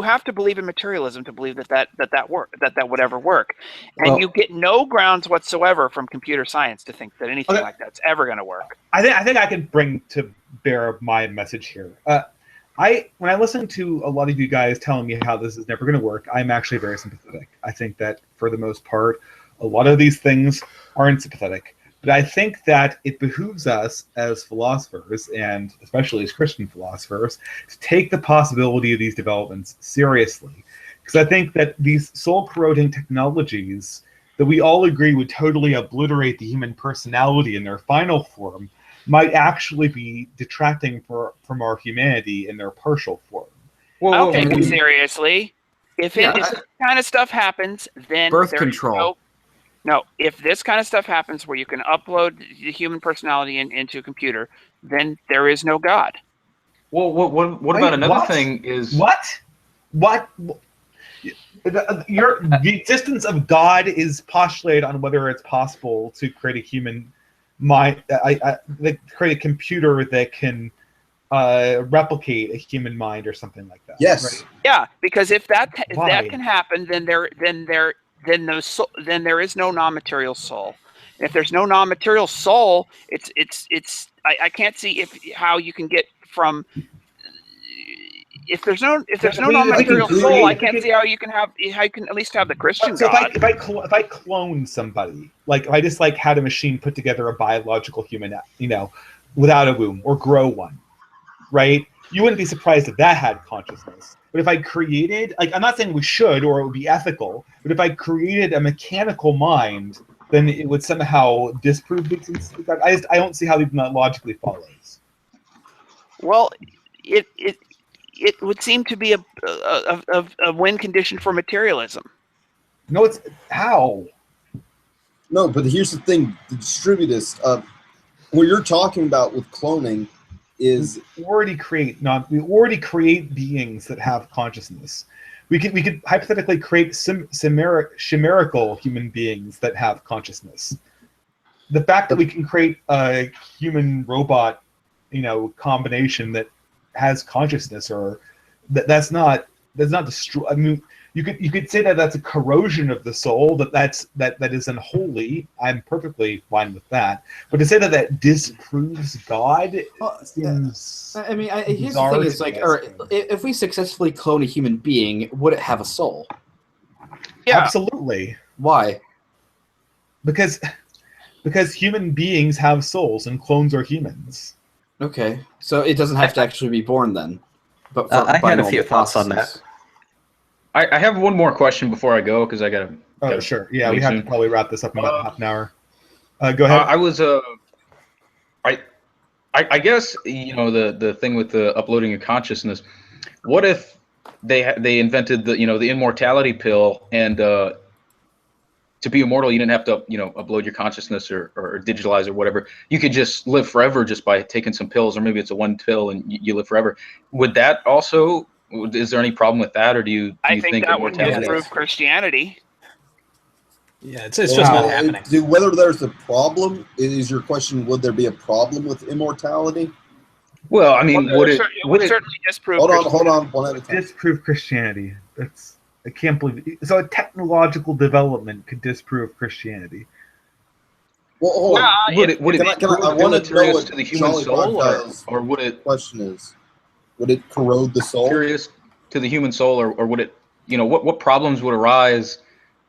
have to believe in materialism to believe that would ever work, and you get no grounds whatsoever from computer science to think that anything like that's ever going to work. I think I can bring to bear my message here. When I listen to a lot of you guys telling me how this is never going to work, I'm actually very sympathetic. I think that for the most part, a lot of these things aren't sympathetic. But I think that it behooves us as philosophers, and especially as Christian philosophers, to take the possibility of these developments seriously. Because I think that these soul-corroding technologies that we all agree would totally obliterate the human personality in their final form might actually be detracting from our humanity in their partial form. I'll take them seriously. If this kind of stuff happens, then birth control. No, if this kind of stuff happens where you can upload the human personality into a computer, then there is no God. Well, what about another thing is what? The existence of God is postulated on whether it's possible to create a human mind, create a computer that can replicate a human mind or something like that. Yes. Right? Yeah, because if that can happen, then there is no non-material soul. And if there's no non-material soul, I can't see how you can get from. If there's no non-material soul, I can't see how you can at least have the Christian God. If I clone somebody, like if I just had a machine put together a biological human, without a womb, or grow one, right? You wouldn't be surprised if that had consciousness. But if I created, I'm not saying we should or it would be ethical, but if I created a mechanical mind, then it would somehow disprove the existence of God. I don't see how that logically follows. Well, it would seem to be a win condition for materialism. No, it's how? No, but here's the thing: the distributist. What you're talking about with cloning is we already create beings that have consciousness. We could hypothetically create chimerical human beings that have consciousness. The fact that we can create a human robot, combination that has consciousness, or that's not destroy. I mean, you could say that that's a corrosion of the soul, that is unholy. I'm perfectly fine with that. But to say that disproves God seems. I mean, here's the thing: is if we successfully clone a human being, would it have a soul? Yeah, absolutely. Why? Because human beings have souls, and clones are humans. Okay, so it doesn't have to actually be born then. But I had a few thoughts on that. I have one more question before I go because I got to. Oh, sure. Yeah, we have to probably wrap this up in about half an hour. Go ahead. I guess the thing with the uploading of consciousness. What if they invented the immortality pill, and to be immortal you didn't have to upload your consciousness or digitalize or whatever. You could just live forever just by taking some pills, or maybe it's a one pill and you live forever. Would that also? Is there any problem with that, or do you think that would disprove Christianity? Yeah, it's just not happening. Whether there's a problem is your question. Would there be a problem with immortality? Well, I mean, would it certainly disprove? Hold on, one at a time. Disprove Christianity. I can't believe it. So a technological development could disprove Christianity. Well, hold on. Would it I want to know what to the human soul, or would it? Question is, would it corrode the soul? Curious to the human soul, or would it? What problems would arise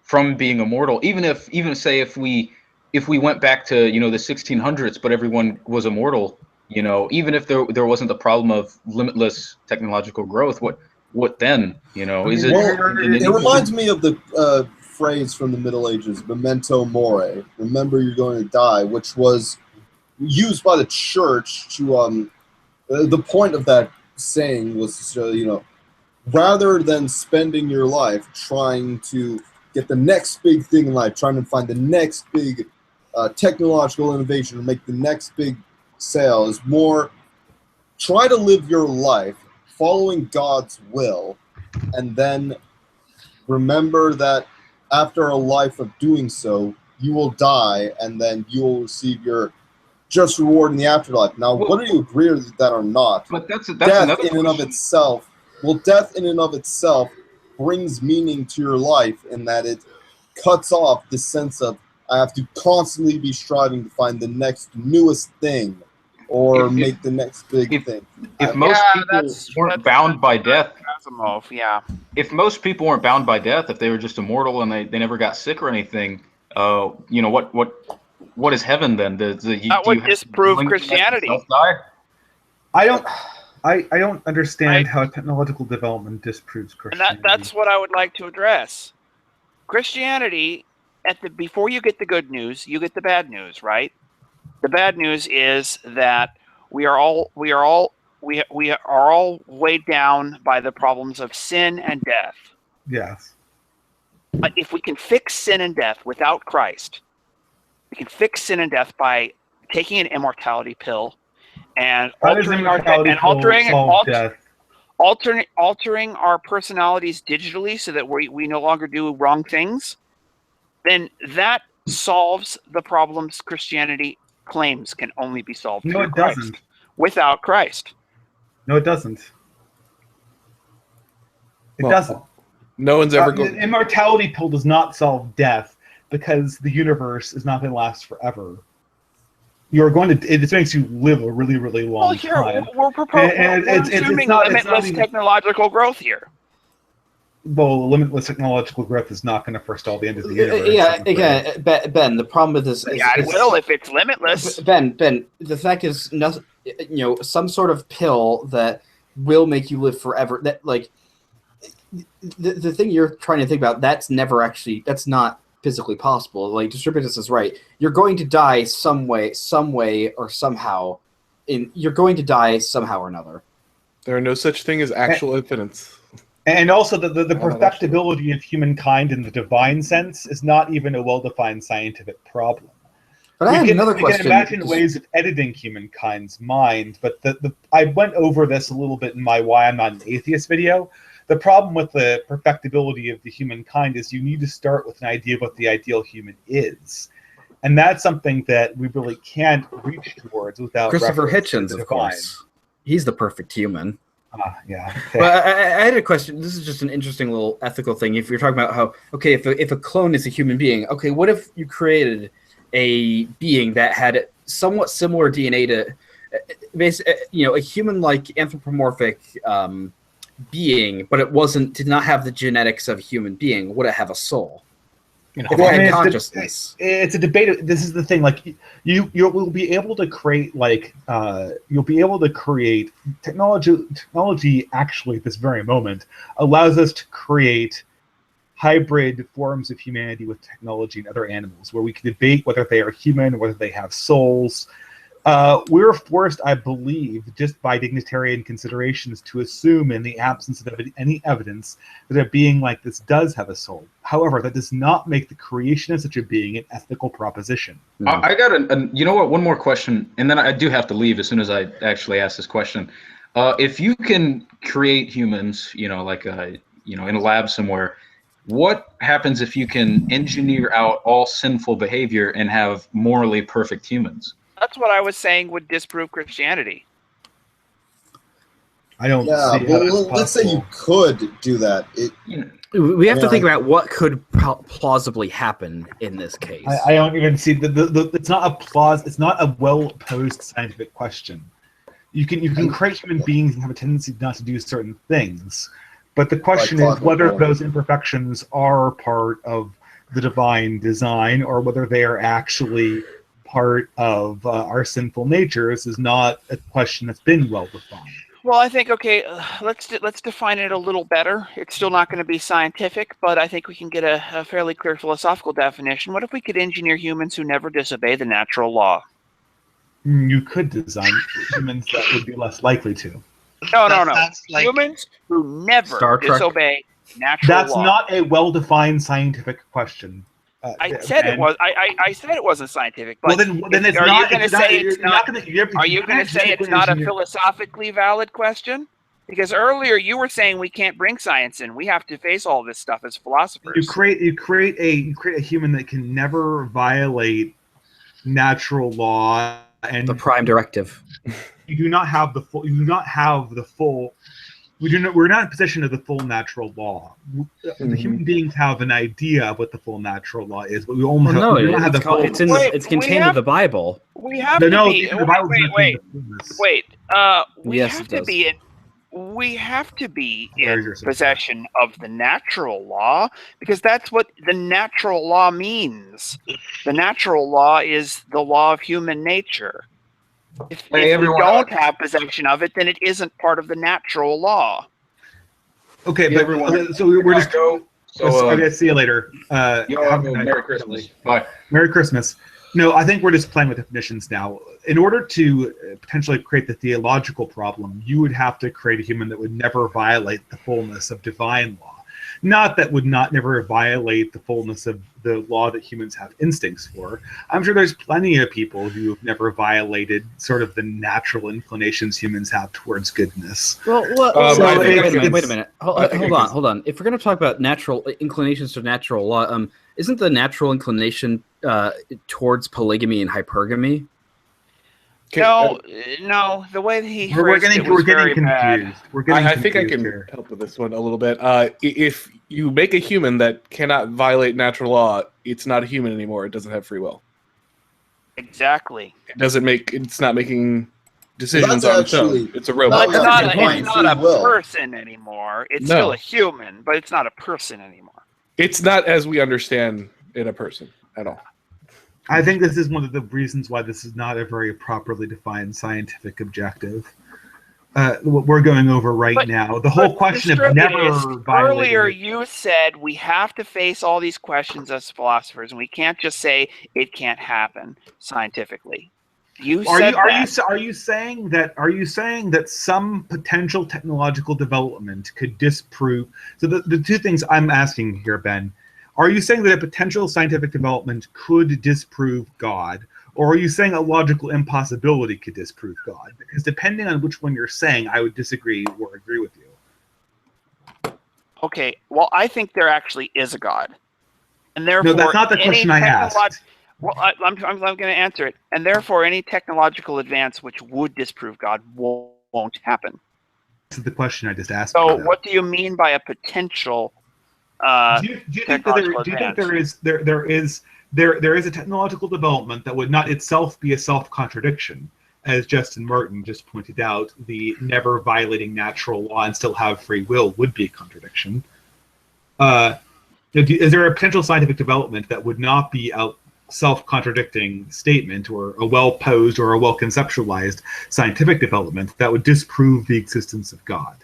from being immortal? Even say if we went back to the 1600s, but everyone was immortal. Even if there wasn't the problem of limitless technological growth, what then? Is it? It reminds me of the phrase from the Middle Ages, "Memento mori," remember you're going to die, which was used by the church to the point of that saying was rather than spending your life trying to get the next big thing in life, trying to find the next big technological innovation or make the next big sale, is more try to live your life following God's will, and then remember that after a life of doing so, you will die, and then you will receive your just reward in the afterlife. Now, whether you agree with that or not, but that's death in and of itself. Well, death in and of itself brings meaning to your life in that it cuts off the sense of I have to constantly be striving to find the next newest thing or make the next big thing. If most people weren't bound by death, yeah. If most people weren't bound by death, if they were just immortal and they never got sick or anything, what what is heaven then? That would disprove Christianity. I don't understand how technological development disproves Christianity. And that's what I would like to address. Christianity, before you get the good news, you get the bad news, right? The bad news is that we are all weighed down by the problems of sin and death. Yes. But if we can fix sin and death without Christ, we can fix sin and death by taking an immortality pill and altering our personalities digitally so that we no longer do wrong things, then that solves the problems Christianity claims can only be solved No, through it Christ. doesn't. Without Christ. No, it doesn't. It doesn't. No one's ever going. The immortality pill does not solve death because the universe is not going to last forever. You're going to. It makes you live a really, really long time. We're assuming limitless technological growth here. Well, limitless technological growth is not going to forestall the end of the universe. Yeah, again, Ben. The problem with this is it will if it's limitless. Ben. The fact is, nothing. Some sort of pill that will make you live forever. That the thing you're trying to think about. That's not physically possible. Like Distributus is right. You're going to die some way, or somehow. You're going to die somehow or another. There are no such thing as actual infinites. And also, the perfectibility of humankind in the divine sense is not even a well-defined scientific problem. But I have another question. We can imagine ways of editing humankind's mind, but I went over this a little bit in my Why I'm Not an Atheist video. The problem with the perfectibility of the humankind is you need to start with an idea of what the ideal human is. And that's something that we really can't reach towards without Christopher reference to Hitchens, the of course. He's the perfect human. Yeah. Well, I had a question. This is just an interesting little ethical thing. If you're talking about how, okay, if a clone is a human being, okay, what if you created a being that had somewhat similar DNA to, a human-like anthropomorphic being, but it did not have the genetics of a human being? Would it have a soul? If it had consciousness. It's a debate. This is the thing. Like you will be able to create technology. Actually, at this very moment, allows us to create hybrid forms of humanity with technology and other animals, where we can debate whether they are human, whether they have souls. We're forced, I believe, just by dignitarian considerations, to assume in the absence of any evidence that a being like this does have a soul. However, that does not make the creation of such a being an ethical proposition. I got one more question, and then I do have to leave as soon as I actually ask this question. If you can create humans, in a lab somewhere, what happens if you can engineer out all sinful behavior and have morally perfect humans? That's what I was saying would disprove Christianity. I don't see how let's say you could do that. We have to think about what could plausibly happen in this case. I don't even see it's not a well posed scientific question. You can create human beings and have a tendency not to do certain things, but the question is whether those imperfections are part of the divine design or whether they are actually part of our sinful natures is not a question that's been well defined. Well, I think let's define it a little better. It's still not going to be scientific, but I think we can get a fairly clear philosophical definition. What if we could engineer humans who never disobey the natural law? You could design humans that would be less likely to. No. Humans who never disobey natural law. That's not a well-defined scientific question. I said it was. I said it wasn't scientific. But then it's not. Are you going to say it's not? Are you going to say it's not a philosophically valid question? Because earlier you were saying we can't bring science in. We have to face all this stuff as philosophers. You create a human that can never violate natural law and the prime directive. You do not have the full. You do not have the full. We're not in possession of the full natural law. The human beings have an idea of what the full natural law is, but we almost don't have the full. It's contained in the Bible. We have to be. Wait. We have to be. we have to be There's in your suggestion. possession of the natural law because that's what the natural law means. The natural law is the law of human nature. If we don't have possession of it, then it isn't part of the natural law. Okay, Yeah, but everyone. so we're just. Go. So, okay, see you later. Yo, Have a good night. Merry Christmas. Bye. Merry Christmas. No, I think we're just playing with definitions now. In order to potentially create the theological problem, you would have to create a human that would never violate the fullness of divine law. Not that would not never violate the fullness of the law that humans have instincts for. I'm sure there's plenty of people who have never violated sort of the natural inclinations humans have towards goodness. Well, wait a minute. Hold on. If we're going to talk about natural inclinations to natural law, isn't the natural inclination towards polygamy and hypergamy? No. The way that he phrased it was very bad. I think I can help with this one a little bit. If you make a human that cannot violate natural law, it's not a human anymore. It doesn't have free will. Exactly. It's not making decisions on its own. It's a robot. But it's not a person anymore. It's still a human, but it's not a person anymore. It's not as we understand in a person at all. I think this is one of the reasons why this is not a very properly defined scientific objective. What we're going over now, the whole question of never violating. Earlier, you said we have to face all these questions as philosophers, and we can't just say it can't happen scientifically. Are you saying that some potential technological development could disprove? So the two things I'm asking here, Ben. Are you saying that a potential scientific development could disprove God? Or are you saying a logical impossibility could disprove God? Because depending on which one you're saying, I would disagree or agree with you. Okay, well, I think there actually is a God. And therefore, no, that's not the question I asked. Well, I'm going to answer it. And therefore, any technological advance which would disprove God won't happen. This is the question I just asked. So what do you mean by a potential do you think there is a technological development that would not itself be a self-contradiction, as Justin Martin just pointed out? The never violating natural law and still have free will would be a contradiction. Is there a potential scientific development that would not be a self-contradicting statement, or a well-posed or a well-conceptualized scientific development that would disprove the existence of God?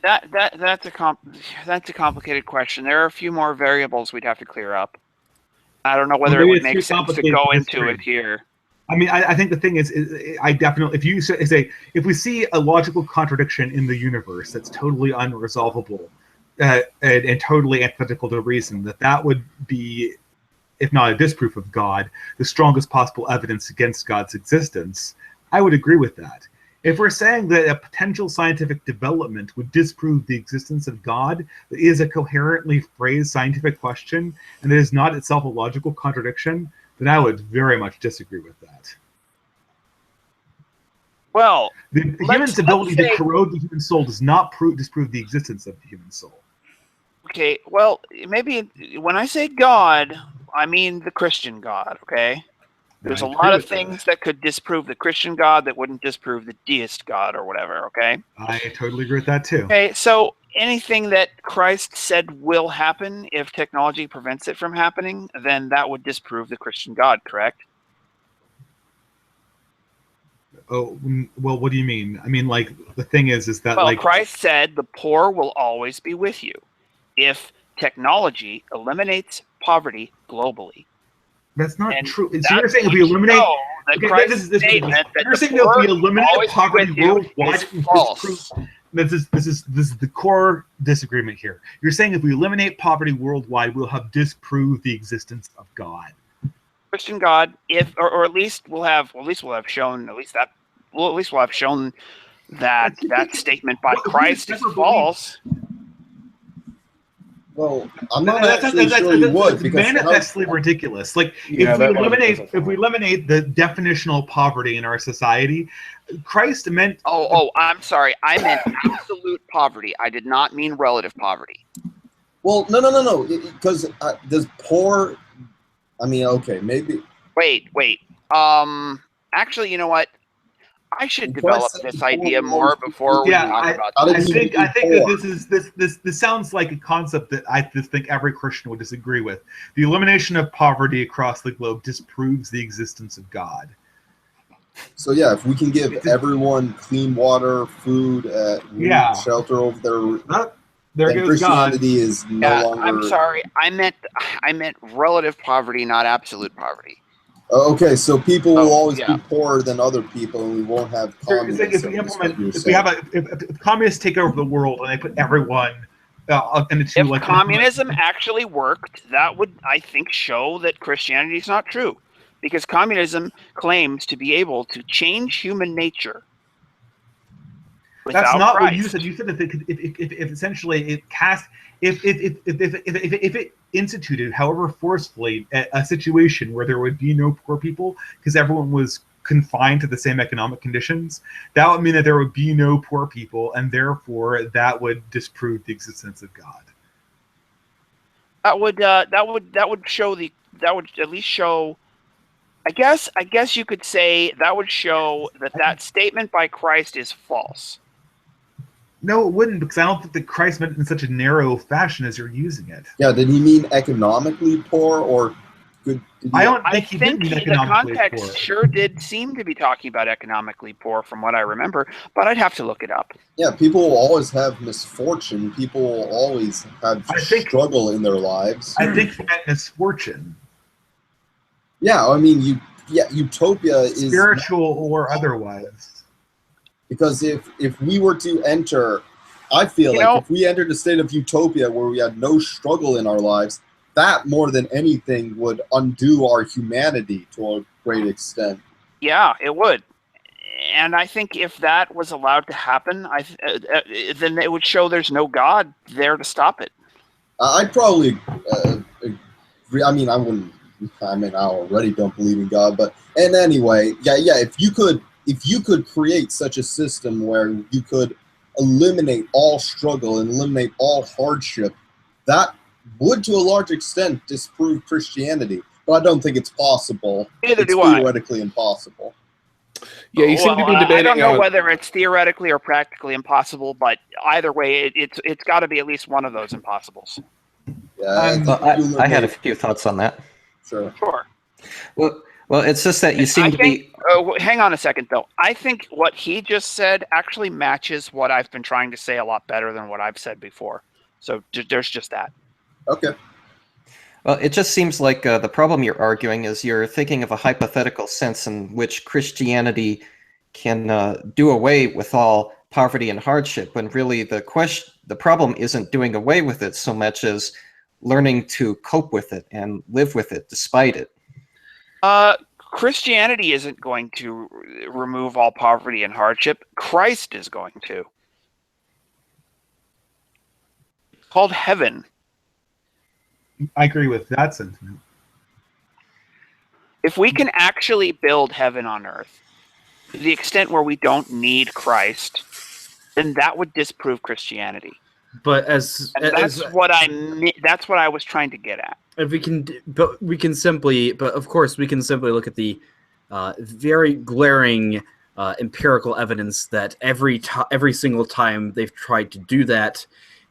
That's a complicated question. There are a few more variables we'd have to clear up. I don't know whether it would make sense to go into it here. I mean, I think the thing is I definitely, if you say, if we see a logical contradiction in the universe that's totally unresolvable and totally antithetical to reason, that would be, if not a disproof of God, the strongest possible evidence against God's existence. I would agree with that. If we're saying that a potential scientific development would disprove the existence of God, that is a coherently phrased scientific question, and that is not itself a logical contradiction, then I would very much disagree with that. Well, the human's ability to corrode the human soul does not disprove the existence of the human soul. Okay, well, maybe when I say God, I mean the Christian God, okay? There's a lot of things that could disprove the Christian God that wouldn't disprove the deist God or whatever, okay? I totally agree with that too. Okay, so anything that Christ said will happen, if technology prevents it from happening, then that would disprove the Christian God, correct? Oh, well, what do you mean? I mean, like, the thing is that, well, like... Christ said the poor will always be with you if technology eliminates poverty globally. That's not true. So you're saying if we eliminate... You're saying that if we eliminate poverty worldwide, this is the core disagreement here. You're saying if we eliminate poverty worldwide, we'll have disproved the existence of God. Christian God, or at least we'll have shown that statement by Christ is false. Well, I'm not actually sure you would, because manifestly ridiculous. Like, if we eliminate the definitional poverty in our society, Christ meant. Oh, I'm sorry. I meant absolute poverty. I did not mean relative poverty. Well, no, because does poor? I mean, okay, maybe. Wait. Actually, you know what? I should develop this idea more before we talk about I this. think that this sounds like a concept that I just think every Christian would disagree with. The elimination of poverty across the globe disproves the existence of God. So yeah, if we can give everyone clean water, food, shelter over there then goes God. Christianity is no longer. I'm sorry. I meant relative poverty, not absolute poverty. Okay, so people will always be poorer than other people, and we won't have communism. If communists take over the world and they put everyone into if communism actually worked, that would, I think, show that Christianity is not true, because communism claims to be able to change human nature. That's not Christ. what you said. You said that if essentially it cast if it instituted, however forcefully, a situation where there would be no poor people because everyone was confined to the same economic conditions, that would mean that there would be no poor people, and therefore that would disprove the existence of God. That would at least show. I guess you could say that would show that statement by Christ is false. No, it wouldn't, because I don't think that Christ meant it in such a narrow fashion as you're using it. Yeah, did he mean economically poor or good? I think the context sure did seem to be talking about economically poor, from what I remember, but I'd have to look it up. Yeah, people will always have misfortune. People will always have struggle in their lives. I think he meant misfortune. Yeah, I mean, utopia is spiritual or otherwise. Because if we were to enter, I feel if we entered a state of utopia where we had no struggle in our lives, that more than anything would undo our humanity to a great extent. Yeah, it would. And I think if that was allowed to happen, then it would show there's no God there to stop it. I'd probably agree. I mean, I already don't believe in God, but anyway, if you could create such a system where you could eliminate all struggle and eliminate all hardship, that would to a large extent disprove Christianity. But I don't think it's possible. Neither do I. It's theoretically impossible. Yeah, you seem to be debating. I don't know whether it's theoretically or practically impossible, but either way, it's got to be at least one of those impossibles. Yeah, I had a few thoughts on that. Sure. Well, it's just that you seem to be. Hang on a second, though. I think what he just said actually matches what I've been trying to say a lot better than what I've said before. So there's just that. Okay. Well, it just seems like the problem you're arguing is you're thinking of a hypothetical sense in which Christianity can do away with all poverty and hardship, when really the problem isn't doing away with it so much as learning to cope with it and live with it despite it. Christianity isn't going to remove all poverty and hardship. Christ is going to. It's called heaven. I agree with that sentiment. If we can actually build heaven on earth to the extent where we don't need Christ, then that would disprove Christianity. But that's what I was trying to get at. If we can, but of course we can simply look at the very glaring empirical evidence that every single time they've tried to do that,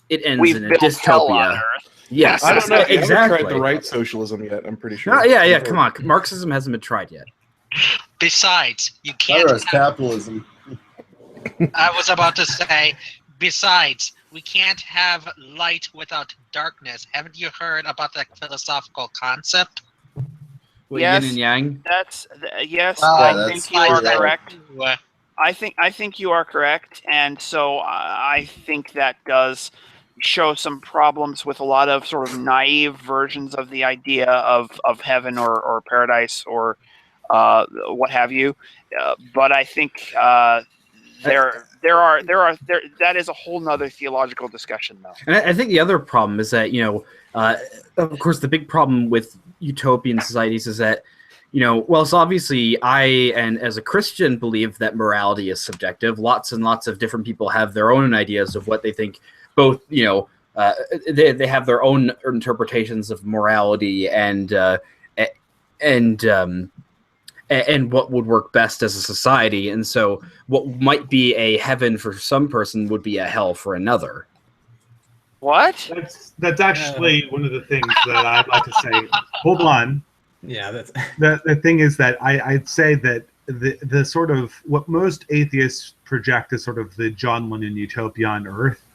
it ends in a dystopia. Yes, I don't know. Exactly. I haven't tried the right socialism yet. I'm pretty sure. Yeah. Come on, Marxism hasn't been tried yet. Besides, you can't. Capitalism. I was about to say. Besides, we can't have light without darkness. Haven't you heard about that philosophical concept? Yes, yin and yang. I think you are correct. I think you are correct, and so I think that does show some problems with a lot of sort of naive versions of the idea of heaven or paradise or what have you. But I think that is a whole nother theological discussion, though. And I think the other problem is that, of course, the big problem with utopian societies is that, so obviously and as a Christian believe that morality is subjective. Lots and lots of different people have their own ideas of what they think. Both, they have their own interpretations of morality and and what would work best as a society. And so what might be a heaven for some person would be a hell for another. What? That's actually one of the things that I'd like to say. Hold on. Yeah, that's the thing is that I'd say that the sort of what most atheists project as sort of the John Lennon utopia on Earth.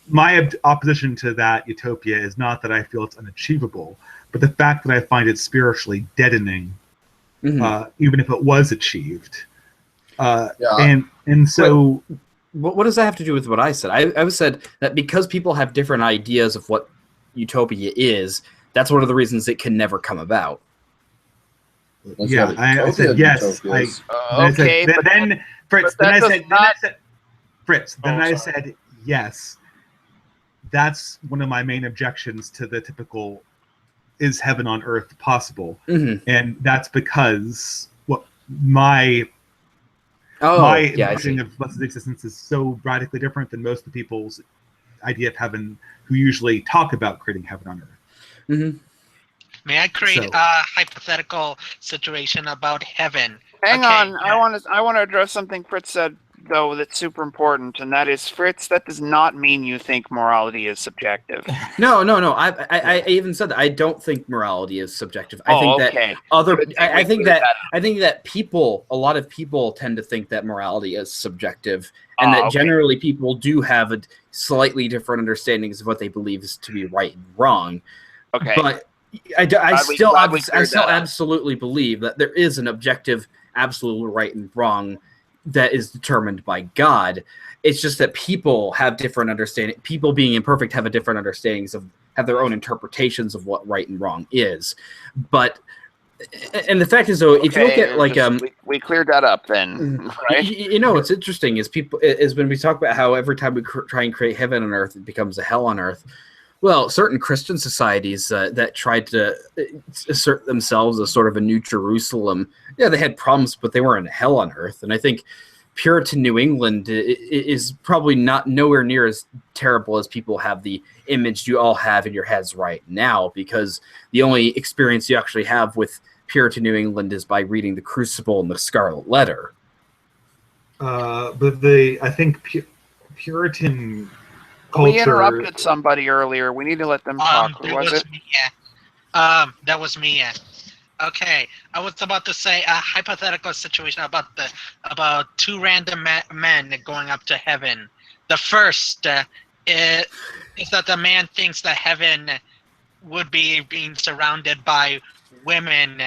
My opposition to that utopia is not that I feel it's unachievable, but the fact that I find it spiritually deadening, even if it was achieved. And so, what does that have to do with what I said? I said that because people have different ideas of what utopia is, that's one of the reasons it can never come about. Yeah, I said yes. Okay, but then Fritz. Then I sorry. said yes. That's one of my main objections to the typical "is heaven on earth possible," and that's because my version of blessed existence is so radically different than most of the people's idea of heaven, who usually talk about creating heaven on earth. May I create a hypothetical situation about heaven? Hang on, I want to address something Fritz said though that's super important, and that is, Fritz, that does not mean you think morality is subjective. No. I even said that I don't think morality is subjective. I think that I think that a lot of people tend to think that morality is subjective, and that generally people do have a slightly different understandings of what they believe is to be right and wrong. Okay, but I still absolutely believe that there is an objective, absolute right and wrong that is determined by God. It's just that people have different understanding. People being imperfect have different understandings have their own interpretations of what right and wrong is. But and the fact is, though, if you look at we cleared that up then, right? You know, what's interesting is when we talk about how every time we try and create heaven on earth, it becomes a hell on earth. Well, certain Christian societies that tried to assert themselves as sort of a New Jerusalem, they had problems, but they weren't hell on earth. And I think Puritan New England is probably not nowhere near as terrible as people have the image you all have in your heads right now, because the only experience you actually have with Puritan New England is by reading The Crucible and The Scarlet Letter. But I think Puritan culture. We interrupted somebody earlier. We need to let them talk. Who was it? That was me. Okay, I was about to say a hypothetical situation about two random men going up to heaven. The first is that the man thinks that heaven would be being surrounded by women,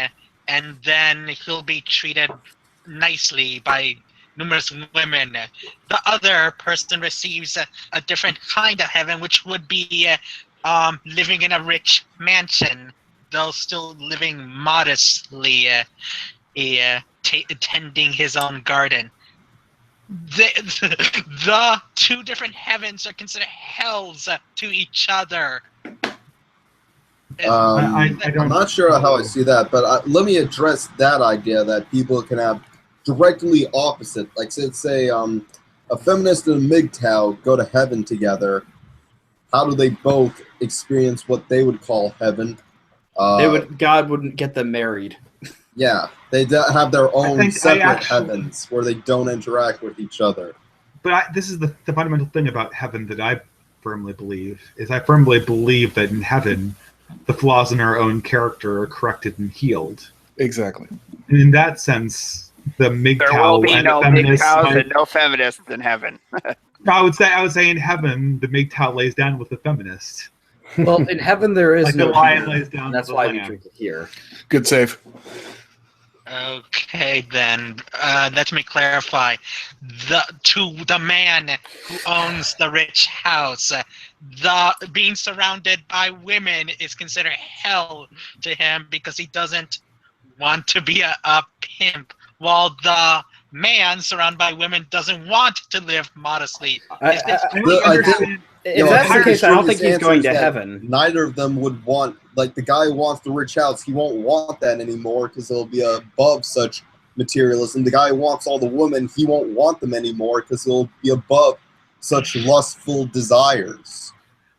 and then he'll be treated nicely by numerous women. The other person receives a different kind of heaven, which would be living in a rich mansion, though still living modestly, tending his own garden. The two different heavens are considered hells to each other. I'm not sure how I see that, but let me address that idea that people can have directly opposite. Like, say a feminist and a MGTOW go to heaven together. How do they both experience what they would call heaven? God wouldn't get them married. Yeah, they have their own separate heavens where they don't interact with each other. But this is the fundamental thing about heaven that I firmly believe, is I firmly believe that in heaven, the flaws in our own character are corrected and healed. Exactly. And in that sense, the MGTOW there will be and no feminists MGTOWs and no feminists in heaven. I would say in heaven, the MGTOW lays down with the feminist. Well, in heaven there is like no the lion here, lays down. and that's why we drink it here. Good save. Okay, then let me clarify. The man who owns the rich house, being surrounded by women is considered hell to him because he doesn't want to be a pimp, while the man surrounded by women doesn't want to live modestly. If that's the case, I don't think he's going to heaven. Neither of them would want, like, the guy who wants the rich house, he won't want that anymore because he'll be above such materialism. The guy who wants all the women, he won't want them anymore because he'll be above such lustful desires.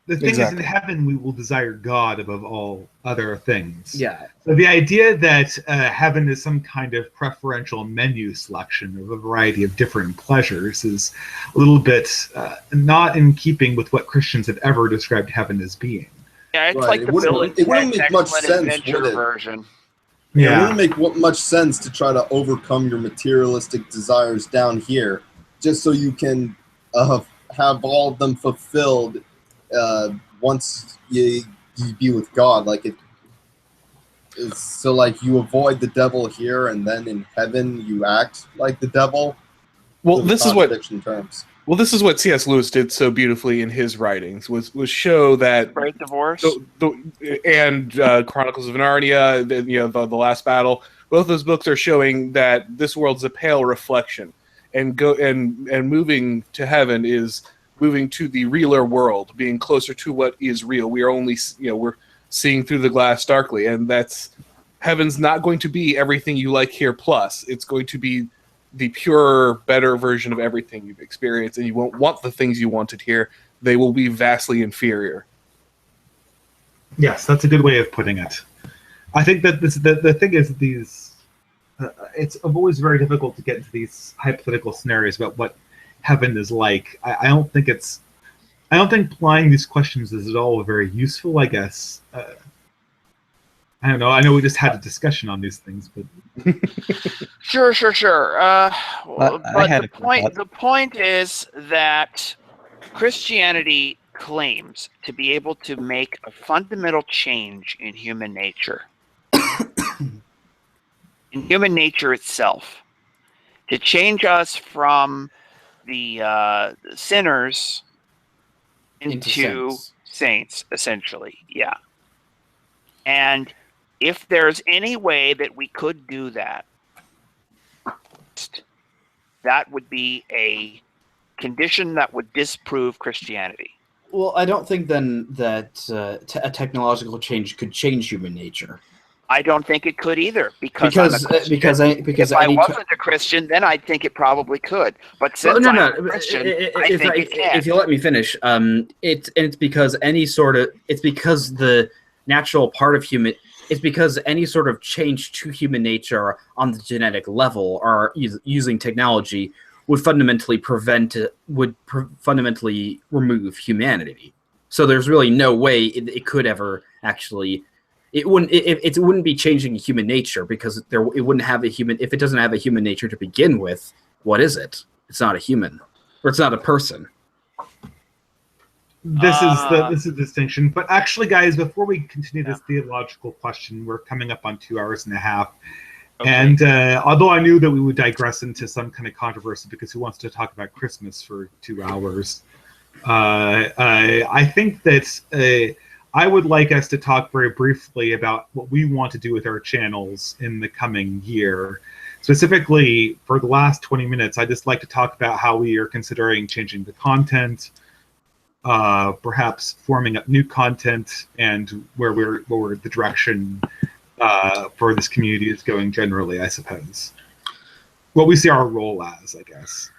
The thing Exactly. is, in heaven, we will desire God above all other things. Yeah. So the idea that heaven is some kind of preferential menu selection of a variety of different pleasures is a little bit not in keeping with what Christians have ever described heaven as being. Yeah, it's Right, like it the wouldn't- Bill and it wouldn't Ted's make much Excellent sense, Adventure would it? version. Yeah, it wouldn't make much sense to try to overcome your materialistic desires down here, just so you can have all of them fulfilled once you be with God. Like it is, so like you avoid the devil here, and then in heaven you act like the devil. Well, Those are this is what contradiction terms. Well, this is what C.S. Lewis did so beautifully in his writings was show that Great Divorce and Chronicles of Narnia, the Last Battle. Both those books are showing that this world's a pale reflection, and moving to heaven is moving to the realer world, being closer to what is real. We are only we're seeing through the glass darkly, and that's heaven's not going to be everything you like here. Plus, it's going to be the purer, better version of everything you've experienced, and you won't want the things you wanted here. They will be vastly inferior. Yes, that's a good way of putting it. I think that the thing is these. It's always very difficult to get into these hypothetical scenarios about what heaven is like. I don't think applying these questions is at all very useful. I guess. I don't know. I know we just had a discussion on these things, but Sure. But had the point is that Christianity claims to be able to make a fundamental change in human nature. In human nature itself. To change us from the sinners into saints, essentially. Yeah. And if there's any way that we could do that, that would be a condition that would disprove Christianity. Well, I don't think then that a technological change could change human nature. I don't think it could either because because if I wasn't a Christian, then I'd think it probably could. But since I'm a Christian, I think it can. If you let me finish, it's because the natural part of human. It's because any sort of change to human nature on the genetic level or using technology would fundamentally remove humanity. So there's really no way it could ever actually. It wouldn't be changing human nature because it wouldn't have a human. If it doesn't have a human nature to begin with, what is it? It's not a human, or it's not a person. This is the distinction. But actually, guys, before we continue this theological question, we're coming up on 2 hours and a half. Okay. And although I knew that we would digress into some kind of controversy because who wants to talk about Christmas for 2 hours, I think that I would like us to talk very briefly about what we want to do with our channels in the coming year. Specifically, for the last 20 minutes, I'd just like to talk about how we are considering changing the content, perhaps forming up new content, and where the direction for this community is going generally, I suppose. What we see our role as, I guess.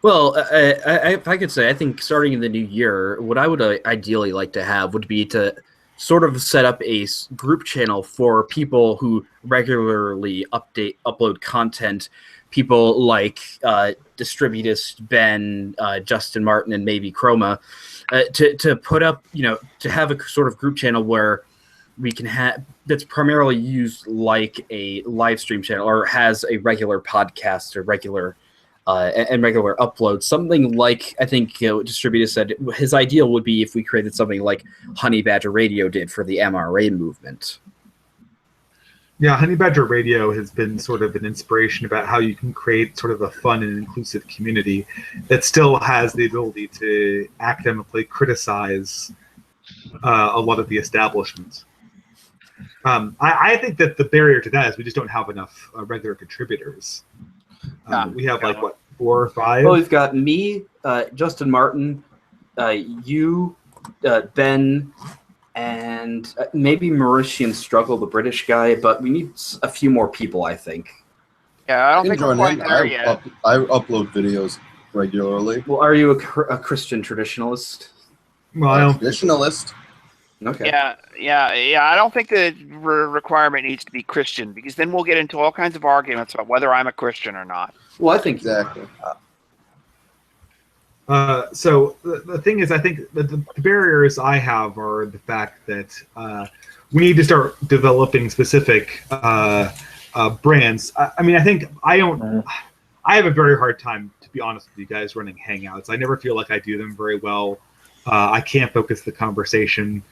Well, if I could say, I think starting in the new year, what I would ideally like to have would be to sort of set up a group channel for people who regularly upload content. People like Distributist, Ben, Justin Martin, and maybe Chroma, to put up, to have a sort of group channel where we can have that's primarily used like a live stream channel or has a regular podcast or regular upload. Something like, I think Distributor said his ideal would be if we created something like Honey Badger Radio did for the MRA movement. Yeah, Honey Badger Radio has been sort of an inspiration about how you can create sort of a fun and inclusive community that still has the ability to academically criticize a lot of the establishments. I think that the barrier to that is we just don't have enough regular contributors. We have like, what, 4 or 5? Well, we've got me, Justin Martin, you, Ben, and maybe Mauritian Struggle, the British guy, but we need a few more people, I think. Yeah, I don't think we're quite there yet. I upload videos regularly. Well, are you a Christian traditionalist? Well, traditionalist. Okay. Yeah. I don't think the requirement needs to be Christian, because then we'll get into all kinds of arguments about whether I'm a Christian or not. Well, I think Exactly. So the thing is, I think the barriers I have are the fact that we need to start developing specific brands. I mean, I think I have a very hard time, to be honest with you guys, running Hangouts. I never feel like I do them very well. I can't focus the conversation.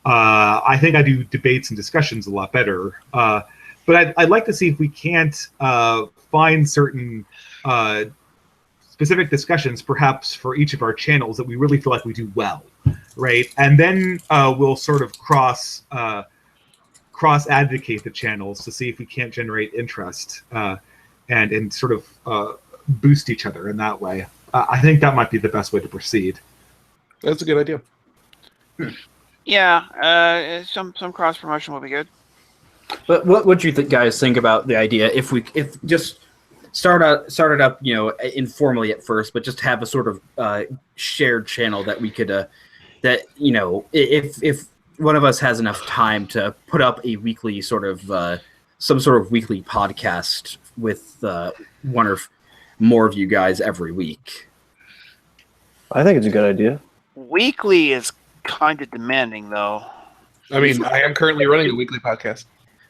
I think I do debates and discussions a lot better. But I'd like to see if we can't find certain specific discussions, perhaps for each of our channels, that we really feel like we do well, right? And then we'll sort of cross advocate the channels to see if we can't generate interest and sort of boost each other in that way. I think that might be the best way to proceed. That's a good idea. Yeah, some cross promotion would be good. But what would you guys think about the idea if just start it up, informally at first, but just have a sort of shared channel that we could if one of us has enough time to put up a weekly sort of some sort of weekly podcast with one or more of you guys every week. I think it's a good idea. Weekly is kind of demanding, though. I mean, I am currently running a weekly podcast.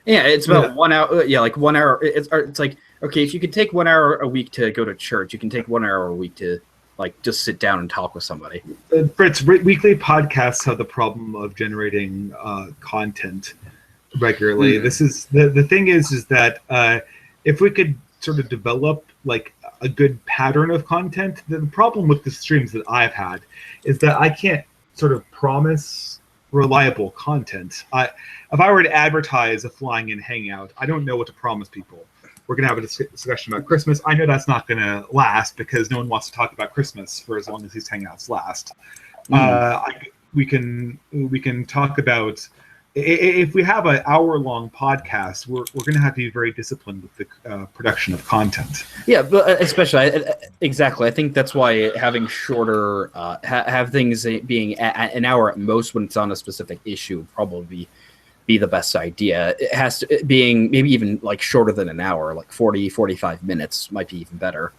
Yeah, it's about 1 hour. Yeah, like 1 hour. It's like, okay, if you could take 1 hour a week to go to church, you can take 1 hour a week to just sit down and talk with somebody. Fritz, weekly podcasts have the problem of generating content regularly. This is the thing is that if we could sort of develop like a good pattern of content, the problem with the streams that I've had is that I can't sort of promise reliable content. If I were to advertise a flying in Hangout, I don't know what to promise people. We're going to have a discussion about Christmas. I know that's not going to last because no one wants to talk about Christmas for as long as these Hangouts last. We can talk about, if we have an hour-long podcast, we're going to have to be very disciplined with the production of content. Yeah, but especially, exactly. I think that's why having shorter, have things being an hour at most when it's on a specific issue would probably be the best idea. It has to being maybe even like shorter than an hour, like 45 minutes might be even better.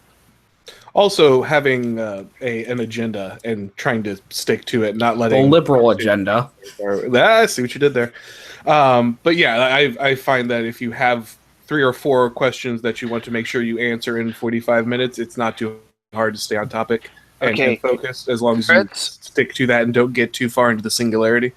Also, having an agenda and trying to stick to it, not letting the liberal agenda. I see what you did there. But yeah, I find that if you have 3 or 4 questions that you want to make sure you answer in 45 minutes, it's not too hard to stay on topic and focused, as long as you stick to that and don't get too far into the singularity.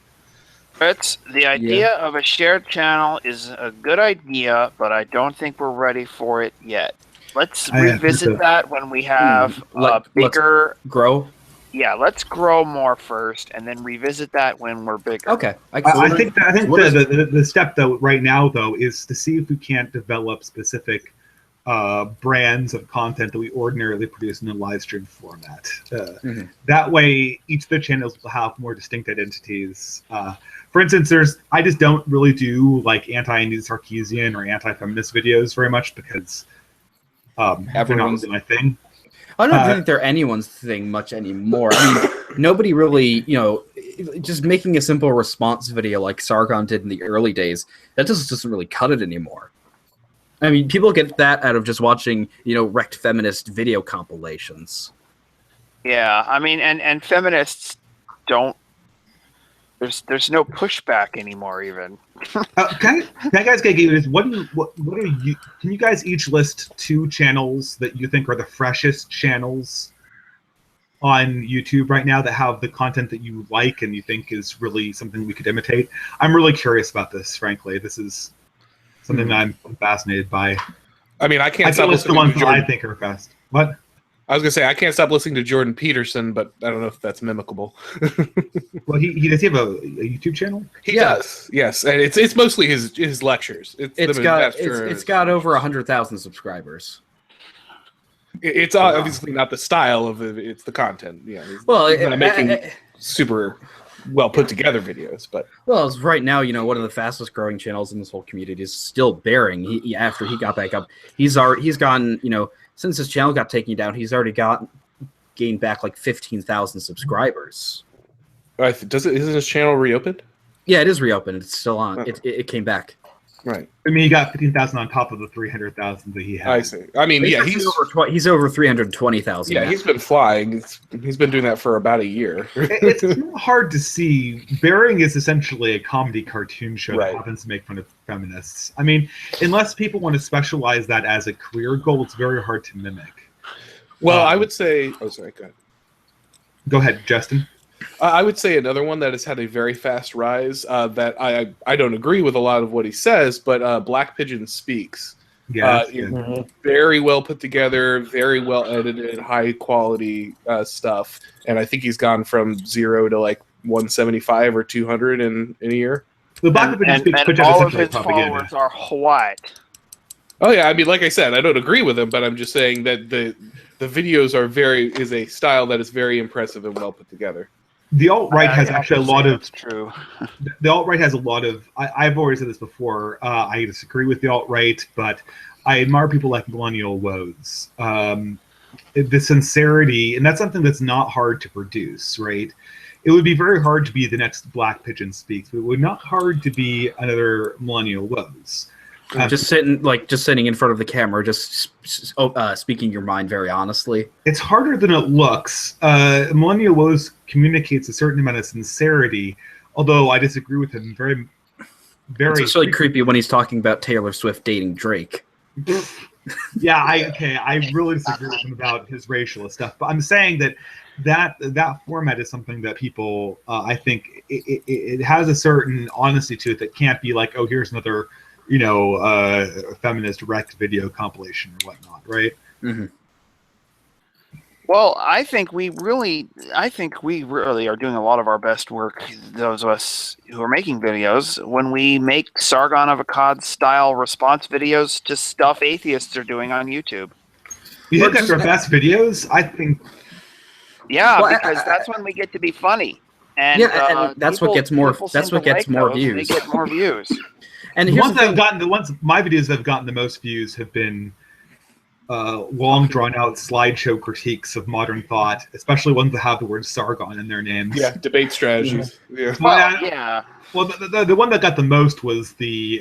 Fritz, the idea of a shared channel is a good idea, but I don't think we're ready for it yet. Let's revisit that when we have bigger grow. Yeah, let's grow more first, and then revisit that when we're bigger. Okay, I think the step though right now though is to see if we can't develop specific brands of content that we ordinarily produce in a live stream format. That way, each of the channels will have more distinct identities. For instance, I just don't really do like anti-Sarkeesian or anti-feminist videos very much because they're not really my thing. I don't think they're anyone's thing much anymore. I mean, nobody really, just making a simple response video like Sargon did in the early days, that just doesn't really cut it anymore. I mean, people get that out of just watching, wrecked feminist video compilations. Yeah, I mean, and feminists don't. There's no pushback anymore, even. Can I guys get you this? What are you? Can you guys each list 2 channels that you think are the freshest channels on YouTube right now that have the content that you like and you think is really something we could imitate? I'm really curious about this. Frankly, this is something that I'm fascinated by. I mean, I can't stop list the ones that I think are best. What? I was gonna say I can't stop listening to Jordan Peterson, but I don't know if that's mimicable. Well, he does he have a YouTube channel? He does, yes, and it's mostly his lectures. It's got over 100,000 subscribers. It's obviously not the style of it; it's the content. Yeah, well, he's not making super well put together videos, but right now, one of the fastest growing channels in this whole community is still bearing. After he got back up, he's gone. Since his channel got taken down, he's already gained back like 15,000 subscribers. Isn't his channel reopened? Yeah, it is reopened. It's still on. It came back. Right. I mean, he got 15,000 on top of the 300,000 that he had. I see. I mean, yeah, he's over 320,000. Yeah, now. he's been flying. He's been doing that for about a year. It's hard to see. Bearing is essentially a comedy cartoon show that happens to make fun of feminists. I mean, unless people want to specialize that as a career goal, it's very hard to mimic. Well, I would say. Oh, sorry. Go ahead. Go ahead, Justin. I would say another one that has had a very fast rise that I don't agree with a lot of what he says, but Black Pigeon Speaks. Yeah, very well put together, very well edited, high quality stuff, and I think he's gone from 0 to like 175 or 200 in a year. The Black Pigeon Speaks, and all of his followers are white. Oh yeah, I mean, like I said, I don't agree with him, but I'm just saying that the videos is a style that is very impressive and well put together. The alt-right has actually a lot of... True. The alt-right has a lot of... I've already said this before. I disagree with the alt-right, but I admire people like Millennial Woes. The sincerity, and that's something that's not hard to produce, right? It would be very hard to be the next Black Pigeon Speaks, but it would not hard to be another Millennial Woes. Just sitting in front of the camera, just speaking your mind very honestly. It's harder than it looks. Millennial Woes communicates a certain amount of sincerity, although I disagree with him very. It's actually creepy when he's talking about Taylor Swift dating Drake. Yeah, I really disagree with him about his racial stuff, but I'm saying that format is something that people, I think, it has a certain honesty to it that can't be like, oh, here's another, feminist direct video compilation or whatnot, right? Mm-hmm. Well, I think we really are doing a lot of our best work, those of us who are making videos, when we make Sargon of Akkad style response videos to stuff atheists are doing on YouTube. You think that's our best videos? I think. Yeah, because that's when we get to be funny, and that's what gets more. That's what gets more views. They get more views. And the ones my videos that have gotten the most views have been long drawn out slideshow critiques of modern thought, especially ones that have the word Sargon in their names. Yeah, debate strategies. Yeah. Well, Well, the one that got the most was the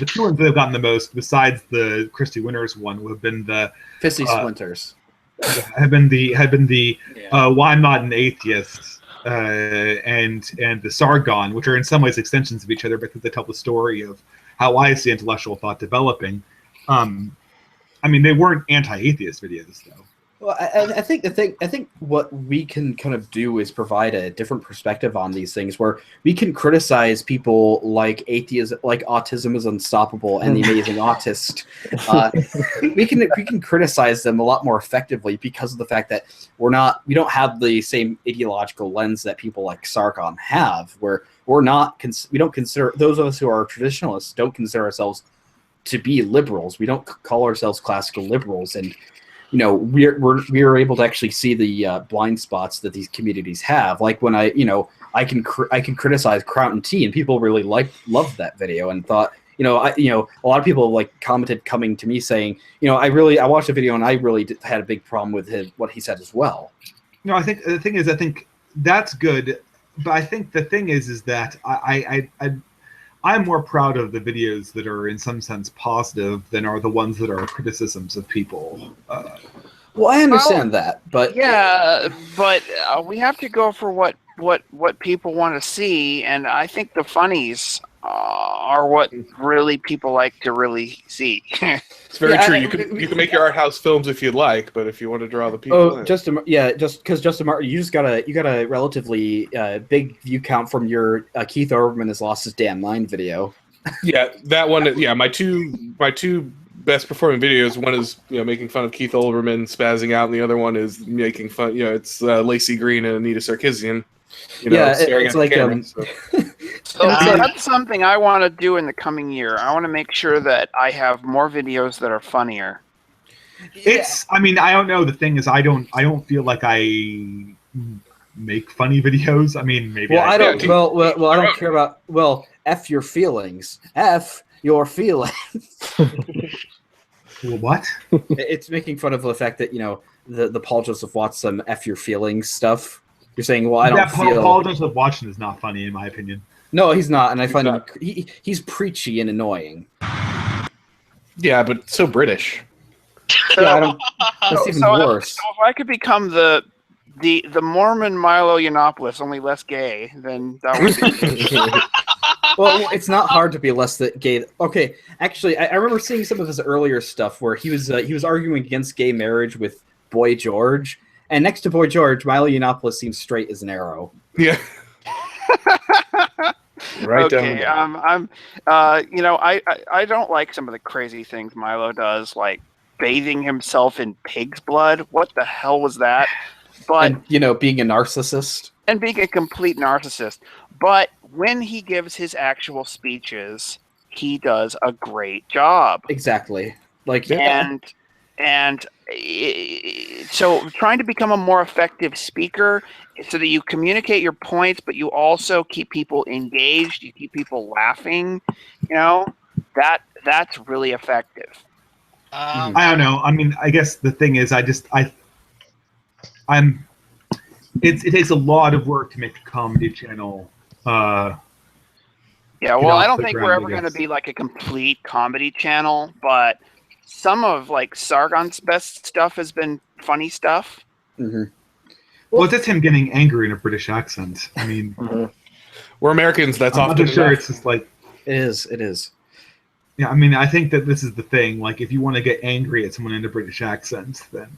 two ones that have gotten the most, besides the Christy Winters one, would have been the Fissy Splinters. Have been the Why I'm Not an Atheist and the Sargon, which are in some ways extensions of each other because they tell the story of how I see intellectual thought developing. I mean, they weren't anti-atheist videos, though. Well, I think what we can kind of do is provide a different perspective on these things, where we can criticize people like atheism, like autism is unstoppable, and the amazing autist. We can criticize them a lot more effectively because of the fact that we don't have the same ideological lens that people like Sargon have, where we don't consider, those of us who are traditionalists don't consider ourselves to be liberals. We don't call ourselves classical liberals, and we're able to actually see the blind spots that these communities have. Like when I can criticize Crown Tea, and people really loved that video and thought, a lot of people like commented coming to me saying, I watched the video and I really had a big problem with what he said as well. No, I think the thing is, I think that's good, but I think the thing is that I'm more proud of the videos that are in some sense positive than are the ones that are criticisms of people. Well, I understand that, but we have to go for what people want to see, and I think the funnies are what really people like to really see. It's very true. You can make your art house films if you'd like, but if you want to draw the people, just because Justin Martin, you got a relatively big view count from your Keith Olbermann has lost his damn mind video. Yeah, that one. Yeah, my two best performing videos. One is making fun of Keith Olbermann spazzing out, and the other one is making fun. It's Lacey Green and Anita Sarkeesian. It's like camera, So that's something I want to do in the coming year. I want to make sure that I have more videos that are funnier. I mean, I don't know. The thing is, I don't feel like I make funny videos. I mean, maybe. Well, I don't care about. Well, F your feelings. F your feelings. What? It's making fun of the fact that the Paul Joseph Watson F your feelings stuff. You're saying, well, I don't feel. Paul Joseph Watson is not funny in my opinion. No, he's not, and I find him he's preachy and annoying. Yeah, but so British. Yeah, I don't. That's even worse. So if I could become the Mormon Milo Yiannopoulos, only less gay, then that would be. Well, it's not hard to be less gay. Okay, actually, I remember seeing some of his earlier stuff where he was arguing against gay marriage with Boy George, and next to Boy George, Milo Yiannopoulos seems straight as an arrow. Yeah. Right okay, down. I don't like some of the crazy things Milo does, like bathing himself in pig's blood. What the hell was that? But and, being a narcissist and being a complete narcissist. But when he gives his actual speeches, he does a great job. Exactly. Like so trying to become a more effective speaker so that you communicate your points, but you also keep people engaged, you keep people laughing, that's really effective. I don't know. I mean, I guess the thing is, it takes a lot of work to make a comedy channel. Yeah, well, I don't think we're ever going to be like a complete comedy channel, but some of like Sargon's best stuff has been funny stuff. Mm-hmm. Well, it's just him getting angry in a British accent. I mean, we're Americans. That's I'm often not sure. enough. It's just like it is. Yeah, I mean, I think that this is the thing. Like, if you want to get angry at someone in a British accent, then.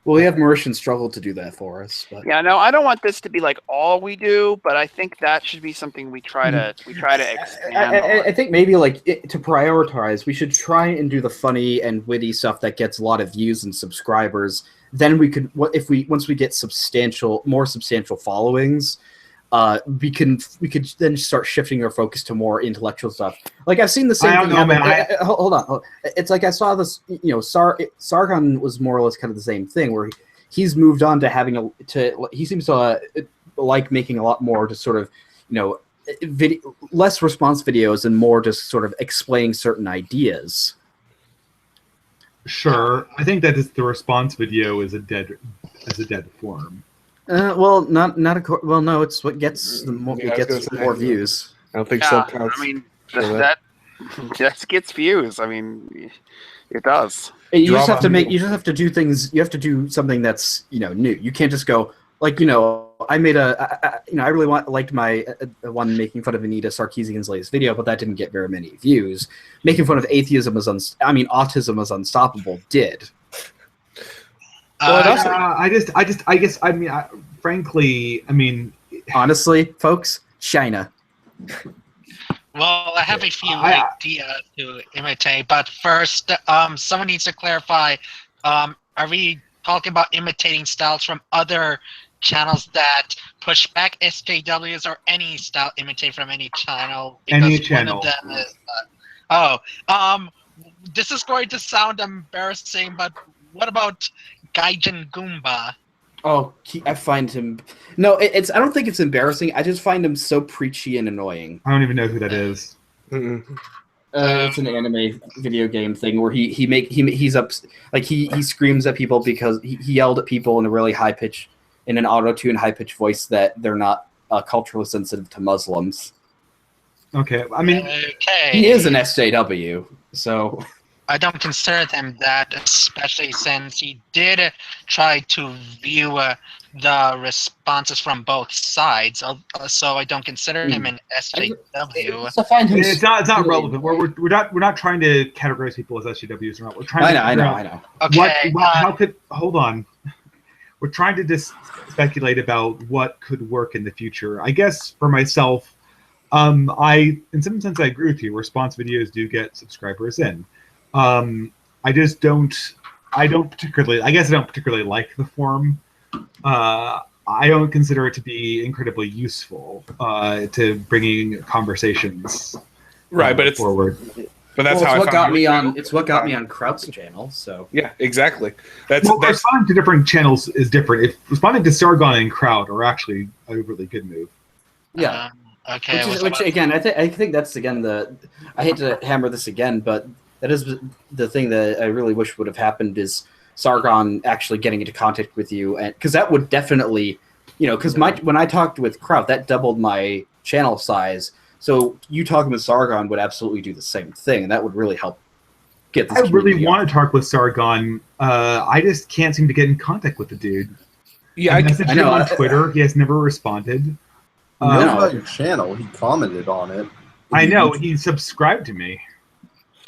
Well, we have Mauritian struggle to do that for us. But. Yeah, no, I don't want this to be like all we do, but I think that should be something we try to expand. I think maybe to prioritize, we should try and do the funny and witty stuff that gets a lot of views and subscribers. Then we could, once we get more substantial followings, we could then start shifting our focus to more intellectual stuff. Like I've seen the same thing happen. Hold on. It's like I saw this. Sargon was more or less kind of the same thing, where he's moved on to he seems to like making a lot more to sort of less response videos and more just sort of explaining certain ideas. Sure, I think that the response video is a dead form. Well, no, it's what gets more views. I don't think so. I mean, that gets views. I mean, it does. You just have to do things. You have to do something that's new. You can't just go like I made I really liked my one making fun of Anita Sarkeesian's latest video, but that didn't get very many views. Making fun of autism is unstoppable did. Frankly, honestly, folks, China. Well, I have a few ideas to imitate, but first, someone needs to clarify, are we talking about imitating styles from other channels that push back SJWs, or any style imitate from any channel? Because any channel. One of them is, this is going to sound embarrassing, but what about Gaijin Goomba? Oh, I find him. No, I don't think it's embarrassing. I just find him so preachy and annoying. I don't even know who that is. It's an anime video game thing where he screams at people because he yelled at people in a really high pitch, in an auto-tune high pitched voice that they're not culturally sensitive to Muslims. Okay, I mean, he is an SJW, so. I don't consider him that, especially since he did try to view the responses from both sides. So I don't consider him an SJW. It's not relevant. We're not trying to categorize people as SJWs or not. We're trying. I know. Okay. Hold on. We're trying to just speculate about what could work in the future. I guess for myself, in some sense I agree with you. Response videos do get subscribers in. I don't particularly like the form. I don't consider it to be incredibly useful to bringing conversations right, but it's forward. But that's what got me on. It's what got me on Kraut's channel. So yeah, exactly. Responding to different channels is different. If responding to Sargon and Kraut are actually a really good move. Yeah. Okay. Which again, I think that's again I hate to hammer this again, but that is the thing that I really wish would have happened is Sargon actually getting into contact with you, and because that would definitely because when I talked with Kraut, that doubled my channel size. So you talking with Sargon would absolutely do the same thing, and that would really help get this. I really want to talk with Sargon. I just can't seem to get in contact with the dude. Yeah, I messaged him on Twitter. He has never responded. He knows about your channel. He commented on it. I know. He subscribed to me.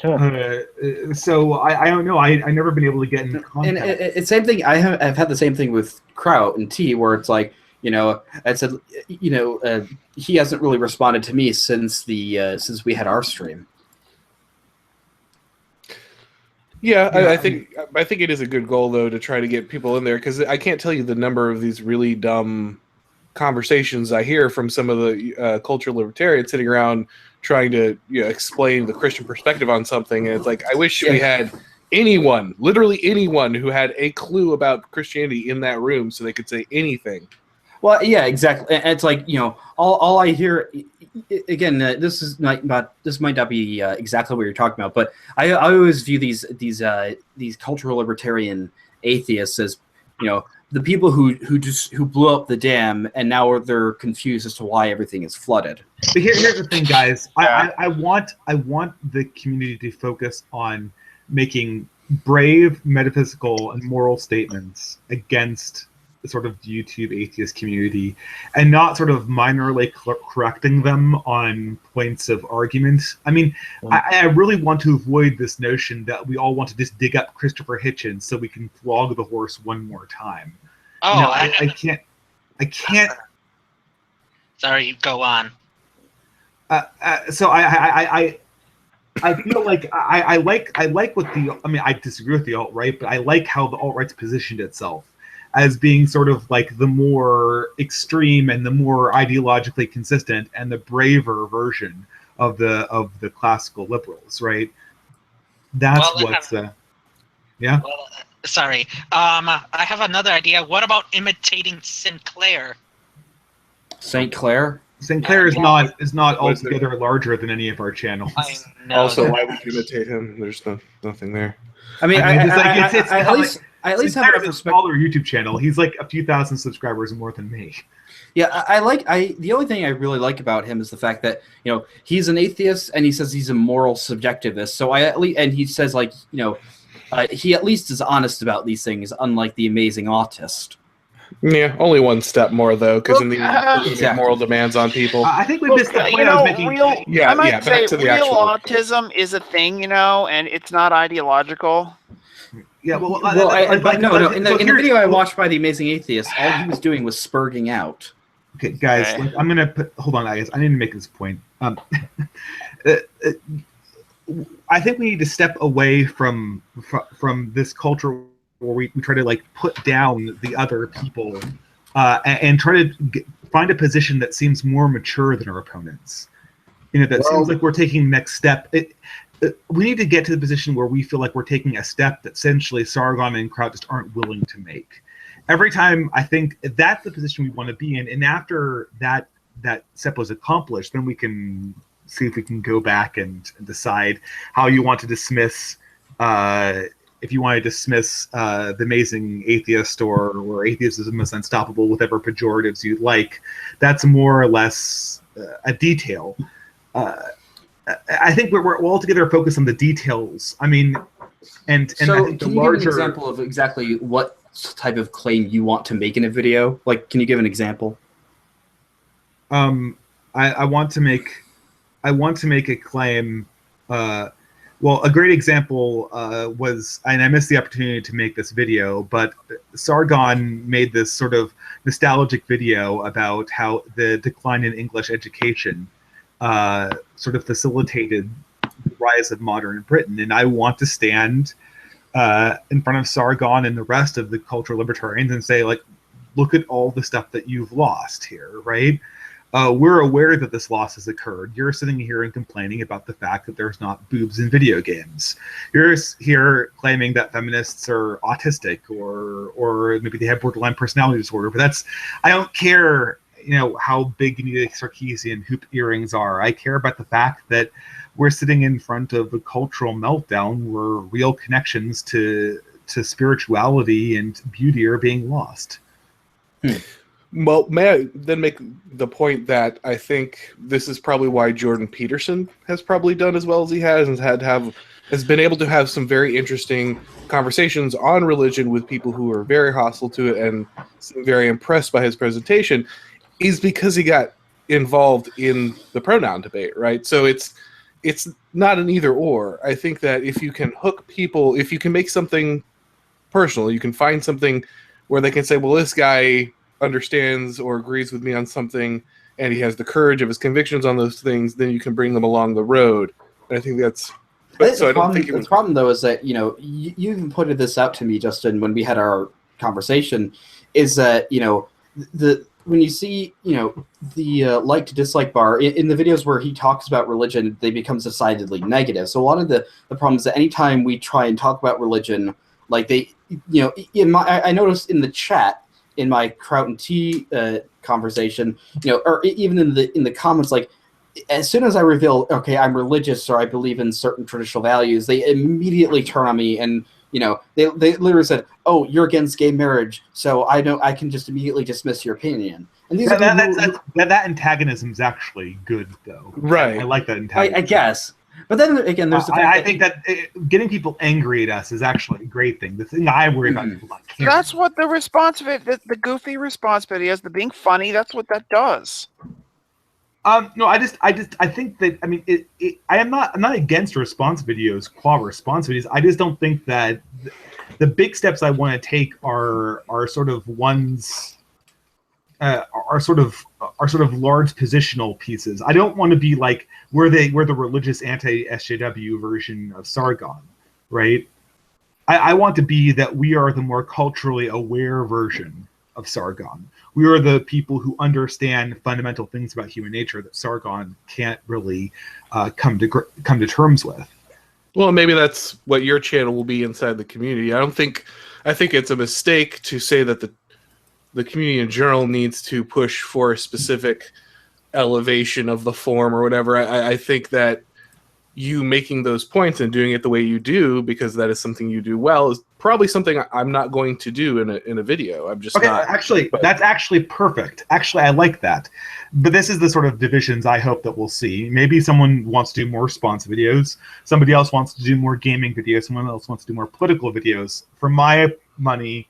So I don't know. I never been able to get in contact. And it's same thing. I've had the same thing with Kraut and T, where it's like, I said, he hasn't really responded to me since we had our stream. Yeah, I think it is a good goal though to try to get people in there, because I can't tell you the number of these really dumb conversations I hear from some of the cultural libertarians sitting around trying to explain the Christian perspective on something, and it's like, I wish we had anyone, literally anyone, who had a clue about Christianity in that room so they could say anything. Well, yeah, exactly. And it's like, all I hear, again, this might not be exactly what you're talking about, but I always view these cultural libertarian atheists as, the people who blew up the dam, and now they're confused as to why everything is flooded. But here's the thing, guys. I want the community to focus on making brave metaphysical and moral statements against the sort of YouTube atheist community, and not sort of minorly correcting them on points of argument. I mean, I really want to avoid this notion that we all want to just dig up Christopher Hitchens so we can flog the horse one more time. Oh, I can't. Sorry, go on. So I feel like I like what I disagree with the alt-right, but I like how the alt-right's positioned itself as being sort of like the more extreme and the more ideologically consistent and the braver version of the classical liberals, right? That's yeah. Well, sorry. I have another idea. What about imitating Sinclair? St. Clair? Sinclair is not altogether larger than any of our channels. I know. Also, why would you imitate him? There's nothing there. I mean, at least have a smaller YouTube channel. He's like a few thousand subscribers more than me. Yeah, the only thing I really like about him is the fact that he's an atheist and he says he's a moral subjectivist. So and he says he at least is honest about these things, unlike the amazing autist. Yeah, only one step more though, because in the moral demands on people. I think we missed the point I was making. I might say real autism is a thing, and it's not ideological. Yeah, no. In the video I watched by the Amazing Atheist, all he was doing was spurging out. Okay, guys, I'm gonna hold on, guys. I need to make this point. I think we need to step away from this culture where we try to put down the other people and try to find a position that seems more mature than our opponents. Seems like we're taking the next step. We need to get to the position where we feel like we're taking a step that essentially Sargon and Kraut just aren't willing to make. Every time, I think that's the position we want to be in, and after that step was accomplished, then we can see if we can go back and decide how you want to dismiss. If you want to dismiss the Amazing Atheist or atheism is unstoppable, whatever pejoratives you'd like, that's more or less a detail. I think we're all together focused on the details. I mean, and so I think can you give an example of exactly what type of claim you want to make in a video? Can you give an example? I want to make a claim. Well, a great example was, and I missed the opportunity to make this video, but Sargon made this sort of nostalgic video about how the decline in English education sort of facilitated the rise of modern Britain. And I want to stand in front of Sargon and the rest of the cultural libertarians and say, look at all the stuff that you've lost here, right? We're aware that this loss has occurred. You're sitting here and complaining about the fact that there's not boobs in video games. You're here claiming that feminists are autistic or maybe they have borderline personality disorder. But I don't care, how big the Sarkeesian hoop earrings are. I care about the fact that we're sitting in front of a cultural meltdown where real connections to spirituality and beauty are being lost. Well, may I then make the point that I think this is probably why Jordan Peterson has probably done as well as he has, and has been able to have some very interesting conversations on religion with people who are very hostile to it and seem very impressed by his presentation, is because he got involved in the pronoun debate, right? So it's not an either or. I think that if you can hook people, if you can make something personal, you can find something where they can say, well, this guy understands or agrees with me on something and he has the courage of his convictions on those things, then you can bring them along the road. And I think that's the problem though is that you even pointed this out to me, Justin, when we had our conversation, is that when you see the like to dislike bar in the videos where he talks about religion, they become decidedly negative. So a lot of the problem is that anytime we try and talk about religion, like I noticed in the chat in my Kraut and Tea conversation, or even in the comments, like as soon as I reveal, okay, I'm religious or I believe in certain traditional values, they immediately turn on me and they literally said, "Oh, you're against gay marriage, so I can just immediately dismiss your opinion." And these that antagonism is actually good, though. Right. I like that antagonism. I guess. But then again, there's the fact I think that getting people angry at us is actually a great thing. The thing I worry about people not caring. That's what the response of it, the goofy response videos, the being funny, that's what that does. No, I think that, I mean, I'm not against response videos, qua response videos. I just don't think that the big steps I want to take are sort of ones, are sort of large positional pieces. I don't want to be like we're the religious anti-SJW version of Sargon, right? I want to be that we are the more culturally aware version of Sargon. We are the people who understand fundamental things about human nature that Sargon can't really come to terms with. Well, maybe that's what your channel will be inside the community. I think it's a mistake to say that the community in general needs to push for a specific elevation of the form or whatever. I think that you making those points and doing it the way you do, because that is something you do well, is probably something I'm not going to do in a video. I'm just not. Actually, that's actually perfect. Actually, I like that. But this is the sort of divisions I hope that we'll see. Maybe someone wants to do more response videos. Somebody else wants to do more gaming videos. Someone else wants to do more political videos. For my money,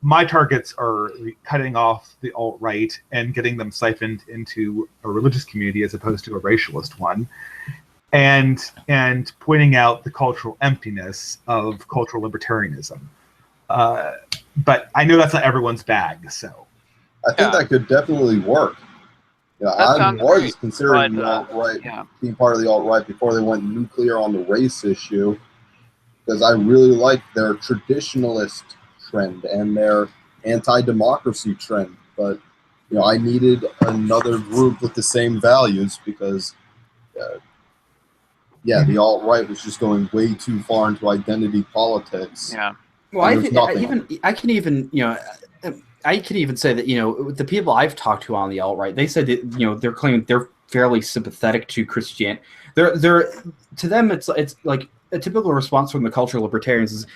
my targets are cutting off the alt-right and getting them siphoned into a religious community as opposed to a racialist one. And pointing out the cultural emptiness of cultural libertarianism. But I know that's not everyone's bag, so. I think that could definitely work. I was considering the alt-right, being part of the alt-right before they went nuclear on the race issue, because I really like their traditionalist trend and their anti-democracy trend. But, I needed another group with the same values because... the alt-right was just going way too far into identity politics. Yeah. Well, I can even say that the people I've talked to on the alt-right, they said that they're claiming they're fairly sympathetic to Christianity. They're to them it's like a typical response from the cultural libertarians is,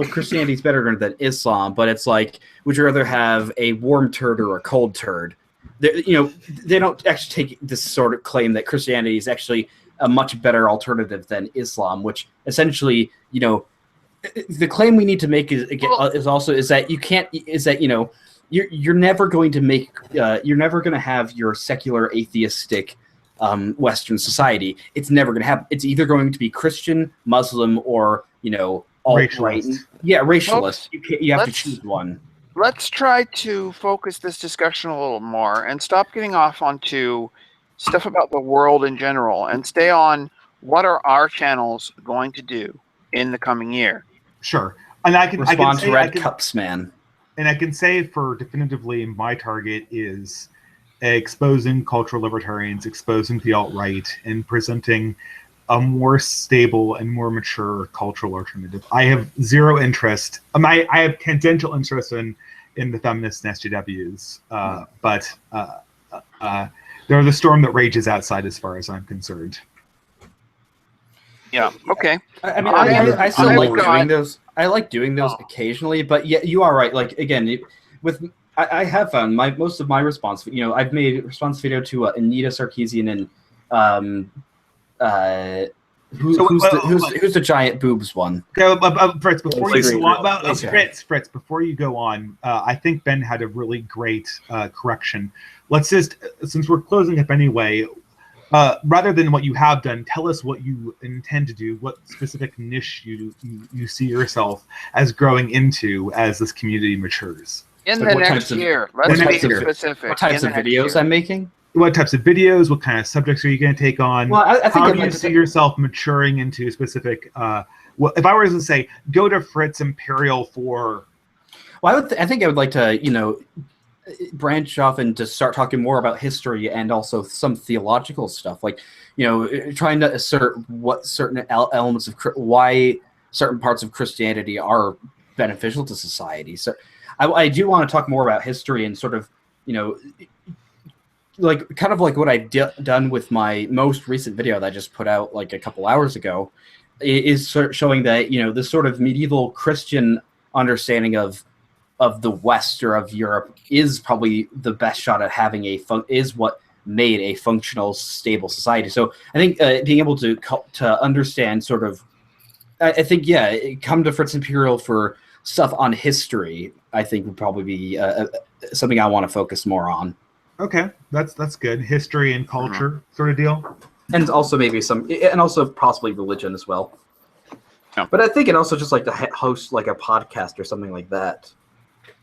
Christianity's better than Islam, but it's like, would you rather have a warm turd or a cold turd? They don't actually take this sort of claim that Christianity is actually a much better alternative than Islam, which essentially, the claim we need to make is that you're never going to make you're never going to have your secular atheistic Western society. It's never going to happen. It's either going to be Christian, Muslim, or alt-right. Yeah, racialist. You have to choose one. Let's try to focus this discussion a little more and stop getting off onto stuff about the world in general and stay on what are our channels going to do in the coming year. Sure. And I can respond to Red Cups, man. And I can say for definitively my target is exposing cultural libertarians, exposing the alt-right, and presenting a more stable and more mature cultural alternative. I have zero interest. I have tangential interest in the feminist and SJWs, but they're the storm that rages outside as far as I'm concerned. Yeah, okay. I mean, I still like doing those. I like doing those occasionally, but yeah, you are right. Like, again, I have found most of my response. I've made a response video to Anita Sarkeesian and who's the giant boobs one? Fritz, before you go on, Fritz, before you go on, I think Ben had a really great correction. Let's just, since we're closing up anyway, rather than what you have done, tell us what you intend to do, what specific niche you see yourself as growing into as this community matures. In the next year, let's be specific. What types of videos I'm making? What types of videos? What kind of subjects are you going to take on? Well, I think how do you see yourself maturing into specific? Well, if I were to say, go to Fritz Imperial for. Well, I think I would like to, branch off and to start talking more about history and also some theological stuff, like, trying to assert what certain elements of why certain parts of Christianity are beneficial to society. So, I do want to talk more about history and sort of, like kind of like what I've done with my most recent video that I just put out like a couple hours ago, is sort of showing that this sort of medieval Christian understanding of the West or of Europe is probably the best shot at having is what made a functional, stable society. So I think being able to understand sort of, I think come to Fritz Imperial for stuff on history. I think would probably be something I want to focus more on. Okay, that's good. History and culture sort of deal. And also maybe and also possibly religion as well. Yeah. But I think I'd also just like to host like a podcast or something like that.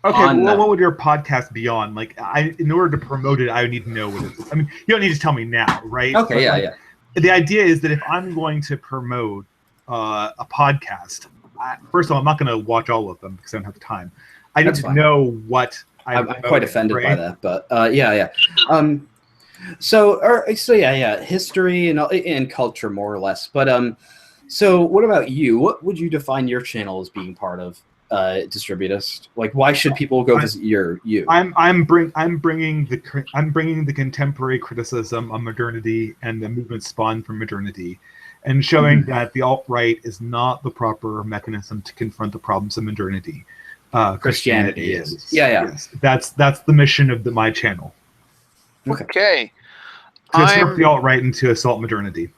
Okay, well, what would your podcast be on? Like, in order to promote it, I would need to know what it is. I mean, you don't need to tell me now, right? Okay, yeah. The idea is that if I'm going to promote a podcast, first of all, I'm not going to watch all of them because I don't have time. I need to know what I'm quite offended by that, but yeah. So history and culture more or less. But so what about you? What would you define your channel as being part of Distributist? Like, why should people go visit you? I'm bringing the contemporary criticism of modernity and the movement spawned from modernity, and showing that the alt-right is not the proper mechanism to confront the problems of modernity. Christianity is. Yes. That's the mission of my channel. Okay. To disrupt the alt-right and to assault modernity.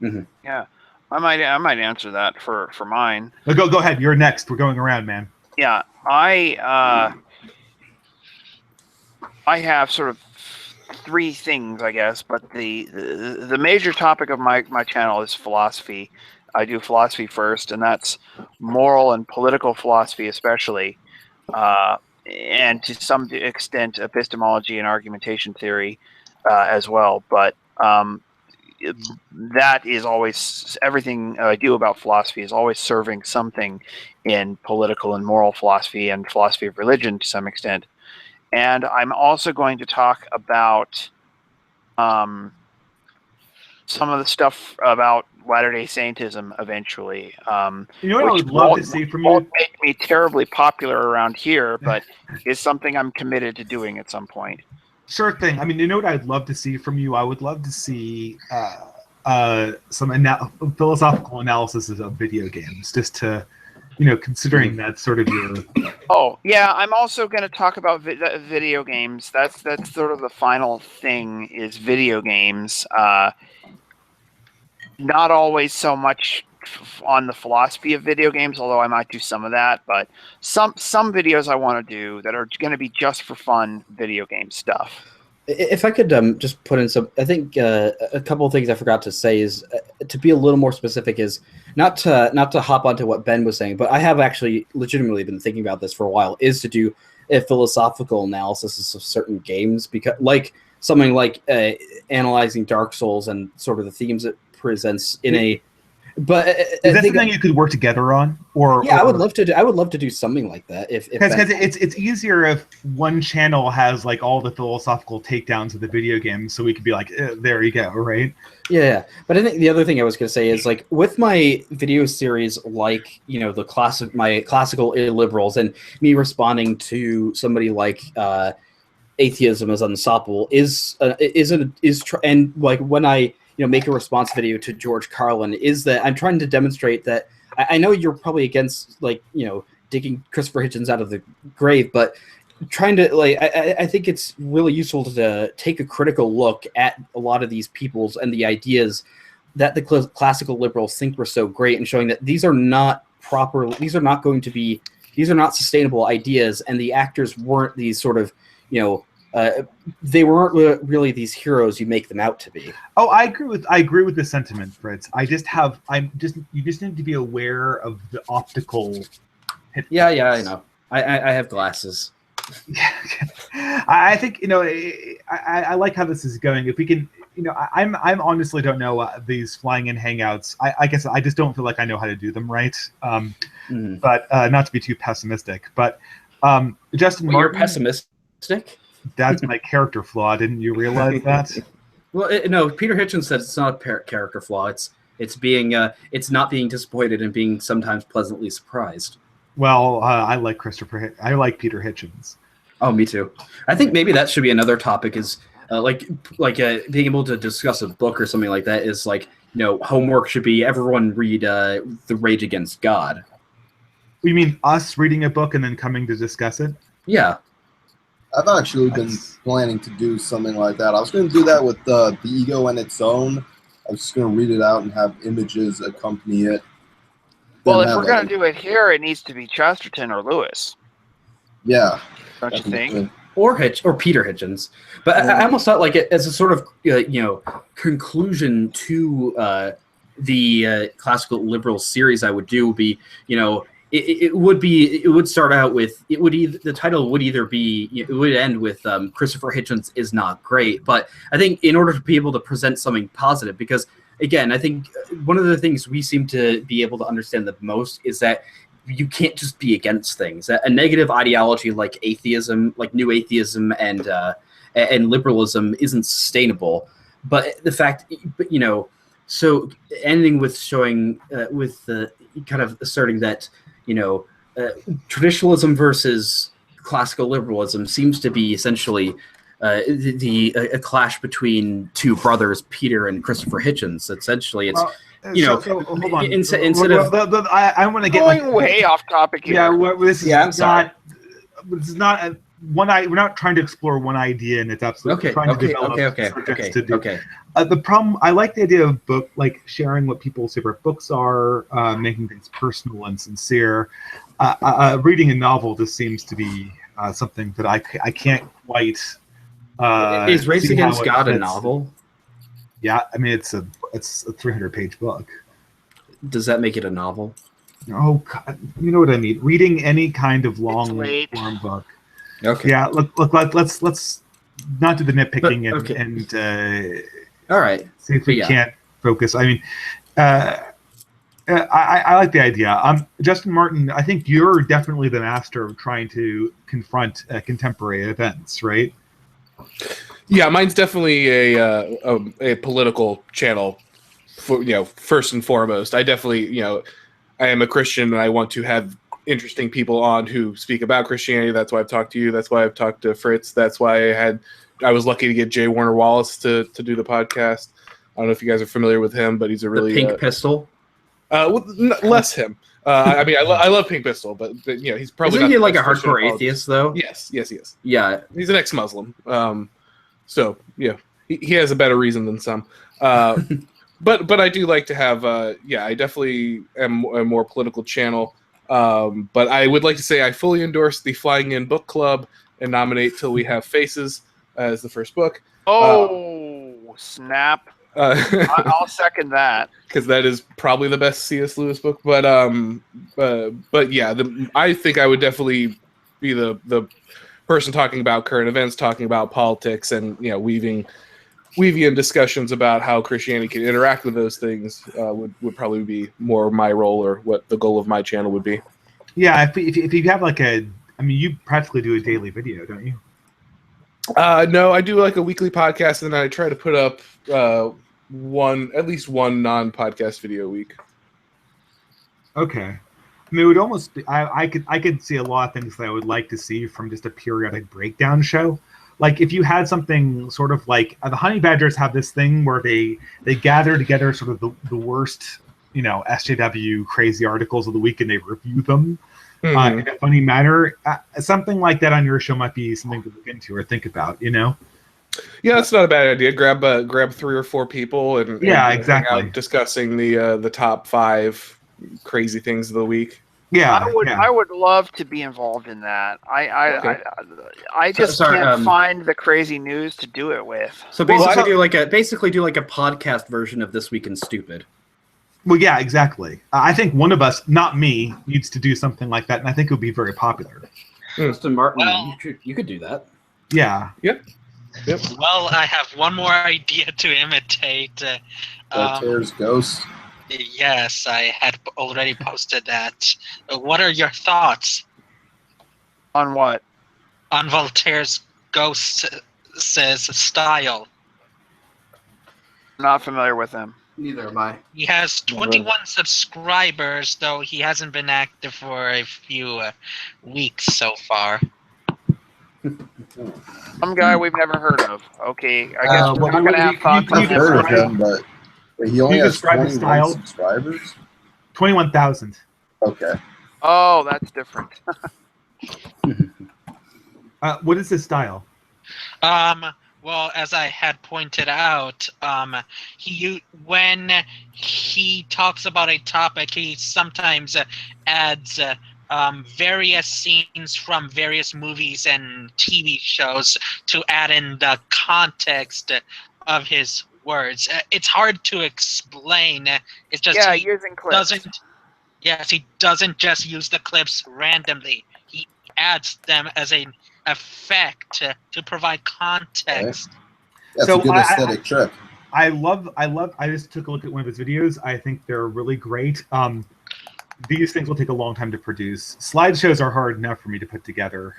Mm-hmm. Yeah, I might answer that for mine. Go ahead. You're next. We're going around, man. Yeah, I have sort of three things, I guess, but the major topic of my channel is philosophy. I do philosophy first, and that's moral and political philosophy especially, and to some extent epistemology and argumentation theory as well. But that is always, everything I do about philosophy is always serving something in political and moral philosophy and philosophy of religion to some extent. And I'm also going to talk about some of the stuff about Latter-day Saintism eventually. You know what I would love to see from you? Won't make me terribly popular around here, but is something I'm committed to doing at some point. Sure thing. I mean, you know what I'd love to see from you? I would love to see some philosophical analysis of video games, just to, considering that sort of your... Oh, yeah, I'm also going to talk about video games. That's sort of the final thing, is video games. Not always so much on the philosophy of video games, although I might do some of that, but some videos I want to do that are going to be just for fun video game stuff. If I could just put in some, I think a couple of things I forgot to say is to be a little more specific is not to hop onto what Ben was saying, but I have actually legitimately been thinking about this for a while, is to do a philosophical analysis of certain games, because like something like analyzing Dark Souls and sort of the themes it presents in a. But is that something you could work together on? I would love to. I would love to do something like that. Because it's easier if one channel has like all the philosophical takedowns of the video games, so we could be like, there you go, right? Yeah, but I think the other thing I was going to say is like with my video series, like my classical illiberals, and me responding to somebody like atheism is unstoppable and like when I make a response video to George Carlin, is that I'm trying to demonstrate that I know you're probably against digging Christopher Hitchens out of the grave, but trying to I think it's really useful to take a critical look at a lot of these peoples and the ideas that the classical liberals think were so great, and showing that these are not sustainable ideas, and the actors weren't these sort of, they weren't really these heroes you make them out to be. Oh, I agree with the sentiment, Fritz. You just need to be aware of the optical. Yeah, I know. I have glasses. I think I like how this is going. If we can, I'm honestly don't know these flying in hangouts. I guess I just don't feel like I know how to do them right. But not to be too pessimistic. But Justin, you're pessimistic. That's my character flaw. Didn't you realize that? Well, no. Peter Hitchens said it's not a character flaw. It's being it's not being disappointed and being sometimes pleasantly surprised. Well, I like I like Peter Hitchens. Oh, me too. I think maybe that should be another topic. Is being able to discuss a book or something like that. Is homework should be everyone read The Rage Against God. You mean us reading a book and then coming to discuss it? Yeah. I've actually been planning to do something like that. I was going to do that with The Ego and Its Own. I was just going to read it out and have images accompany it. Well, if we're going to do it here, it needs to be Chesterton or Lewis. Yeah. Don't you think? Or Peter Hitchens. But I almost thought like it as a sort of conclusion to the classical liberal series I would do would be it would start out with the title would either be it would end with Christopher Hitchens is not great, but I think in order to be able to present something positive, because again I think one of the things we seem to be able to understand the most is that you can't just be against things. A negative ideology like atheism, like new atheism and liberalism isn't sustainable. But the fact, so ending with showing with the kind of asserting that traditionalism versus classical liberalism seems to be essentially a clash between two brothers, Peter and Christopher Hitchens. Essentially, it's hold on. Instead of I want to get going way off topic here. Yeah, this is I'm sorry. This is not one. We're not trying to explore one idea, and it's absolutely trying to develop subjects to do. The problem, I like the idea of book, like sharing what people's favorite books are, making things personal and sincere. Reading a novel just seems to be something that I can't quite. Is Race Against God a novel? Yeah, I mean it's a 300-page book. Does that make it a novel? Oh God, you know what I mean. Reading any kind of long form book. Okay. Yeah, look. Let's not do the nitpicking and all right. See if we can't focus. I mean, I like the idea. Justin Martin, I think you're definitely the master of trying to confront contemporary events, right? Yeah, mine's definitely a political channel. First and foremost, I definitely I am a Christian and I want to have interesting people on who speak about Christianity. That's why I've talked to you. That's why I've talked to Fritz. That's why I was lucky to get J. Warner Wallace to do the podcast. I don't know if you guys are familiar with him, but he's a really Pink Pistol. Less him. I mean, I love Pink Pistol, but he's probably isn't not he like a hardcore atheist though? Yes, he is. Yeah, he's an ex-Muslim. So yeah, he has a better reason than some. But I do like to have I definitely am a more political channel. But I would like to say I fully endorse the Flying In Book Club and nominate Till We Have Faces as the first book. Snap. I'll second that. Because that is probably the best C.S. Lewis book. But yeah, I think I would definitely be the person talking about current events, talking about politics, and weaving in discussions about how Christianity can interact with those things would probably be more my role, or what the goal of my channel would be. Yeah, if you have you practically do a daily video, don't you? No, I do like a weekly podcast, and then I try to put up at least one non-podcast video a week. Okay. I mean, it would almost be, I could see a lot of things that I would like to see from just a periodic breakdown show. Like if you had something sort of like the Honey Badgers have this thing where they gather together sort of the worst, SJW crazy articles of the week and they review them. in a funny manner. Something like that on your show might be something to look into or think about. Yeah, that's not a bad idea. Grab 3 or 4 people and exactly, hang out discussing the top 5 crazy things of the week. Yeah, I would love to be involved in that. I just Sorry, can't find the crazy news to do it with. So basically, do like a podcast version of This Week in Stupid. Well, yeah, exactly. I think one of us, not me, needs to do something like that, and I think it would be very popular. Justin Martin, you could do that. Yeah. Yep. Well, I have one more idea to imitate. Voltaire's Ghost. Yes, I had already posted that. What are your thoughts? On what? On Voltaire's Ghost says style. Not familiar with him. Neither am I. He has 21 subscribers, though he hasn't been active for a few weeks so far. Some guy we've never heard of. Okay, I guess we're not going to have thoughts on I've heard of him, but he only has 21 subscribers? 21,000. Okay. Oh, that's different. What is his style? Well, as I had pointed out, when he talks about a topic, he sometimes adds various scenes from various movies and TV shows to add in the context of his words. It's hard to explain. It's just using clips. He doesn't just use the clips randomly. He adds them as an effect to provide context. Okay. That's a good aesthetic trick. I just took a look at one of his videos. I think they're really great. These things will take a long time to produce. Slideshows are hard enough for me to put together.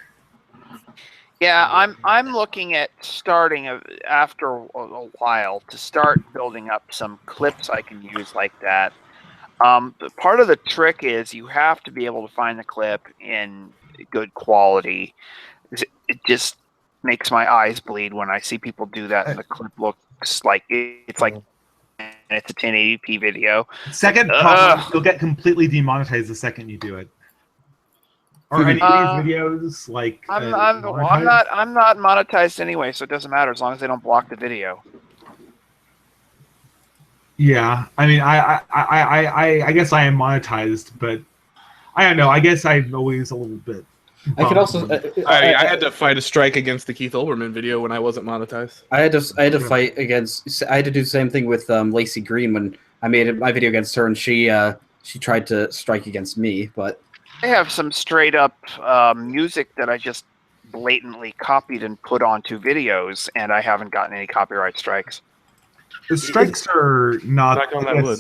Yeah, I'm looking at starting after a while to start building up some clips I can use like that. Part of the trick is you have to be able to find the clip in good quality. It just makes my eyes bleed when I see people do that, and the clip looks like it's like it's a 1080p video. Second problem, you'll get completely demonetized the second you do it. Are any of these videos like? I'm not monetized anyway, so it doesn't matter as long as they don't block the video. Yeah, I mean, I guess I am monetized, but I don't know. I guess I'm always a little bit. I could also. I had to fight a strike against the Keith Olbermann video when I wasn't monetized. I had to fight against. I had to do the same thing with Lacey Green when I made my video against her, and she tried to strike against me. But I have some straight up music that I just blatantly copied and put onto videos, and I haven't gotten any copyright strikes. The strikes are not on that wood.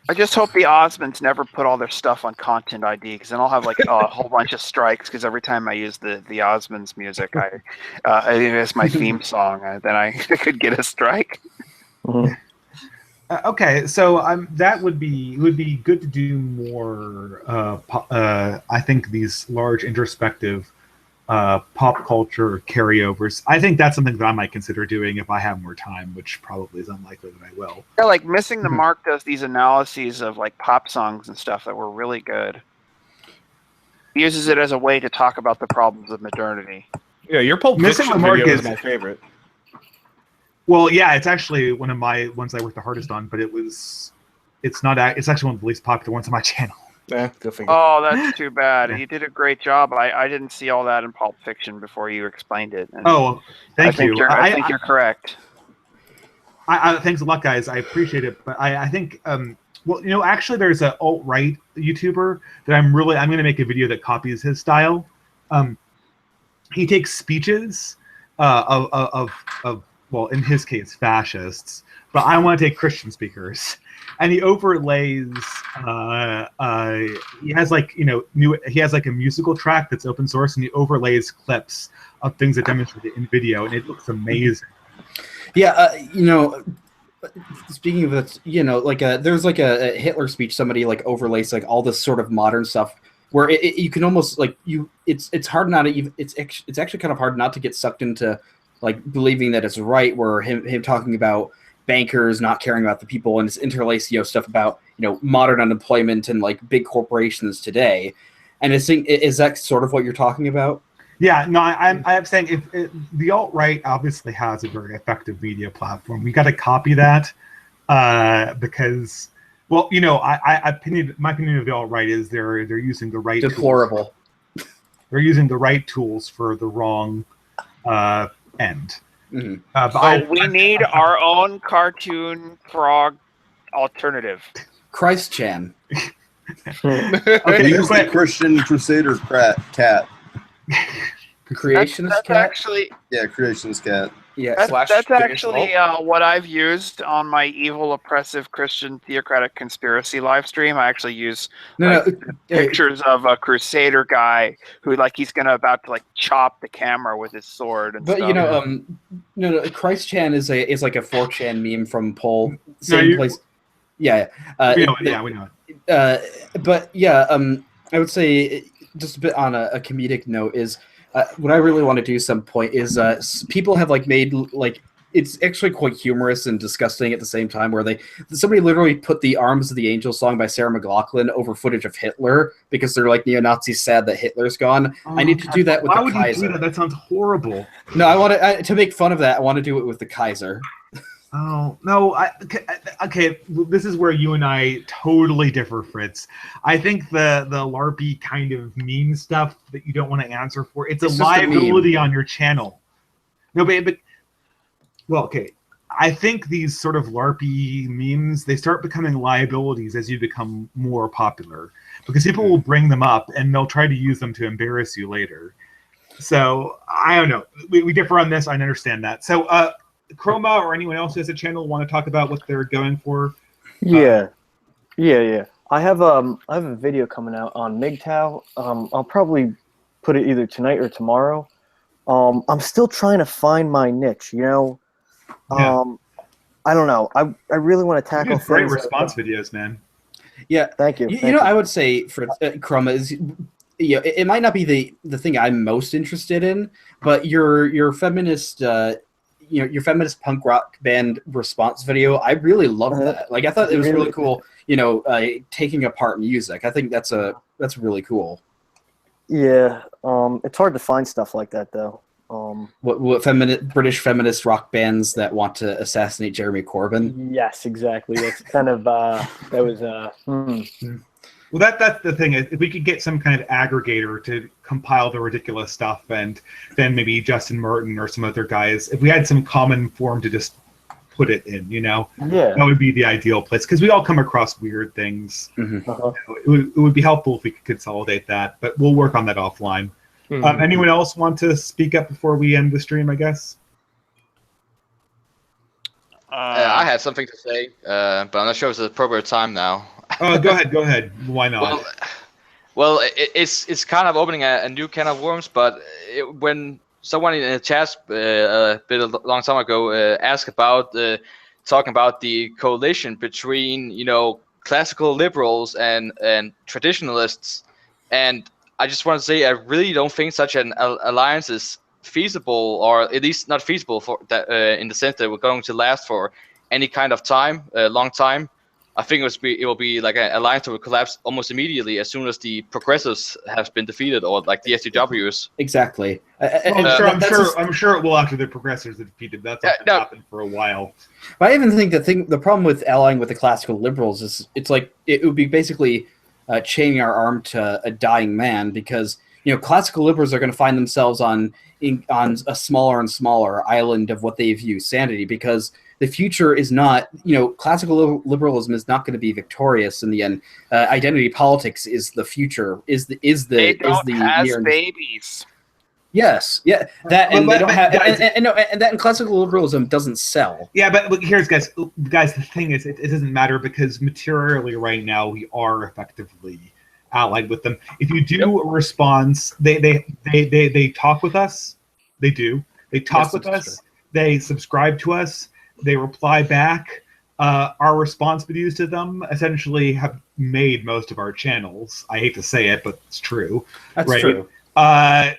I just hope the Osmonds never put all their stuff on Content ID, because then I'll have like a whole bunch of strikes. Because every time I use the Osmonds music, it's my theme song, then I could get a strike. Okay, so that would be good to do more. I think these large introspective pop culture carryovers. I think that's something that I might consider doing if I have more time, which probably is unlikely that I will. Yeah, like Missing the Mark does these analyses of like pop songs and stuff that were really good. He uses it as a way to talk about the problems of modernity. Yeah, your Pulp Missing Fiction the Mark video is is my favorite. Well, yeah, it's actually one of my ones I worked the hardest on, but it's actually one of the least popular ones on my channel. Yeah, go figure. Oh, that's too bad. You did a great job. I didn't see all that in Pulp Fiction before you explained it. And thank you. I think you're correct. Thanks a lot, guys. I appreciate it. But I think, actually, there's an alt-right YouTuber that I'm going to make a video that copies his style. He takes speeches of well, in his case, fascists, but I want to take Christian speakers. And he overlays. He has he has like a musical track that's open source, and he overlays clips of things that demonstrate it in video, and it looks amazing. Yeah, speaking of that, there's like a Hitler speech. Somebody like overlays like all this sort of modern stuff where you can almost it's hard not to even it's actually kind of hard not to get sucked into like believing that it's right. Where him talking about bankers not caring about the people, and it's interlaced, stuff about, modern unemployment and like big corporations today. And is that sort of what you're talking about? Yeah, no, I'm saying the alt-right obviously has a very effective media platform. We got to copy that because, well, my opinion of the alt-right is they're using the right deplorable. They're using the right tools for the wrong end. Mm-hmm. So we need our own cartoon frog alternative. Christ Chan. Okay, use the Christian Crusader cat. Creationist that's cat? Actually, yeah, Creationist cat. Yeah, that's actually what I've used on my evil, oppressive Christian theocratic conspiracy live stream. I actually use pictures of a Crusader guy who, he's about to chop the camera with his sword and but stuff. No, Christ Chan is like a 4chan meme from Pol. Same place. Yeah, we know it. But yeah, I would say just a bit on a comedic note is what I really want to do some point is people have made it's actually quite humorous and disgusting at the same time, where somebody literally put the Arms of the Angel song by Sarah McLachlan over footage of Hitler because they're neo-Nazis sad that Hitler's gone. I need to do that with the Kaiser. Why would you do that? That sounds horrible. No, I want to make fun of that. I want to do it with the Kaiser. Oh, no. Okay, this is where you and I totally differ, Fritz. I think the LARPy kind of meme stuff that you don't want to answer for, it's a liability on your channel. No, but well, okay. I think these sort of LARPy memes, they start becoming liabilities as you become more popular. Because people will bring them up and they'll try to use them to embarrass you later. So, I don't know. We differ on this. I understand that. So, Chroma or anyone else who has a channel want to talk about what they're going for? Yeah. I have a video coming out on MGTOW. I'll probably put it either tonight or tomorrow. I'm still trying to find my niche, Yeah. I don't know. I really want to tackle great response videos, man. Yeah. Thank you. I would say for Chroma is it might not be the thing I'm most interested in, but your feminist your feminist punk rock band response video, I really love that. I thought it was really cool, taking apart music. I think that's really cool. Yeah, it's hard to find stuff like that though. What British feminist rock bands that want to assassinate Jeremy Corbyn? Yes, exactly. That's kind of that was Well, that's the thing. If we could get some kind of aggregator to compile the ridiculous stuff, and then maybe Justin Merton or some other guys, if we had some common form to just put it in, that would be the ideal place. Because we all come across weird things. Mm-hmm. It would be helpful if we could consolidate that, but we'll work on that offline. Mm-hmm. Anyone else want to speak up before we end the stream, I guess? I had something to say, but I'm not sure if it's the appropriate time now. Go ahead. Why not? Well, it's kind of opening a new can of worms, but when someone in the chat a long time ago asked about talking about the coalition between classical liberals and traditionalists, and I just want to say I really don't think such an alliance is feasible, or at least not feasible for that in the sense that we're going to last for any kind of time, long time. I think it will be like an alliance that will collapse almost immediately as soon as the progressives have been defeated, or the SJWs. Exactly. I'm sure it will after the progressives are defeated. That's not going to happen for a while. But I even think the problem with allying with the classical liberals is it would be basically chaining our arm to a dying man, because classical liberals are going to find themselves on a smaller and smaller island of what they view sanity, because the future is not, classical liberalism is not going to be victorious in the end. Identity politics is the future. They don't have babies. Yes, yeah, that and they don't have, and that in classical liberalism doesn't sell. Yeah, but look, here's guys. The thing is, it doesn't matter, because materially right now we are effectively allied with them. If you do a response, they talk with us. They do. They talk with us. They subscribe to us. They reply back. Our response videos to them essentially have made most of our channels. I hate to say it, but it's true. That's right? true.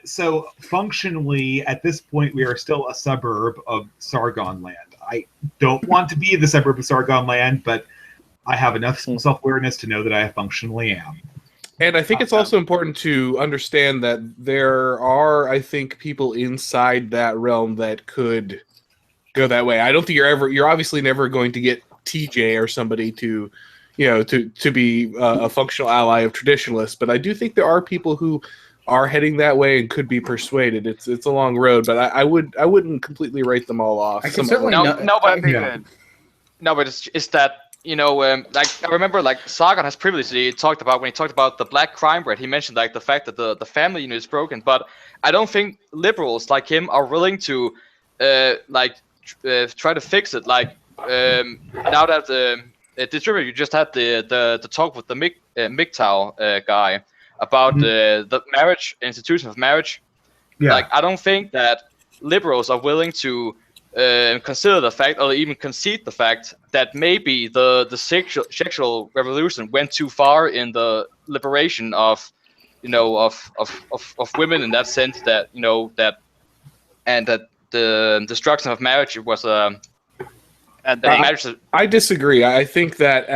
So functionally, at this point, we are still a suburb of Sargon land. I don't want to be the suburb of Sargon Land, but I have enough self-awareness to know that I functionally am. And I think it's also important to understand that there are, I think, people inside that realm that could go that way. I don't think you're obviously never going to get TJ or somebody to, to be a functional ally of traditionalists. But I do think there are people who are heading that way and could be persuaded. It's a long road, but I wouldn't completely write them all off. I can certainly but it's that. Like I remember, like Sargon has previously talked about when he talked about the black crime rate. He mentioned like the fact that the family unit is broken, but I don't think liberals like him are willing to try to fix it. Like now that distributor, you just had the talk with the MGTOW guy about the marriage institution of marriage. Yeah. Like I don't think that liberals are willing to consider the fact, or even concede the fact, that maybe the sexual revolution went too far in the liberation of women, in that sense, that that the destruction of marriage was I disagree. I think that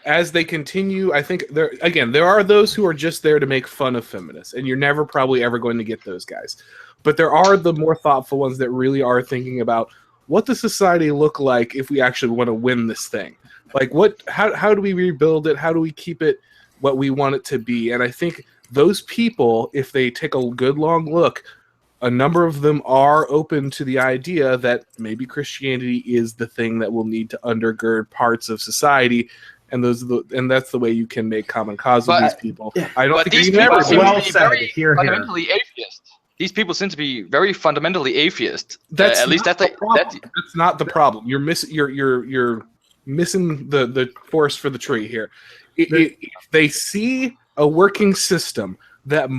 as they continue, I think there are those who are just there to make fun of feminists, and you're never probably ever going to get those guys. But there are the more thoughtful ones that really are thinking about what does society look like if we actually want to win this thing? Like how do we rebuild it? How do we keep it what we want it to be? And I think those people, if they take a good long look, a number of them are open to the idea that maybe Christianity is the thing that will need to undergird parts of society. And that's the way you can make common cause with these people. I don't think these you can people ever seem well to be said. very fundamentally atheist. These people seem to be very fundamentally atheist. That's at least that's not the problem. You're missing the forest for the tree here. If they see a working system that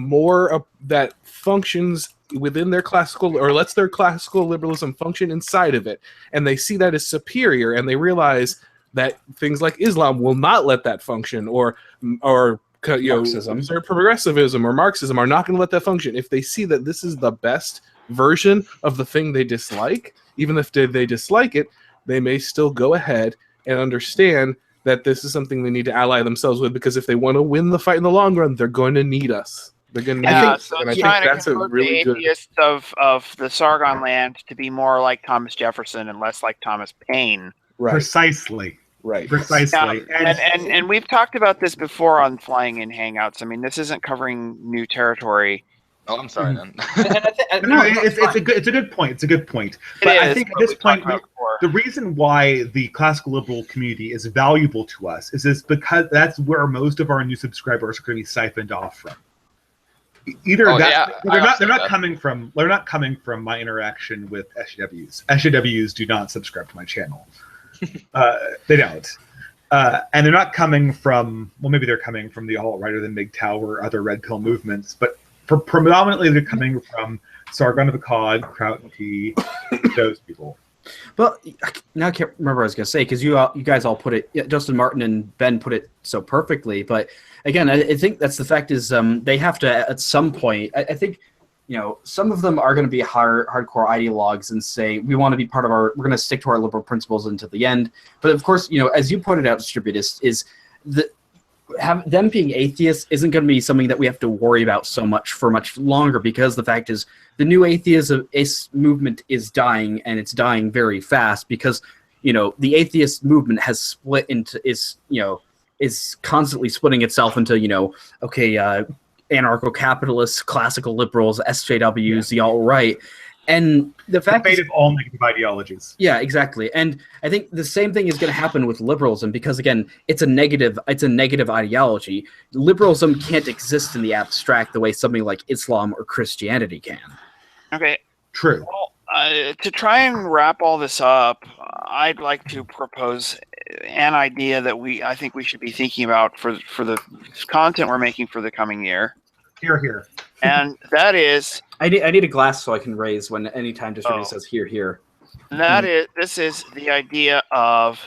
functions within their classical, or lets their classical liberalism function inside of it, and they see that as superior, and they realize that things like Islam will not let that function, or Marxism. Progressivism or Marxism are not going to let that function. If they see that this is the best version of the thing they dislike, even if they dislike it, they may still go ahead and understand that this is something they need to ally themselves with, because if they want to win the fight in the long run, they're going to need us. They're going to need us. So And I it's think trying to that's a convert really the good... atheists of the Sargon land to be more like Thomas Jefferson and less like Thomas Paine. Right. Precisely. Right. Precisely. And we've talked about this before on Flying in Hangouts. I mean, this isn't covering new territory. Oh, I'm sorry then. No, it's a good point. It's a good point. But I think at this point, the reason why the classical liberal community is valuable to us is because that's where most of our new subscribers are going to be siphoned off from. They're not coming from my interaction with SJWs. SJWs do not subscribe to my channel. They don't. And they're not coming from, well, maybe they're coming from the alt-right or the MGTOW or other red pill movements, but predominantly they're coming from Sargon of Akkad, Krauty, those people. Well, now I can't remember what I was going to say, because you guys all put it, Justin Martin and Ben put it so perfectly. But again, I think that's the fact is they have to, at some point, I think, some of them are going to be hardcore ideologues and say, we want to be part of we're going to stick to our liberal principles until the end. But of course, as you pointed out, Distributist, is them being atheists isn't going to be something that we have to worry about so much for much longer, because the fact is the new atheism movement is dying, and it's dying very fast because, the atheist movement has split into, is constantly splitting itself into, anarcho-capitalists, classical liberals, SJWs, the alt-right. And the fact is, of all negative ideologies. Yeah, exactly. And I think the same thing is going to happen with liberalism, because again, it's a negative ideology. Liberalism can't exist in the abstract the way something like Islam or Christianity can. Okay. True. Well, to try and wrap all this up, I'd like to propose an idea that I think we should be thinking about for the content we're making for the coming year. Here. And that is, I need a glass so I can raise when anytime Distributor says here. This is the idea of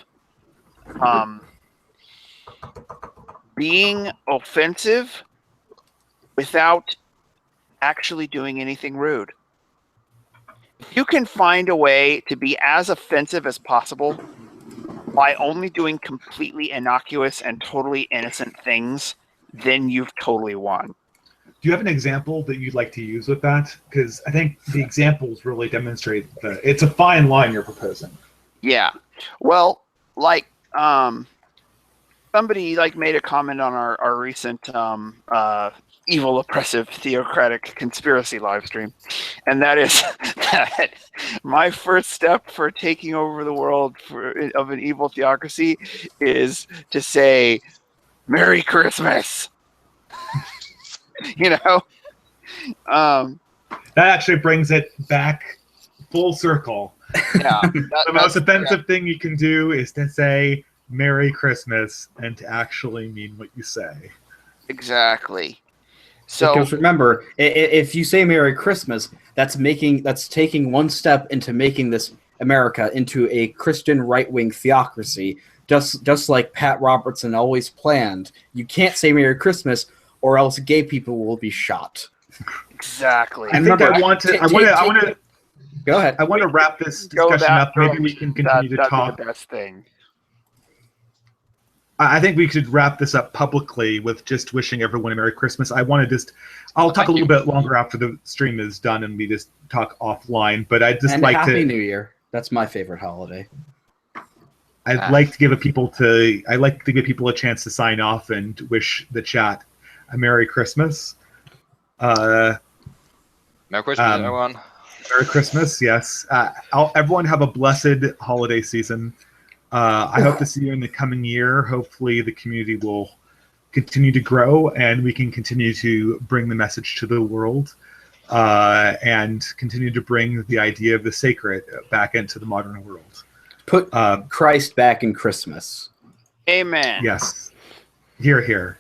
being offensive without actually doing anything rude. you can find a way to be as offensive as possible by only doing completely innocuous and totally innocent things, then you've totally won. Do you have an example that you'd like to use with that? Because I think the examples really demonstrate that it's a fine line you're proposing. Yeah. Well, like somebody like made a comment on our recent evil, oppressive, theocratic conspiracy live stream, and that is that my first step for taking over the world of an evil theocracy is to say, "Merry Christmas." You know, that actually brings it back full circle. Yeah, the most offensive thing you can do is to say Merry Christmas and to actually mean what you say. Exactly. So because remember, if you say Merry Christmas, that's taking one step into making this America into a Christian right-wing theocracy, just like Pat Robertson always planned. You can't say Merry Christmas, or else gay people will be shot. Exactly. I think I want to. Go ahead. I want to wrap this discussion up. Maybe we can continue to talk. The best thing. I think we could wrap this up publicly with just wishing everyone a Merry Christmas. I'll talk a little bit longer after the stream is done and we just talk offline. But I'd just like Happy New Year. That's my favorite holiday. I'd like to give people a chance to sign off and wish the chat a Merry Christmas. Merry Christmas, everyone. Merry Christmas, yes. Everyone have a blessed holiday season. I hope to see you in the coming year. Hopefully the community will continue to grow and we can continue to bring the message to the world and continue to bring the idea of the sacred back into the modern world. Put Christ back in Christmas. Amen. Yes. Hear, hear.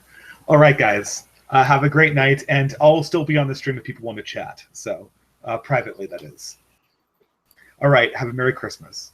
All right, guys. Have a great night, and I'll still be on the stream if people want to chat. So privately, that is. All right. Have a Merry Christmas.